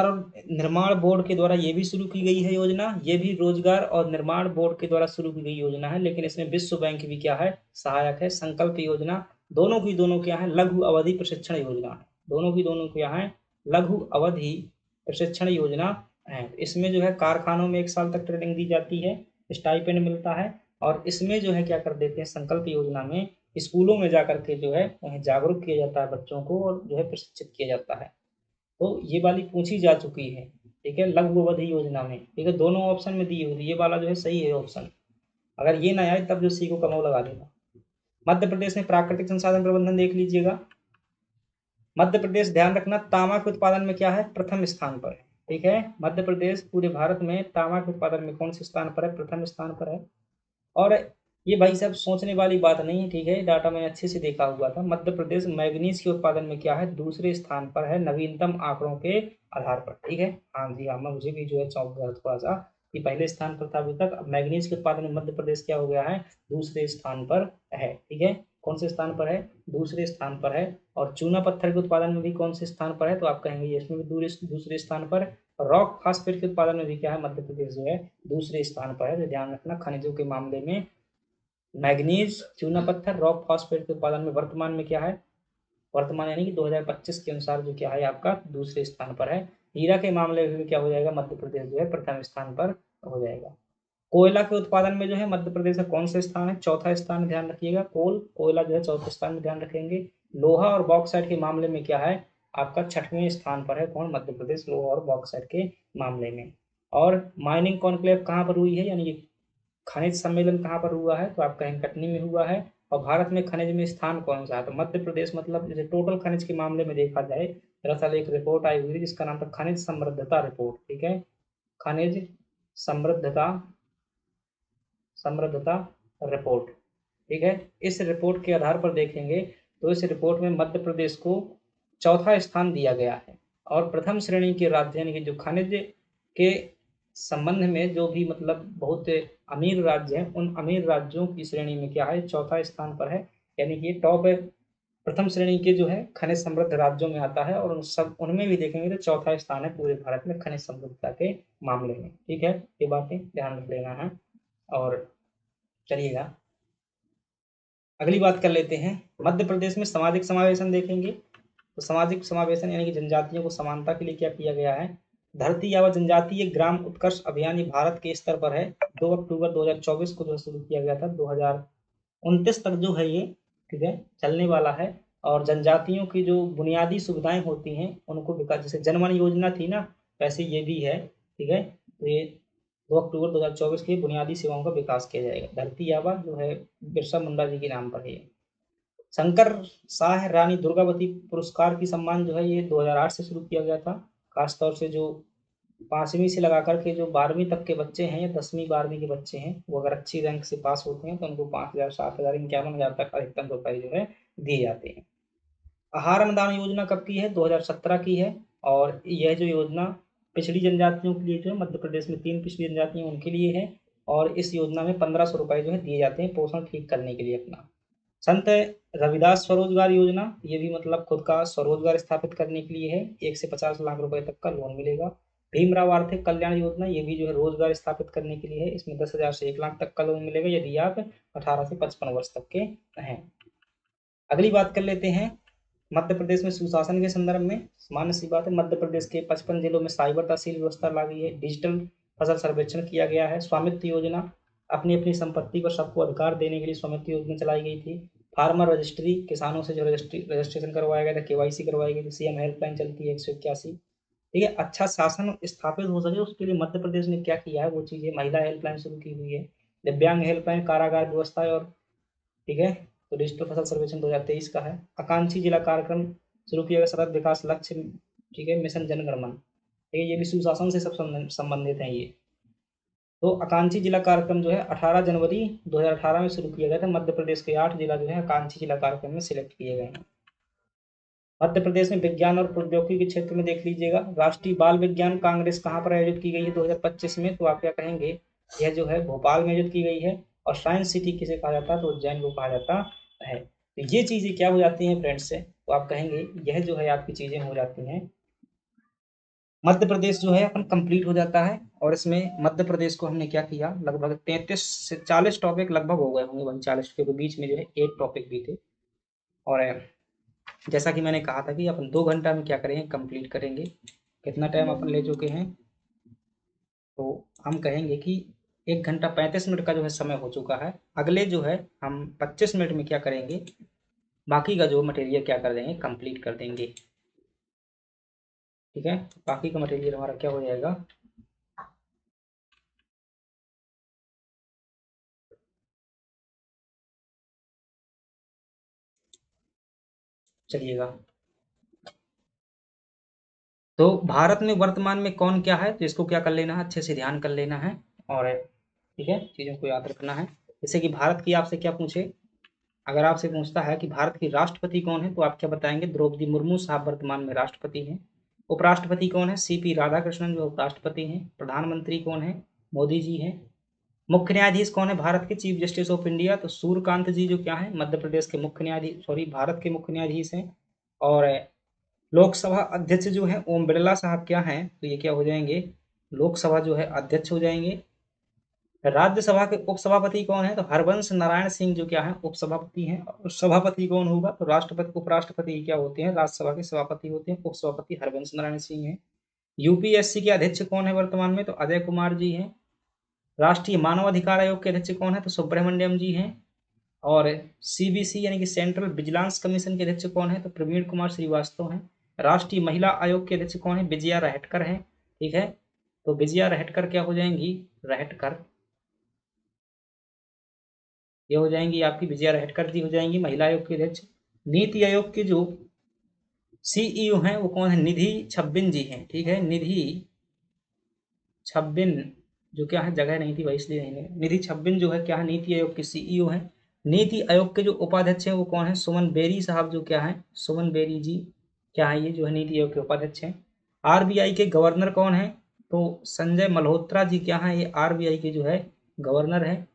और निर्माण बोर्ड के द्वारा ये भी शुरू की गई है योजना। ये भी रोजगार और निर्माण बोर्ड के द्वारा शुरू की गई योजना है, लेकिन इसमें विश्व बैंक भी क्या है, सहायक है। संकल्प योजना दोनों की दोनों क्या है, लघु अवधि प्रशिक्षण योजना है। दोनों की दोनों क्या है, लघु अवधि प्रशिक्षण योजना है। इसमें जो है कारखानों में 1 साल तक ट्रेनिंग दी जाती है, स्टाइपेंड मिलता है और इसमें जो है क्या कर देते हैं, संकल्प योजना में स्कूलों में जाकर के जो है उन्हें जागरूक किया जाता है बच्चों को और जो है प्रशिक्षित किया जाता है। तो ये वाली पूछी जा चुकी है, ठीक है, लघु अवधि योजना में, ठीक है। दोनों ऑप्शन में दी हुई, ये वाला जो है सही है ऑप्शन। अगर ये ना आए तब जो सी को कमो लगा देना। मध्य प्रदेश में प्राकृतिक संसाधन प्रबंधन देख लीजिएगा। मध्य प्रदेश, ध्यान रखना, तांबा के उत्पादन में क्या है, प्रथम स्थान पर है, ठीक है। मध्य प्रदेश पूरे भारत में तांबा के उत्पादन में कौन से स्थान पर है, प्रथम स्थान पर है। और ये भाई साहब सोचने वाली बात नहीं है, ठीक है, डाटा मैंने अच्छे से देखा हुआ था। मध्य प्रदेश मैग्नीज के उत्पादन में क्या है, दूसरे स्थान पर है नवीनतम आंकड़ों के आधार पर, ठीक है। हाँ जी हाँ, मुझे भी जो है चौंक गया थोड़ा सा कि पहले स्थान पर था अभी तक, अब मैग्नीज के उत्पादन में मध्य प्रदेश क्या हो गया है, दूसरे स्थान पर है, ठीक है। कौन से स्थान पर है, दूसरे स्थान पर है। और चूना पत्थर के उत्पादन में भी कौन से स्थान पर है, तो आप कहेंगे ये इसमें भी दूसरे स्थान पर। रॉक फास्फेट के उत्पादन में भी क्या है, मध्य प्रदेश जो है दूसरे स्थान पर है। तो ध्यान रखना, खनिजों के मामले में मैग्नीज, चूना पत्थर, रॉक फास्फेट के उत्पादन में वर्तमान में क्या है, वर्तमान यानी कि 2025 के अनुसार जो क्या है आपका दूसरे स्थान पर है। हीरा के मामले में भी क्या हो जाएगा, मध्य प्रदेश जो है प्रथम स्थान पर हो जाएगा। कोयला के उत्पादन में जो है मध्य प्रदेश का कौन सा स्थान है, चौथा स्थान, ध्यान रखिएगा। कोयला जो है चौथे स्थान में, ध्यान रखेंगे। लोहा और बॉक्साइट के मामले में क्या है, आपका 6वें स्थान पर है, कौन, मध्य प्रदेश, लोहा और बॉक्साइट के मामले में। और माइनिंग कॉन्क्लेव कहाँ पर हुई है, यानी कि खनिज सम्मेलन कहाँ पर हुआ है, तो आप कहेंगे कटनी में हुआ है। और भारत में खनिज में स्थान कौन सा है, तो मध्य प्रदेश, मतलब जैसे टोटल खनिज के मामले में देखा जाए, दरअसल एक रिपोर्ट आई हुई है जिसका नाम था खनिज समृद्धता रिपोर्ट, ठीक है। खनिज समृद्धता समृद्धता रिपोर्ट, ठीक है। इस रिपोर्ट के आधार पर देखेंगे तो इस रिपोर्ट में मध्य प्रदेश को चौथा स्थान दिया गया है। और प्रथम श्रेणी के राज्य यानी कि जो खनिज के संबंध में जो भी मतलब बहुत अमीर राज्य हैं, उन अमीर राज्यों की श्रेणी में क्या है, चौथा स्थान पर है। यानी कि टॉप प्रथम श्रेणी के जो है खनिज समृद्ध राज्यों में आता है और उन सब उनमें भी देखेंगे तो चौथा स्थान है पूरे भारत में खनिज समृद्धता के मामले में, ठीक है। ये बातें ध्यान रख लेना है। और चलिएगा अगली बात कर लेते हैं। मध्य प्रदेश में सामाजिक समावेशन देखेंगे तो सामाजिक समावेशन यानी कि जनजातियों को समानता के लिए क्या किया गया है, धरती आबा जनजातीय ग्राम उत्कर्ष अभियान, ये भारत के स्तर पर है। 2 अक्टूबर 2024 को जो शुरू किया गया था, 2029 तक जो है ये, ठीक है, चलने वाला है। और जनजातियों की जो बुनियादी सुविधाएं होती हैं उनको विकास, जैसे जनमन योजना थी ना, वैसे ये भी है, ठीक है। तो ये 2 अक्टूबर 2024 की बुनियादी सेवाओं का विकास किया जाएगा। धरती आबा जो है बिरसा मुंडा जी के नाम पर है। शंकर शाह रानी दुर्गावती पुरस्कार की सम्मान जो है ये 2008 से शुरू किया गया था। खासतौर से जो 5वीं से लगा करके जो 12वीं तक के बच्चे हैं या 10वीं 12वीं के बच्चे हैं, वो अगर अच्छी रैंक से पास होते हैं तो उनको 5,000, 7,000, 51,000 तक अधिकतम रुपए जो है दिए जाते हैं। आहार अनुदान योजना कब की है, 2017 की है। और यह जो योजना पिछड़ी जनजातियों के लिए जो है, मध्य प्रदेश में 3 पिछड़ी जनजातियां उनके लिए है। और इस योजना में 1,500 रुपए जो है दिए जाते हैं पोषण ठीक करने के लिए अपना। संत रविदास स्वरोजगार योजना, ये भी मतलब खुद का स्वरोजगार स्थापित करने के लिए है। 1 से 50 लाख रुपए तक का लोन मिलेगा। भीमराव आर्थिक कल्याण योजना, ये भी जो है रोजगार स्थापित करने के लिए है। इसमें 10,000 से 1 लाख तक का लोन मिलेगा यदि आप 18 से 55 वर्ष तक के हैं। अगली बात कर लेते हैं मध्य प्रदेश में सुशासन के संदर्भ में। सामान्य सी बात है, मध्य प्रदेश के 55 जिलों में साइबर तहसील व्यवस्था लागू है। डिजिटल फसल सर्वेक्षण किया गया है। स्वामित्व योजना, अपनी अपनी संपत्ति पर सबको अधिकार देने के लिए स्वामित्व योजना चलाई गई थी। फार्मर रजिस्ट्री, किसानों से जो रजिस्ट्रेशन करवाया गया था, केवाईसी करवाई गई थी। सीएम हेल्पलाइन चलती है 181। ठीक है, अच्छा शासन स्थापित हो सके उसके लिए मध्य प्रदेश ने क्या किया है वो चीजें, महिला हेल्पलाइन शुरू की हुई है, दिव्यांग हेल्पलाइन, कारागार व्यवस्था, और ठीक है, तो डिजिटल फसल सर्वेक्षण 2023 का है। आकांक्षी जिला कार्यक्रम शुरू किया गया, सतत विकास लक्ष्य, ठीक है, मिशन जनगणमन, ठीक है, ये भी सुशासन से सब संबंधित है ये। तो आकांक्षी जिला कार्यक्रम जो है 18 जनवरी 2018 में शुरू किया गया था। मध्य प्रदेश के 8 जिला जो है आकांक्षी जिला कार्यक्रम में सिलेक्ट किए गए हैं। मध्य प्रदेश में विज्ञान और प्रौद्योगिकी के क्षेत्र में देख लीजिएगा, राष्ट्रीय बाल विज्ञान कांग्रेस कहाँ पर आयोजित की गई है 2025 में, तो आप क्या कहेंगे, यह जो है भोपाल में आयोजित की गई है। और साइंस सिटी किसे कहा जाता है, तो उज्जैन को कहा जाता है। तो ये चीजें क्या हो जाती हैं फ्रेंड्स से, तो आप कहेंगे यह जो है आपकी चीजें हो जाती हैं। मध्य प्रदेश जो है अपन कंप्लीट हो जाता है। और इसमें मध्य प्रदेश को हमने क्या किया, लगभग 33 से 40 टॉपिक लगभग हो गए होंगे, 39 के बीच में जो है 1 टॉपिक भी थे। और जैसा कि मैंने कहा था कि अपन 2 घंटा में क्या करेंगे, कंप्लीट करेंगे। कितना टाइम अपन ले चुके हैं, तो हम कहेंगे कि 1 घंटा 35 मिनट का जो है समय हो चुका है। अगले जो है हम 25 मिनट में क्या करेंगे, बाकी का जो मटेरियल क्या कर देंगे, कंप्लीट कर देंगे। ठीक है, बाकी का मटेरियल हमारा क्या हो जाएगा, चलिएगा। तो भारत में वर्तमान में कौन क्या है, तो इसको क्या कर लेना है, अच्छे से ध्यान कर लेना है। और ठीक है, चीज़ों को याद रखना है। जैसे कि भारत की आपसे क्या पूछे, अगर आपसे पूछता है कि भारत की राष्ट्रपति कौन है, तो आप क्या बताएंगे, द्रौपदी मुर्मू साहब वर्तमान में राष्ट्रपति हैं। उपराष्ट्रपति कौन है, सीपी राधाकृष्णन जो उपराष्ट्रपति हैं। प्रधानमंत्री कौन है, मोदी जी हैं। मुख्य न्यायाधीश कौन है भारत के, चीफ जस्टिस ऑफ इंडिया, तो सूर्यकांत जी जो क्या है मध्य प्रदेश के मुख्य न्यायाधीश, सॉरी भारत के मुख्य न्यायाधीश हैं। और लोकसभा अध्यक्ष जो है ओम बिरला साहब क्या हैं, तो ये क्या हो जाएंगे, लोकसभा जो है अध्यक्ष हो जाएंगे। राज्यसभा के उपसभापति कौन है, तो हरवंश नारायण सिंह जो क्या है उपसभापति हैं। और सभापति कौन होगा, तो राष्ट्रपति उपराष्ट्रपति क्या होते हैं, राज्यसभा के सभापति होते हैं। उपसभापति हरवंश नारायण सिंह है। यूपीएससी के अध्यक्ष कौन है वर्तमान में, तो अजय कुमार जी हैं। राष्ट्रीय मानव अधिकार आयोग के अध्यक्ष कौन है, तो सुब्रमण्यम जी हैं। और सीबीसी यानी कि सेंट्रल विजिलेंस कमीशन के अध्यक्ष कौन है, तो प्रवीण कुमार श्रीवास्तव हैं। राष्ट्रीय महिला आयोग के अध्यक्ष कौन है, विजया रहटकर हैं। ठीक है, तो विजया रहटकर क्या हो जाएंगी, रहटकर, ये हो जाएंगी आपकी विजया रहटकर जी हो जाएंगी महिला आयोग के अध्यक्ष। नीति आयोग के जो सीईओ हैं वो कौन है, निधि छब्बिन जी हैं। ठीक है, निधि छब्बिन जो क्या है, जगह नहीं थी भाई इसलिए नहीं, निधि छब्बिन जो है क्या है नीति आयोग के सीईओ हैं। नीति आयोग के जो उपाध्यक्ष हैं वो कौन है, सुमन बेरी साहब जो क्या है, सुमन बेरी जी क्या है, ये जो है नीति आयोग के उपाध्यक्ष हैं। आरबीआई के गवर्नर कौन है, तो संजय मल्होत्रा जी क्या है, ये आरबीआई के जो है गवर्नर है।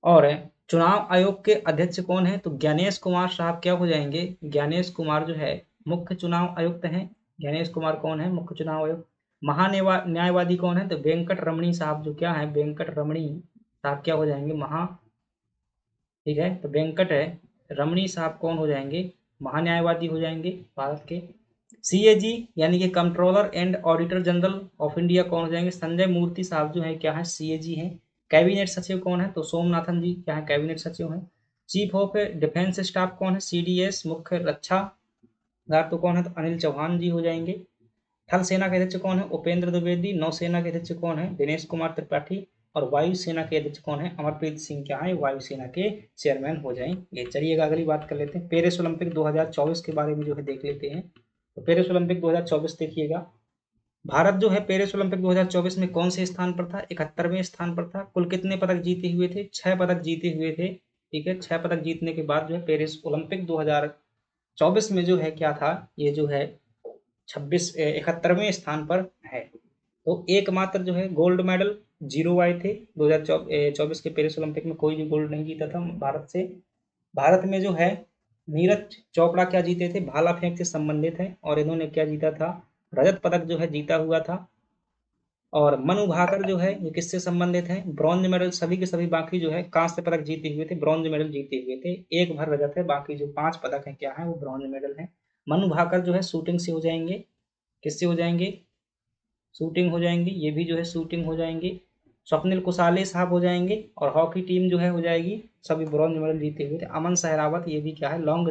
और चुनाव आयोग के अध्यक्ष कौन है, तो ज्ञानेश कुमार साहब क्या हो जाएंगे, ज्ञानेश कुमार जो है मुख्य चुनाव आयुक्त हैं। ज्ञानेश कुमार कौन है, मुख्य चुनाव आयुक्त। न्यायवादी कौन है, तो वेंकट रमणी साहब जो क्या है, वेंकट रमणी साहब क्या हो जाएंगे, ठीक है, तो वेंकट है रमणी साहब कौन हो जाएंगे, महान्यायवादी हो जाएंगे भारत के। सीएजी यानी कि controller and auditor general of India कौन हो जाएंगे, संजय मूर्ति साहब जो है क्या है, सीएजी हैं। कैबिनेट सचिव कौन है, तो सोमनाथन जी क्या है, कैबिनेट सचिव हैं। चीफ ऑफ डिफेंस स्टाफ कौन है, सीडीएस मुख्य रक्षा गार तो कौन है, तो अनिल चौहान जी हो जाएंगे। थल सेना के अध्यक्ष कौन है, उपेंद्र द्विवेदी। नौसेना के अध्यक्ष कौन है, दिनेश कुमार त्रिपाठी। और वायुसेना के अध्यक्ष कौन है, अमरप्रीत सिंह क्या है, वायुसेना के चेयरमैन हो जाएंगे। चलिएगा अगली बात कर लेते हैं, पेरिस ओलंपिक 2024 के बारे में जो है देख लेते हैं। तो पेरिस ओलंपिक 2024 देखिएगा, भारत जो है पेरिस ओलंपिक 2024 में कौन से स्थान पर था, 71वें स्थान पर था। कुल कितने पदक जीते हुए थे, 6 पदक जीते हुए थे। ठीक है, 6 पदक जीतने के बाद जो है पेरिस ओलंपिक 2024 में जो है क्या था, ये जो है 71वें स्थान पर है। तो एकमात्र जो है गोल्ड मेडल 0 आए थे 2024 के पेरिस ओलंपिक में, कोई भी गोल्ड नहीं जीता था भारत से। भारत में जो है नीरज चोपड़ा क्या जीते थे, भाला फेंक से संबंधित है, और इन्होंने क्या जीता था, रजत पदक जो है जीता हुआ था। और मनु भाकर जो है ये किससे संबंधित है, ब्रॉन्ज मेडल, सभी के सभी बाकी जो है कांस्य पदक जीते हुए थे, ब्रॉन्ज मेडल जीते हुए थे। एक भर रजत है, बाकी जो 5 पदक है क्या है, वो ब्रॉन्ज मेडल है। मनु भाकर जो है शूटिंग से हो जाएंगे, किससे हो जाएंगे, शूटिंग हो जाएंगे, ये भी जो है शूटिंग हो जाएंगे। स्वप्निल कुसाले साहब हो जाएंगे, और हॉकी टीम जो है हो जाएगी, सभी ब्रॉन्ज मेडल जीते हुए थे। अमन सहरावत, ये भी क्या है, लॉन्ग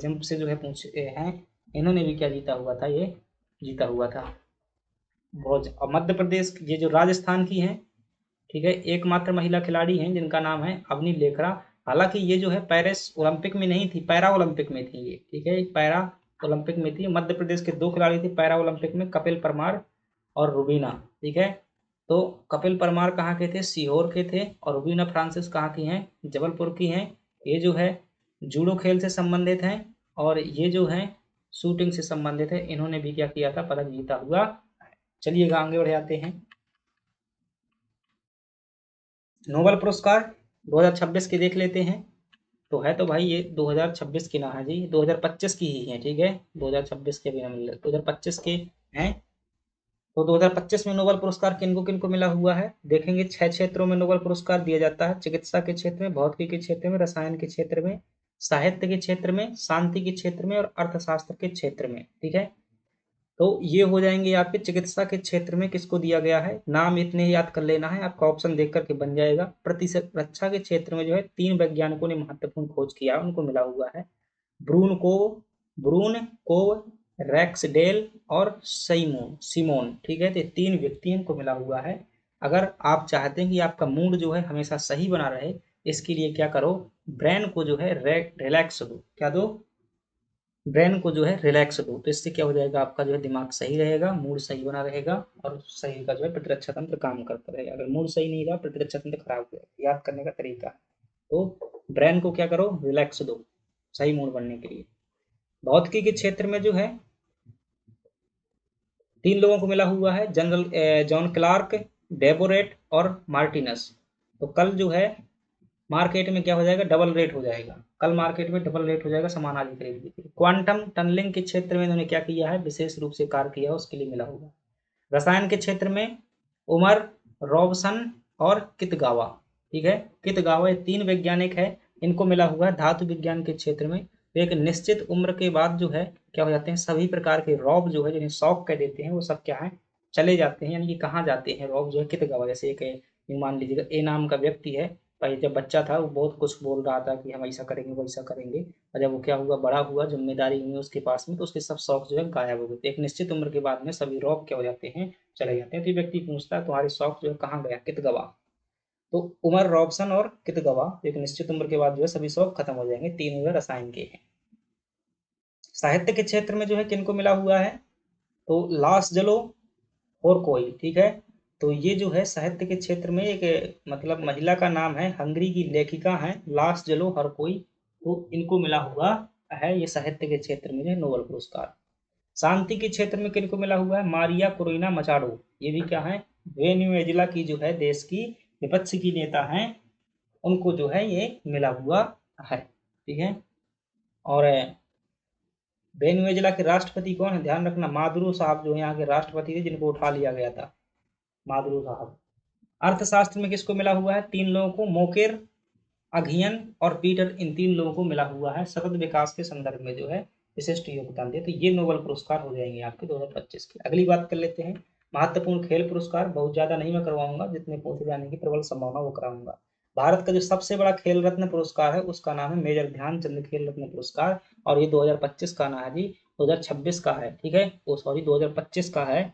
जंप से जो है पूछे हैं, इन्होंने भी क्या जीता हुआ था, ये जीता हुआ था ब्रॉन्ज। और मध्य प्रदेश, ये जो राजस्थान की हैं, ठीक है, एकमात्र महिला खिलाड़ी हैं जिनका नाम है अवनी लेखरा। हालांकि ये जो है पेरिस ओलंपिक में नहीं थी, पैरा ओलंपिक में थी ये, ठीक है, पैरा ओलंपिक में थी। मध्य प्रदेश के 2 खिलाड़ी थे पैरा ओलंपिक में, कपिल परमार और रुबीना, ठीक है। तो कपिल परमार कहाँ के थे, सीहोर के थे, और रुबीना फ्रांसिस कहाँ की हैं, जबलपुर की हैं। ये जो है जूडो खेल से संबंधित हैं, और ये जो है शूटिंग से संबंधित है। इन्होंने भी क्या किया था, पदक जीता हुआ। चलिएगा आगे बढ़ जाते हैं। नोबेल पुरस्कार 2026 के देख लेते हैं। तो है तो भाई ये 2026 की ना है जी, 2025 की ही है, ठीक है, 2026 के भी ना मिल रहे, 2025 के हैं। तो 2025 में नोबेल पुरस्कार किनको किनको मिला हुआ है, देखेंगे। 6 क्षेत्रों में नोबेल पुरस्कार दिया जाता है, चिकित्सा के क्षेत्र में, भौतिकी के क्षेत्र में, रसायन के क्षेत्र में, साहित्य के क्षेत्र में, शांति के क्षेत्र में, और अर्थशास्त्र के क्षेत्र में, ठीक है। तो ये हो जाएंगे आपके चिकित्सा के क्षेत्र में किसको दिया गया है, नाम इतने ही याद कर लेना है, आपका ऑप्शन देख करके बन जाएगा। प्रतिशत रक्षा के क्षेत्र में जो है 3 वैज्ञानिकों ने महत्वपूर्ण खोज किया, उनको मिला हुआ है, ब्रून को ब्रून को रैक्सडेल और सीमोन सीमोन, ठीक है। तो 3 व्यक्ति इनको मिला हुआ है। अगर आप चाहते हैं कि आपका मूड जो है हमेशा सही बना रहे, इसके लिए क्या करो, ब्रेन को जो है रिलैक्स दो, क्या दो, ब्रेन को जो है रिलैक्स दो। तो इससे क्या हो जाएगा, आपका जो है दिमाग सही रहेगा, मूड सही बना रहेगा, और शरीर का जो है प्रतिरक्षा तंत्र काम करता रहेगा। अगर मूड सही नहीं रहा, प्रतिरक्षा तंत्र खराब हो जाएगा। याद करने का तरीका है, तो ब्रेन को क्या करो, रिलैक्स दो, सही मूड बनने के लिए। भौतिकी के क्षेत्र में जो है 3 लोगों को मिला हुआ है, जनरल जॉन क्लार्क, डेबोरेट और मार्टिनस। तो कल जो है मार्केट में क्या हो जाएगा, डबल रेट हो जाएगा, कल मार्केट में डबल रेट हो जाएगा सामान आदि खरीद बिक्री। क्वांटम टनलिंग के क्षेत्र में इन्होंने क्या किया है, विशेष रूप से कार्य किया है, उसके लिए मिला होगा। रसायन के क्षेत्र में उमर रॉबसन और कितगावा, ठीक है, कितगावा, ये 3 वैज्ञानिक है, इनको मिला हुआ है धातु विज्ञान के क्षेत्र में। तो एक निश्चित उम्र के बाद जो है क्या हो जाते हैं, सभी प्रकार के रॉब जो है, जिन्हें शौक कह देते हैं, वो सब क्या है, चले जाते हैं, यानी कि कहाँ जाते हैं रॉब जो है, कितगावा। जैसे एक मान लीजिएगा ए नाम का व्यक्ति है, पहले जब बच्चा था वो बहुत कुछ बोल रहा था कि हम ऐसा करेंगे वैसा करेंगे, और जब वो क्या हुआ, बड़ा हुआ, जिम्मेदारी हुई उसके पास में, तो उसके सब शौक जो है गायब हो गए। तो एक निश्चित उम्र के बाद में सभी रॉब क्या हो जाते हैं, चले जाते हैं। तो व्यक्ति पूछता है तुम्हारे शौक जो है कहाँ गया, कित गवा। तो उमर रॉबसन और कित गवा एक निश्चित उम्र के बाद जो है सभी शौक खत्म हो जाएंगे। 3 जो रसायन के हैं। साहित्य के क्षेत्र में जो है किनको मिला हुआ है, तो लास जलो और कोई, ठीक है। तो ये जो है साहित्य के क्षेत्र में एक मतलब महिला का नाम है, हंगरी की लेखिका है लास जलो हर कोई। तो इनको मिला हुआ है ये साहित्य के क्षेत्र में जो है नोबेल पुरस्कार। शांति के क्षेत्र में किनको मिला हुआ है, मारिया कुरीना मचाडो, ये भी क्या है, वेनेजुएला की जो है देश की विपक्ष की नेता हैं, उनको जो है ये मिला हुआ है, ठीक है। और वेनेजुएला के राष्ट्रपति कौन है, ध्यान रखना, मादुरो साहब जो है यहाँ के राष्ट्रपति थे, जिनको उठा लिया गया था, मादुरो साहब। अर्थशास्त्र में किसको मिला हुआ है, 3 लोगों को, मोकेर, अघियन और पीटर, इन 3 लोगों को मिला हुआ है, सतत विकास के संदर्भ में जो है विशिष्ट योगदान दिए। तो ये नोबेल पुरस्कार हो जाएंगे आपके 2025 के। अगली बात कर लेते हैं, महत्वपूर्ण खेल पुरस्कार। बहुत ज्यादा नहीं मैं करवाऊंगा, जितने पूछे जाने की प्रबल संभावना वो कराऊंगा। भारत का जो सबसे बड़ा खेल रत्न पुरस्कार है उसका नाम है मेजर ध्यानचंद खेल रत्न पुरस्कार, और ये 2025 का ना है जी, 2026 का है, ठीक है, वो सॉरी 2025 का है।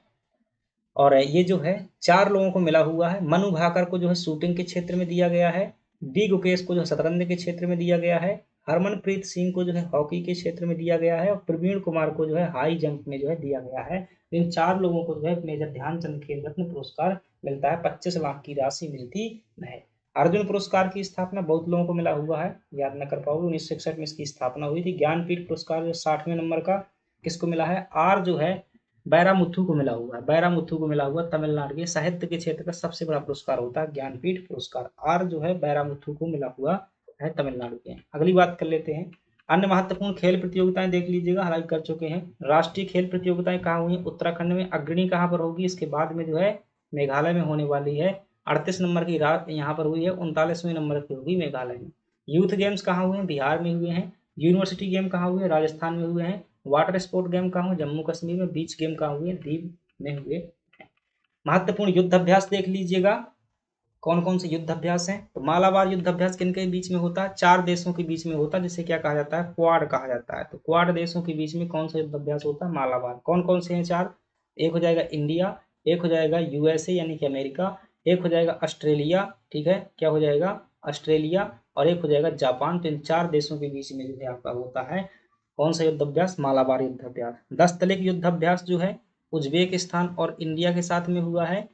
और ये जो है 4 लोगों को मिला हुआ है, मनु भाकर को जो है शूटिंग के क्षेत्र में दिया गया है, डी गुकेश को जो है शतरंज के क्षेत्र में दिया गया है, हरमनप्रीत सिंह को जो है हॉकी के क्षेत्र में दिया गया है, और प्रवीण कुमार को जो है हाई जंप में जो है दिया गया है। इन 4 लोगों को जो है मेजर ध्यानचंद खेल रत्न पुरस्कार मिलता है, 25 लाख की राशि मिलती है। अर्जुन पुरस्कार की स्थापना बहुत लोगों को मिला हुआ है, याद न कर पाओगे, 1961 में इसकी स्थापना हुई थी। ज्ञानपीठ पुरस्कार जो 60वें नंबर का किसको मिला है, आर जो है बैरामुथु को मिला हुआ है, बैरामुथु को मिला हुआ, तमिलनाडु के साहित्य के क्षेत्र का सबसे बड़ा पुरस्कार होता है ज्ञानपीठ पुरस्कार। आर जो है बैरामुथु को मिला हुआ है, तमिलनाडु के। अगली बात कर लेते हैं, अन्य महत्वपूर्ण खेल प्रतियोगिताएं देख लीजिएगा, हालांकि कर चुके हैं। राष्ट्रीय खेल प्रतियोगिताएं कहाँ हुई, उत्तराखंड में। अग्रणी कहाँ पर होगी, इसके बाद में जो है मेघालय में होने वाली है। 38 नंबर की रात यहाँ पर हुई है, 39वें नंबर की होगी मेघालय में। यूथ गेम्स कहाँ हुए हैं, बिहार में हुए हैं। यूनिवर्सिटी गेम कहाँ हुए, राजस्थान में हुए हैं। वाटर स्पोर्ट गेम कहाँ हुए, जम्मू कश्मीर में। बीच गेम कहाँ हुए, दीव में हुए। महत्वपूर्ण युद्ध अभ्यास देख लीजिएगा, कौन कौन से युद्ध अभ्यास हैं? तो मालाबार युद्ध अभ्यास किन के बीच में होता है? 4 देशों के बीच में होता है, जिसे क्या कहा जाता है? क्वाड कहा जाता है। तो क्वाड देशों के बीच में कौन सा युद्ध अभ्यास होता है? मालाबार। कौन कौन से हैं 4? एक हो जाएगा इंडिया, एक हो जाएगा यूएसए यानी कि अमेरिका, एक हो जाएगा ऑस्ट्रेलिया, ठीक है, क्या हो जाएगा? ऑस्ट्रेलिया, और एक हो जाएगा जापान। तो इन 4 देशों के बीच में जो है आपका होता है कौन सा युद्ध अभ्यास? मालाबार युद्ध अभ्यास। 10 तलिक युद्ध अभ्यास जो है उज्बेकिस्तान और इंडिया के साथ में हुआ है,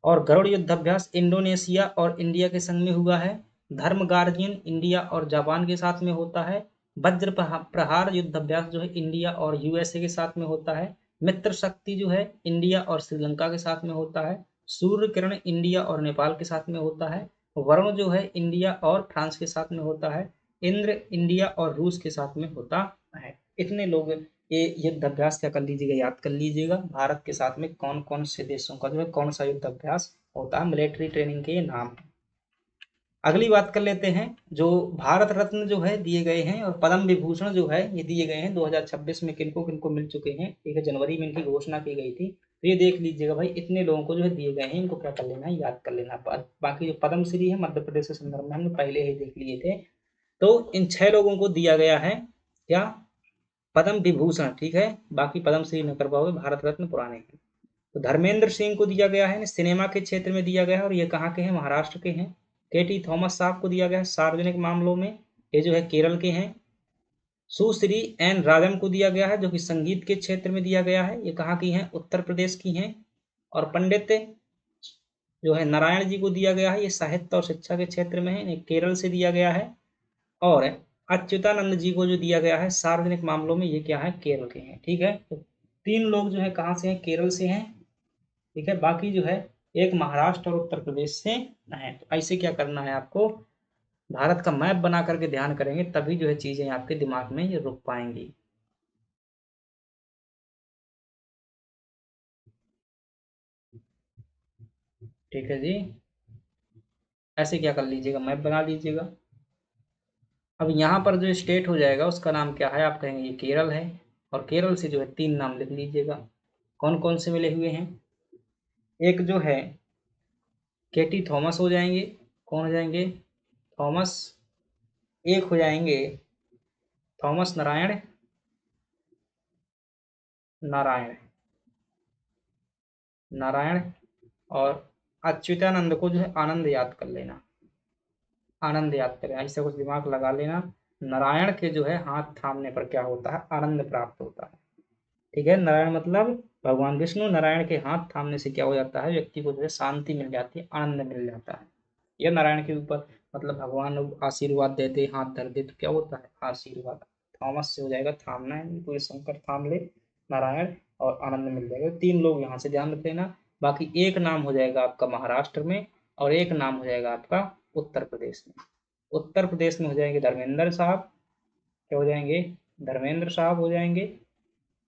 और गरुड़ युद्धाभ्यास इंडोनेशिया और इंडिया के संग में हुआ है। धर्म गार्जियन इंडिया और जापान के साथ में होता है। वज्र प्रहार युद्धाभ्यास जो है इंडिया और यूएसए के साथ में होता है। मित्र शक्ति जो है इंडिया और श्रीलंका के साथ में होता है। सूर्य किरण इंडिया और नेपाल के साथ में होता है। वरुण जो है इंडिया और फ्रांस के साथ में होता है। इंद्र इंडिया और रूस के साथ में होता है। इतने लोग ये युद्ध अभ्यास क्या कर लीजिएगा? याद कर लीजिएगा। भारत के साथ में कौन कौन से देशों का जो है कौन सा युद्ध अभ्यास होता है, मिलिट्री ट्रेनिंग के ये नाम है। अगली बात कर लेते हैं, जो भारत रत्न जो है दिए गए हैं और पद्म विभूषण जो है ये दिए गए हैं 2026 में किनको किनको मिल चुके हैं। 1 जनवरी में इनकी घोषणा की गई थी। तो ये देख लीजिएगा भाई, इतने लोगों को जो है दिए गए हैं, इनको क्या कर लेना है? याद कर लेना। बाकी जो पद्मश्री है मध्य प्रदेश के संदर्भ में हमने पहले ही देख लिए थे। तो इन 6 लोगों को दिया गया है क्या? पद्म विभूषण, ठीक है। बाकी पद्मश्री न कर पाओगे, भारत रत्न पुराने हैं। तो धर्मेंद्र सिंह को दिया गया है, सिनेमा के क्षेत्र में दिया गया है, और ये कहाँ के हैं? महाराष्ट्र के हैं। केटी थॉमस साहब को दिया गया है सार्वजनिक मामलों में, ये जो है केरल के हैं। सुश्री एन राजन को दिया गया है, जो कि संगीत के क्षेत्र में दिया गया है, ये कहाँ की हैं? उत्तर प्रदेश की हैं। और पंडित जो है नारायण जी को दिया गया है, ये साहित्य और शिक्षा के क्षेत्र में है, इन्हें केरल से दिया गया है। और अच्युतानंद जी को जो दिया गया है सार्वजनिक मामलों में, ये क्या है? केरल के हैं, ठीक है। तो 3 लोग जो है कहाँ से हैं? केरल से हैं, ठीक है। बाकी जो है एक महाराष्ट्र और उत्तर प्रदेश से है। तो ऐसे क्या करना है आपको? भारत का मैप बना करके ध्यान करेंगे, तभी जो है चीजें आपके दिमाग में ये रुक पाएंगी। ठीक है जी, ऐसे क्या कर लीजिएगा? मैप बना लीजिएगा। अब यहाँ पर जो स्टेट हो जाएगा उसका नाम क्या है? आप कहेंगे ये केरल है, और केरल से जो है 3 नाम लिख लीजिएगा। कौन कौन से मिले हुए हैं? एक जो है केटी थॉमस हो जाएंगे। कौन हो जाएंगे? थॉमस। एक हो जाएंगे थॉमस नारायण। नारायण, नारायण। और अच्युतानंद को जो है आनंद याद कर लेना। आनंद याद करें, ऐसे कुछ दिमाग लगा लेना। नारायण के जो है हाथ थामने पर क्या होता है? आनंद प्राप्त होता है, ठीक है। नारायण मतलब भगवान विष्णु। नारायण के हाथ थामने से क्या हो जाता है? व्यक्ति को जो है शांति मिल जाती है, आनंद मिल जाता है। यह नारायण के ऊपर मतलब भगवान आशीर्वाद देते, हाथ धर दे तो क्या होता है? आशीर्वाद। थॉमस से हो जाएगा थामना, यानी कोई शंकर थाम ले। नारायण और आनंद मिल जाएगा। 3 लोग यहाँ से ध्यान रख लेना। बाकी एक नाम हो जाएगा आपका महाराष्ट्र में, और एक नाम हो जाएगा आपका उत्तर प्रदेश में। उत्तर प्रदेश में हो जाएंगे धर्मेंद्र साहब। क्या हो जाएंगे? धर्मेंद्र साहब हो जाएंगे,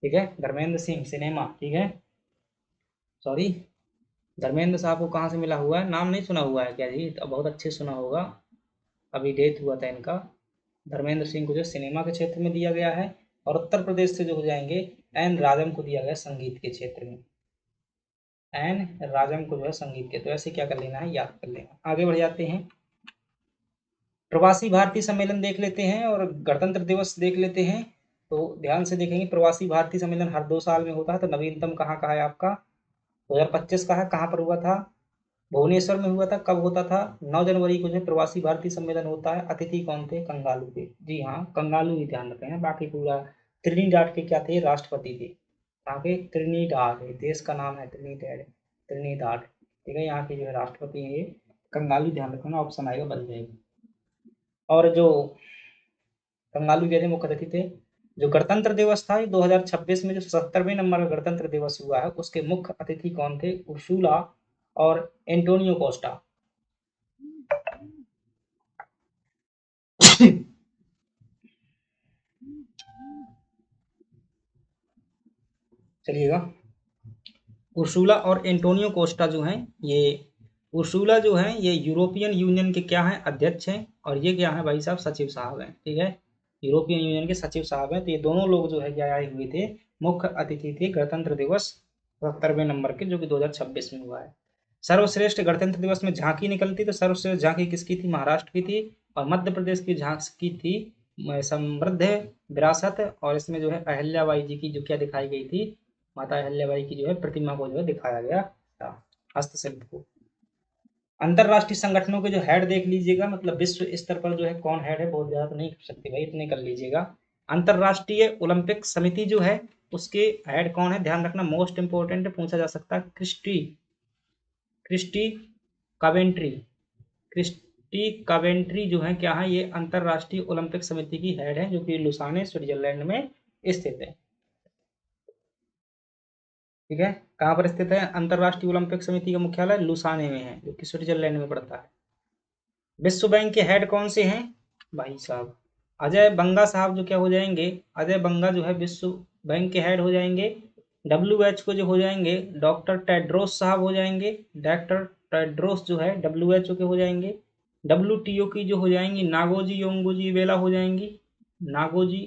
ठीक है। धर्मेंद्र सिंह सिनेमा, ठीक है। सॉरी, धर्मेंद्र साहब को कहाँ से मिला हुआ है? नाम नहीं सुना हुआ है क्या जी? तो बहुत अच्छे सुना होगा, अभी डेथ हुआ था इनका। धर्मेंद्र सिंह को जो सिनेमा के क्षेत्र में दिया गया है, और उत्तर प्रदेश से जो हो जाएंगे एन राजम को दिया गया संगीत के क्षेत्र में। एन राजम को जो है संगीत के। तो ऐसे क्या कर लेना है? याद कर लेना। आगे बढ़ जाते हैं। प्रवासी भारतीय सम्मेलन देख लेते हैं और गणतंत्र दिवस देख लेते हैं। तो ध्यान से देखेंगे, प्रवासी भारतीय सम्मेलन हर 2 साल में होता है। तो नवीनतम कहाँ का है आपका? 2025 का है। कहाँ पर हुआ था? भुवनेश्वर में हुआ था। कब होता था? 9 जनवरी को जो प्रवासी भारतीय सम्मेलन होता है। अतिथि कौन थे? कंगालू थे। जी हाँ, कंगालू ही ध्यान रखें हैं, बाकी पूरा। त्रिनिडाद के क्या थे? राष्ट्रपति थे। कहाँ के? त्रिनिडाद, देश का नाम है त्रिनिडाद। त्रिनिडाद, ठीक है। यहाँ के जो है राष्ट्रपति हैं ये कंगालू। ध्यान रखना, ऑप्शन आएगा, बन जाएगा। और जो कंगालू के थे मुख्य अतिथि थे। जो गणतंत्र दिवस था 2026 में, जो 77वें नंबर का गणतंत्र दिवस हुआ है, उसके मुख्य अतिथि कौन थे? उर्सुला और एंटोनियो कोस्टा। चलिएगा, उर्सुला और एंटोनियो कोस्टा जो हैं ये, उर्सुला जो है ये यूरोपियन यूनियन के क्या हैं? अध्यक्ष हैं। और ये क्या है भाई साहब? सचिव साहब हैं, ठीक है। यूरोपियन यूनियन के सचिव साहब हैं। तो ये दोनों लोग जो है क्या आए हुए थे? मुख्य अतिथि थे गणतंत्र दिवस 77वें नंबर के, जो कि 2026 में हुआ है। सर्वश्रेष्ठ गणतंत्र दिवस में झांकी निकलती, तो सर्वश्रेष्ठ झांकी किसकी थी? महाराष्ट्र की थी। और मध्य प्रदेश की झांकी थी समृद्ध विरासत, और इसमें जो है अहिल्याबाई जी की जो क्या दिखाई गई थी? माता अहिल्याबाई की जो है प्रतिमा को जो है दिखाया गया था, हस्तशिल्प को। अंतरराष्ट्रीय संगठनों के जो हेड देख लीजिएगा, मतलब विश्व स्तर पर जो है कौन हेड है, बहुत ज्यादा तो नहीं कर सकते भाई, इतने कर लीजिएगा। अंतरराष्ट्रीय ओलंपिक समिति जो है उसके हेड कौन है, ध्यान रखना, मोस्ट इंपोर्टेंट पूछा जा सकता है, क्रिस्टी कावेंट्री। क्रिस्टी कावेंट्री जो है क्या है, ये अंतरराष्ट्रीय ओलंपिक समिति की हेड है, जो कि लुसाने स्विट्जरलैंड में स्थित है। ठीक है, कहाँ पर स्थित है? अंतरराष्ट्रीय ओलंपिक समिति का मुख्यालय लुसाने में है, जो कि स्विट्जरलैंड में पड़ता है। विश्व बैंक के हेड कौन से हैं भाई साहब? अजय बंगा साहब जो क्या हो जाएंगे, अजय बंगा जो है विश्व बैंक के हेड हो जाएंगे। WHO जो हो जाएंगे डॉक्टर टेड्रोस साहब हो जाएंगे, डॉक्टर टेड्रोस जो है WHO के हो जाएंगे। WTO की जो हो जाएंगी नागोजी ओंगोजी वेला हो जाएंगी, नागोजी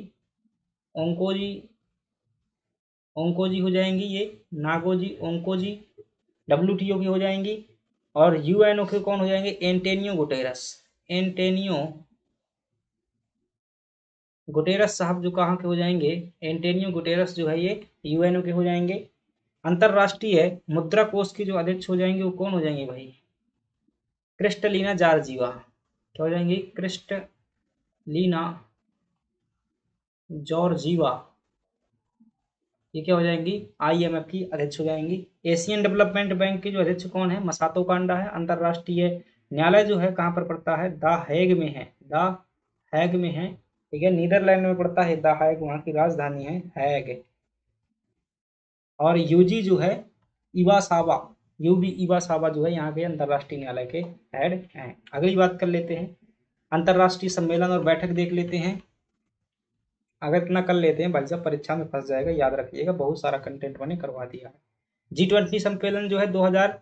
ओंकोजी ओंकोजी हो जाएंगी, ये नागोजी ओंकोजी WTO की हो जाएंगी। और UNO के कौन हो जाएंगे? Antonio Guterres. एंटेनियो गुटेरस साहब जो कहाँ के हो जाएंगे? एंटेनियो गुटेरस जो है ये UNO के हो जाएंगे। अंतरराष्ट्रीय मुद्रा कोष के जो अध्यक्ष हो जाएंगे वो कौन हो जाएंगे भाई? Kristalina Georgieva. क्या हो जाएंगी? क्रिस्टलीना जॉर्जिवा, ये क्या हो जाएंगी? IMF की अध्यक्ष हो जाएंगी। एशियन डेवलपमेंट बैंक के जो अध्यक्ष कौन है? मसातो कांडा है। अंतरराष्ट्रीय न्यायालय जो है कहाँ पर पड़ता है? द हेग में है, द हैग में है। ठीक है, नीदरलैंड में पड़ता है द हैग, वहाँ की राजधानी है हैग। और यूजी जो है इवासावा, यूबी इवासावा जो है यहाँ के अंतरराष्ट्रीय न्यायालय के हेड हैं। अगली बात कर लेते हैं, अंतरराष्ट्रीय सम्मेलन और बैठक देख लेते हैं। अगर इतना कर लेते हैं भाई साहब परीक्षा में फंस जाएगा, याद रखिएगा, बहुत सारा कंटेंट मैंने करवा दिया है। G20 सम्मेलन जो है 2000,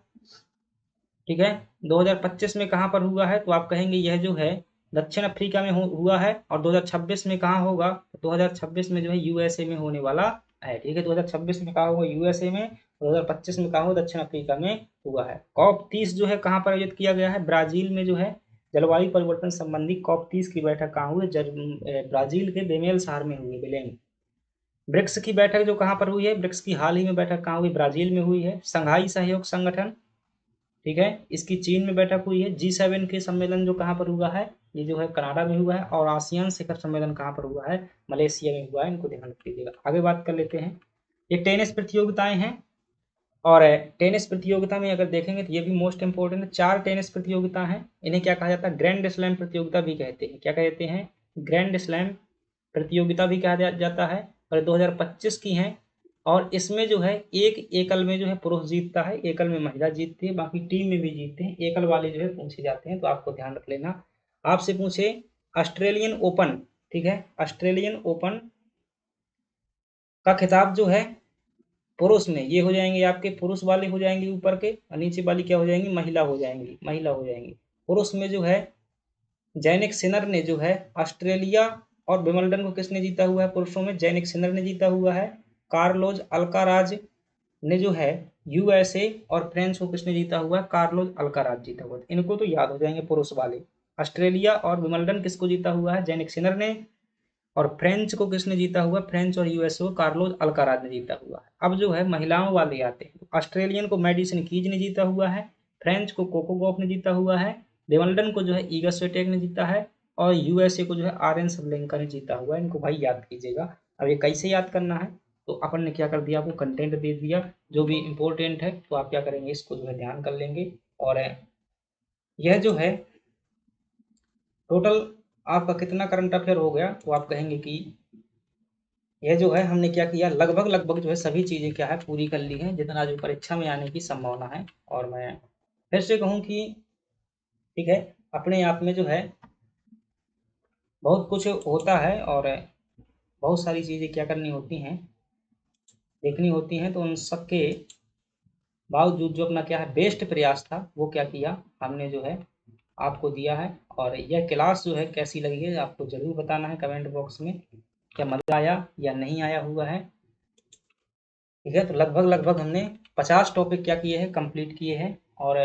ठीक है, 2025 में कहाँ पर हुआ है? तो आप कहेंगे यह जो है दक्षिण अफ्रीका में हुआ है। और 2026 में कहाँ होगा? 2026 में जो है USA में होने वाला है। ठीक है, 2026 में कहाँ होगा? USA में। 2025 में कहाँ होगा? दक्षिण अफ्रीका में हुआ है। COP30 जो है कहाँ पर आयोजित किया गया है? ब्राजील में जो है जलवायु परिवर्तन संबंधी COP30 की बैठक कहाँ हुई? ब्राजील के बेमेल शहर में हुई, बेलेम। ब्रिक्स की बैठक जो कहाँ पर हुई है? ब्रिक्स की हाल ही में बैठक कहाँ हुई? ब्राजील में हुई है। संघाई सहयोग संगठन, ठीक है, इसकी चीन में बैठक हुई है। G7 के सम्मेलन जो कहाँ पर हुआ है? ये जो है कनाडा में हुआ है। और आसियान शिखर सम्मेलन कहाँ पर हुआ है? मलेशिया में हुआ है, इनको ध्यान रख लीजिएगा। आगे बात कर लेते हैं, ये टेनिस प्रतियोगिताएं हैं। और टेनिस प्रतियोगिता में अगर देखेंगे तो ये भी मोस्ट इंपोर्टेंट है। 4 टेनिस प्रतियोगिता हैं, इन्हें क्या कहा जाता है? ग्रैंड स्लैम प्रतियोगिता भी कहते हैं। क्या कहते हैं? ग्रैंड स्लैम प्रतियोगिता भी कहा जाता है। और 2025 की हैं। और इसमें जो है एक एकल में जो है पुरुष जीतता है, एकल में महिला जीतती है, बाकी टीम में भी जीतते हैं। एकल वाले जो है पूछे जाते हैं, तो आपको ध्यान रख लेना। आपसे पूछे ऑस्ट्रेलियन ओपन, ठीक है, ऑस्ट्रेलियन ओपन का खिताब जो है पुरुष में, ये हो जाएंगे आपके पुरुष वाले हो जाएंगे ऊपर के, और नीचे वाली क्या हो जाएंगी? महिला हो जाएंगी, महिला हो जाएंगी। पुरुष में जो है जैनिक सिनर ने जो है ऑस्ट्रेलिया और विंबलडन को किसने जीता हुआ है? पुरुषों में जैनिक सिनर ने जीता हुआ है। कार्लोज अल्काराज ने जो है USA और फ्रेंच को किसने जीता हुआ है? कार्लोज अल्काराज जीता हुआ है। इनको तो याद हो जाएंगे पुरुष वाले। ऑस्ट्रेलिया और विंबलडन किसको जीता हुआ है? जैनिक सिनर ने। और फ्रेंच को किसने जीता हुआ? फ्रेंच और US को कार्लोज अल्काराज ने जीता हुआ है। अब जो है महिलाओं वाले आते हैं, ऑस्ट्रेलियन को मेडिसन कीज ने जीता हुआ है, फ्रेंच को कोको गॉफ ने जीता हुआ है, विंबलडन को जो है ईगा स्विटेक ने जीता है, और USA को जो है आर्यन सबलेंका ने जीता हुआ है। इनको भाई याद कीजिएगा। अब ये कैसे याद करना है? तो अपन ने क्या कर दिया, आपको कंटेंट दे दिया जो भी इम्पोर्टेंट है, तो आप क्या करेंगे, इसको जो है ध्यान कर लेंगे। और यह जो है टोटल आपका कितना करंट अफेयर हो गया, तो आप कहेंगे कि यह जो है हमने क्या किया, लगभग लगभग जो है सभी चीज़ें क्या है पूरी कर ली हैं, जितना जो परीक्षा में आने की संभावना है। और मैं फिर से कहूँ कि ठीक है, अपने आप में जो है बहुत कुछ होता है, और बहुत सारी चीज़ें क्या करनी होती हैं, देखनी होती हैं। तो उन सबके बावजूद जो अपना क्या है बेस्ट प्रयास था, वो क्या किया हमने जो है आपको दिया है। और यह क्लास जो है कैसी लगी है आपको ज़रूर बताना है कमेंट बॉक्स में, क्या मज़ा आया या नहीं आया हुआ है। ठीक है, तो लगभग लगभग हमने 50 टॉपिक क्या किए हैं, कंप्लीट किए हैं। और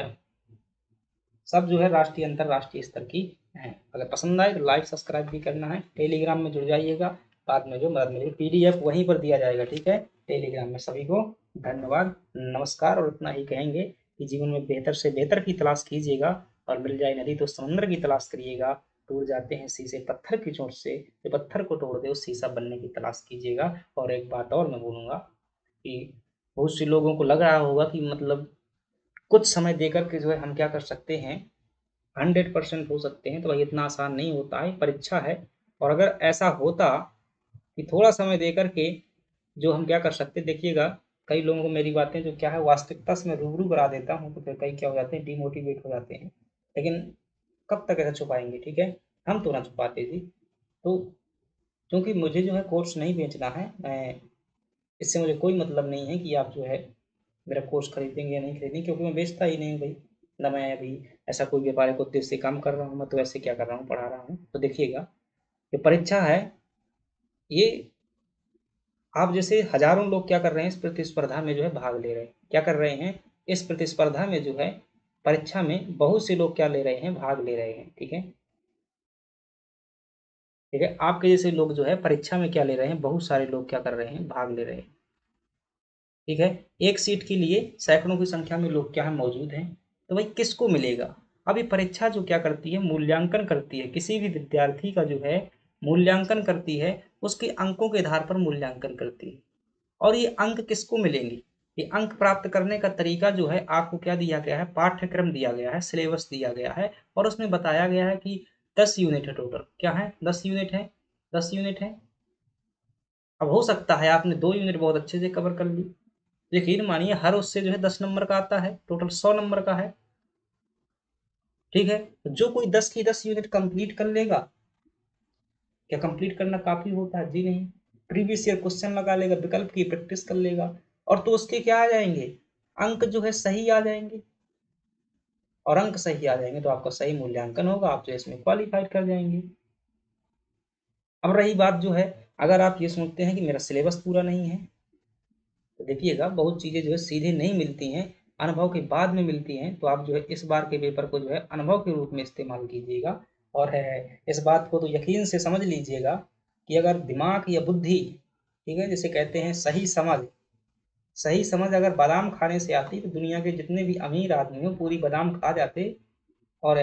सब जो है राष्ट्रीय अंतर्राष्ट्रीय स्तर की हैं। अगर पसंद आए तो लाइक सब्सक्राइब भी करना है। टेलीग्राम में जुड़ जाइएगा, बाद में जो मदद मिलेगी PDF वहीं पर दिया जाएगा, ठीक है, टेलीग्राम में। सभी को धन्यवाद, नमस्कार। और इतना ही कहेंगे कि जीवन में बेहतर से बेहतर की तलाश कीजिएगा, और मिल जाए नदी तो समुद्र की तलाश करिएगा। टूट जाते हैं शीशे पत्थर की चोट से, जो पत्थर को तोड़ दे उस शीशा बनने की तलाश कीजिएगा। और एक बात और मैं बोलूँगा कि बहुत से लोगों को लग रहा होगा कि मतलब कुछ समय देकर के जो है हम क्या कर सकते हैं, 100% हो सकते हैं, तो भाई इतना आसान नहीं होता है, परीक्षा है। और अगर ऐसा होता कि थोड़ा समय देकर के जो हम क्या कर सकते, देखिएगा कई लोगों को मेरी बातें जो क्या है वास्तविकता से मैं रूबरू करा देता हूँ, तो फिर कई क्या हो जाते हैं, डिमोटिवेट हो जाते हैं। लेकिन कब तक ऐसा छुपाएंगे, ठीक है, हम तो ना छुपाते जी। तो क्योंकि मुझे जो है कोर्स नहीं बेचना है, मैं इससे मुझे कोई मतलब नहीं है कि आप जो है मेरा कोर्स खरीदेंगे या नहीं खरीदेंगे, क्योंकि मैं बेचता ही नहीं हूँ भाई। ना मैं अभी ऐसा कोई व्यापारिक उद्देश्य से काम कर रहा हूँ, मैं तो ऐसे क्या कर रहा हूँ, पढ़ा रहा हूँ। तो देखिएगा ये परीक्षा है, ये आप जैसे हजारों लोग क्या कर रहे हैं, इस प्रतिस्पर्धा में जो है भाग ले रहे हैं। क्या कर रहे हैं, इस प्रतिस्पर्धा में जो है परीक्षा में बहुत से लोग क्या ले रहे हैं, भाग ले रहे हैं, ठीक है। ठीक है, आपके जैसे लोग जो है परीक्षा में क्या ले रहे हैं, बहुत सारे लोग क्या कर रहे हैं, भाग ले रहे हैं, ठीक है। एक सीट के लिए सैकड़ों की संख्या में लोग क्या है मौजूद हैं, तो भाई किसको मिलेगा। अब ये परीक्षा जो क्या करती है, मूल्यांकन करती है, किसी भी विद्यार्थी का जो है मूल्यांकन करती है, उसके अंकों के आधार पर मूल्यांकन करती है। और ये अंक किसको मिलेंगे, ये अंक प्राप्त करने का तरीका जो है आपको क्या दिया गया है, पाठ्यक्रम दिया गया है, सिलेबस दिया गया है, और उसमें बताया गया है कि 10 यूनिट है टोटल, क्या है, 10 यूनिट है, 10 यूनिट है। अब हो सकता है आपने 2 यूनिट बहुत अच्छे से कवर कर ली, यकीन मानिए हर उससे जो है 10 नंबर का आता है, टोटल 100 नंबर का है, ठीक है। तो जो कोई 10 की 10 यूनिट कंप्लीट कर लेगा, क्या कंप्लीट करना काफी होता है, जी नहीं। प्रीवियस ईयर क्वेश्चन लगा लेगा, विकल्प की प्रैक्टिस कर लेगा, और तो उसके क्या आ जाएंगे, अंक जो है सही आ जाएंगे। और अंक सही आ जाएंगे तो आपका सही मूल्यांकन होगा, आप जो इसमें क्वालिफाइड कर जाएंगे। अब रही बात जो है, अगर आप ये सोचते हैं कि मेरा सिलेबस पूरा नहीं है, तो देखिएगा बहुत चीज़ें जो है सीधे नहीं मिलती हैं, अनुभव के बाद में मिलती हैं। तो आप जो है इस बार के पेपर को जो है अनुभव के रूप में इस्तेमाल कीजिएगा। और है इस बात को तो यकीन से समझ लीजिएगा कि अगर दिमाग या बुद्धि, ठीक है, जिसे कहते हैं सही समझ अगर बादाम खाने से आती तो दुनिया के जितने भी अमीर आदमी हो पूरी बादाम खा जाते। और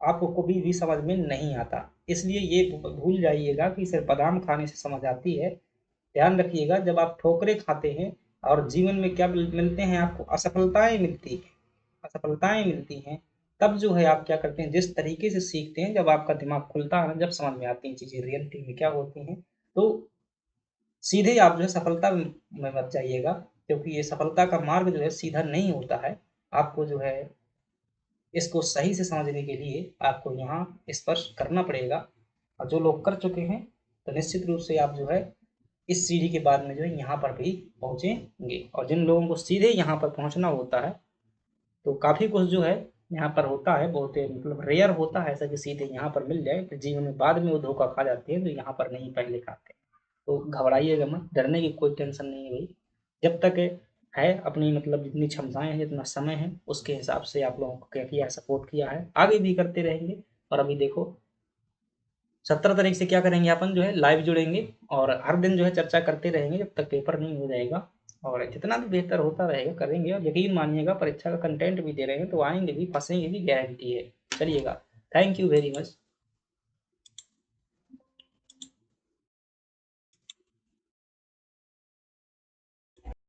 आपको कभी भी समझ में नहीं आता। इसलिए ये भूल जाइएगा कि सिर्फ बादाम खाने से समझ आती है। ध्यान रखिएगा जब आप ठोकरें खाते हैं और जीवन में क्या मिलते हैं, आपको असफलताएं मिलती हैं, असफलताएं मिलती हैं, तब जो है आप क्या करते हैं, जिस तरीके से सीखते हैं, जब आपका दिमाग खुलता है ना, जब समझ में आती हैं चीज़ें रियलिटी में क्या होती हैं, तो सीधे आप जो है सफलता में मत जाइएगा, क्योंकि ये सफलता का मार्ग जो है सीधा नहीं होता है। आपको जो है इसको सही से समझने के लिए आपको यहाँ स्पर्श करना पड़ेगा। और जो लोग कर चुके हैं तो निश्चित रूप से आप जो है इस सीढ़ी के बाद में जो है यहाँ पर भी पहुँचेंगे। और जिन लोगों को सीधे यहाँ पर पहुँचना होता है तो काफ़ी कुछ जो है यहाँ पर होता है, बहुत मतलब रेयर होता है ऐसा कि सीधे यहाँ पर मिल जाए, तो जीवन में बाद में वो धोखा खा जाते हैं, तो यहाँ पर नहीं पहले खाते। तो घबराइएगा मत, डरने की कोई टेंशन नहीं है भाई। जब तक है अपनी मतलब जितनी क्षमताएं हैं, जितना समय है, उसके हिसाब से आप लोगों को क्या किया है, सपोर्ट किया है, आगे भी करते रहेंगे। और अभी देखो 17 तारीख से क्या करेंगे, अपन जो है लाइव जुड़ेंगे और हर दिन जो है चर्चा करते रहेंगे जब तक पेपर नहीं हो जाएगा। और जितना भी बेहतर होता रहेगा करेंगे, और यकीन मानिएगा परीक्षा का कंटेंट भी दे रहे हैं तो आएंगे भी, फंसेंगे भी, गारंटी है। चलिएगा, थैंक यू वेरी मच।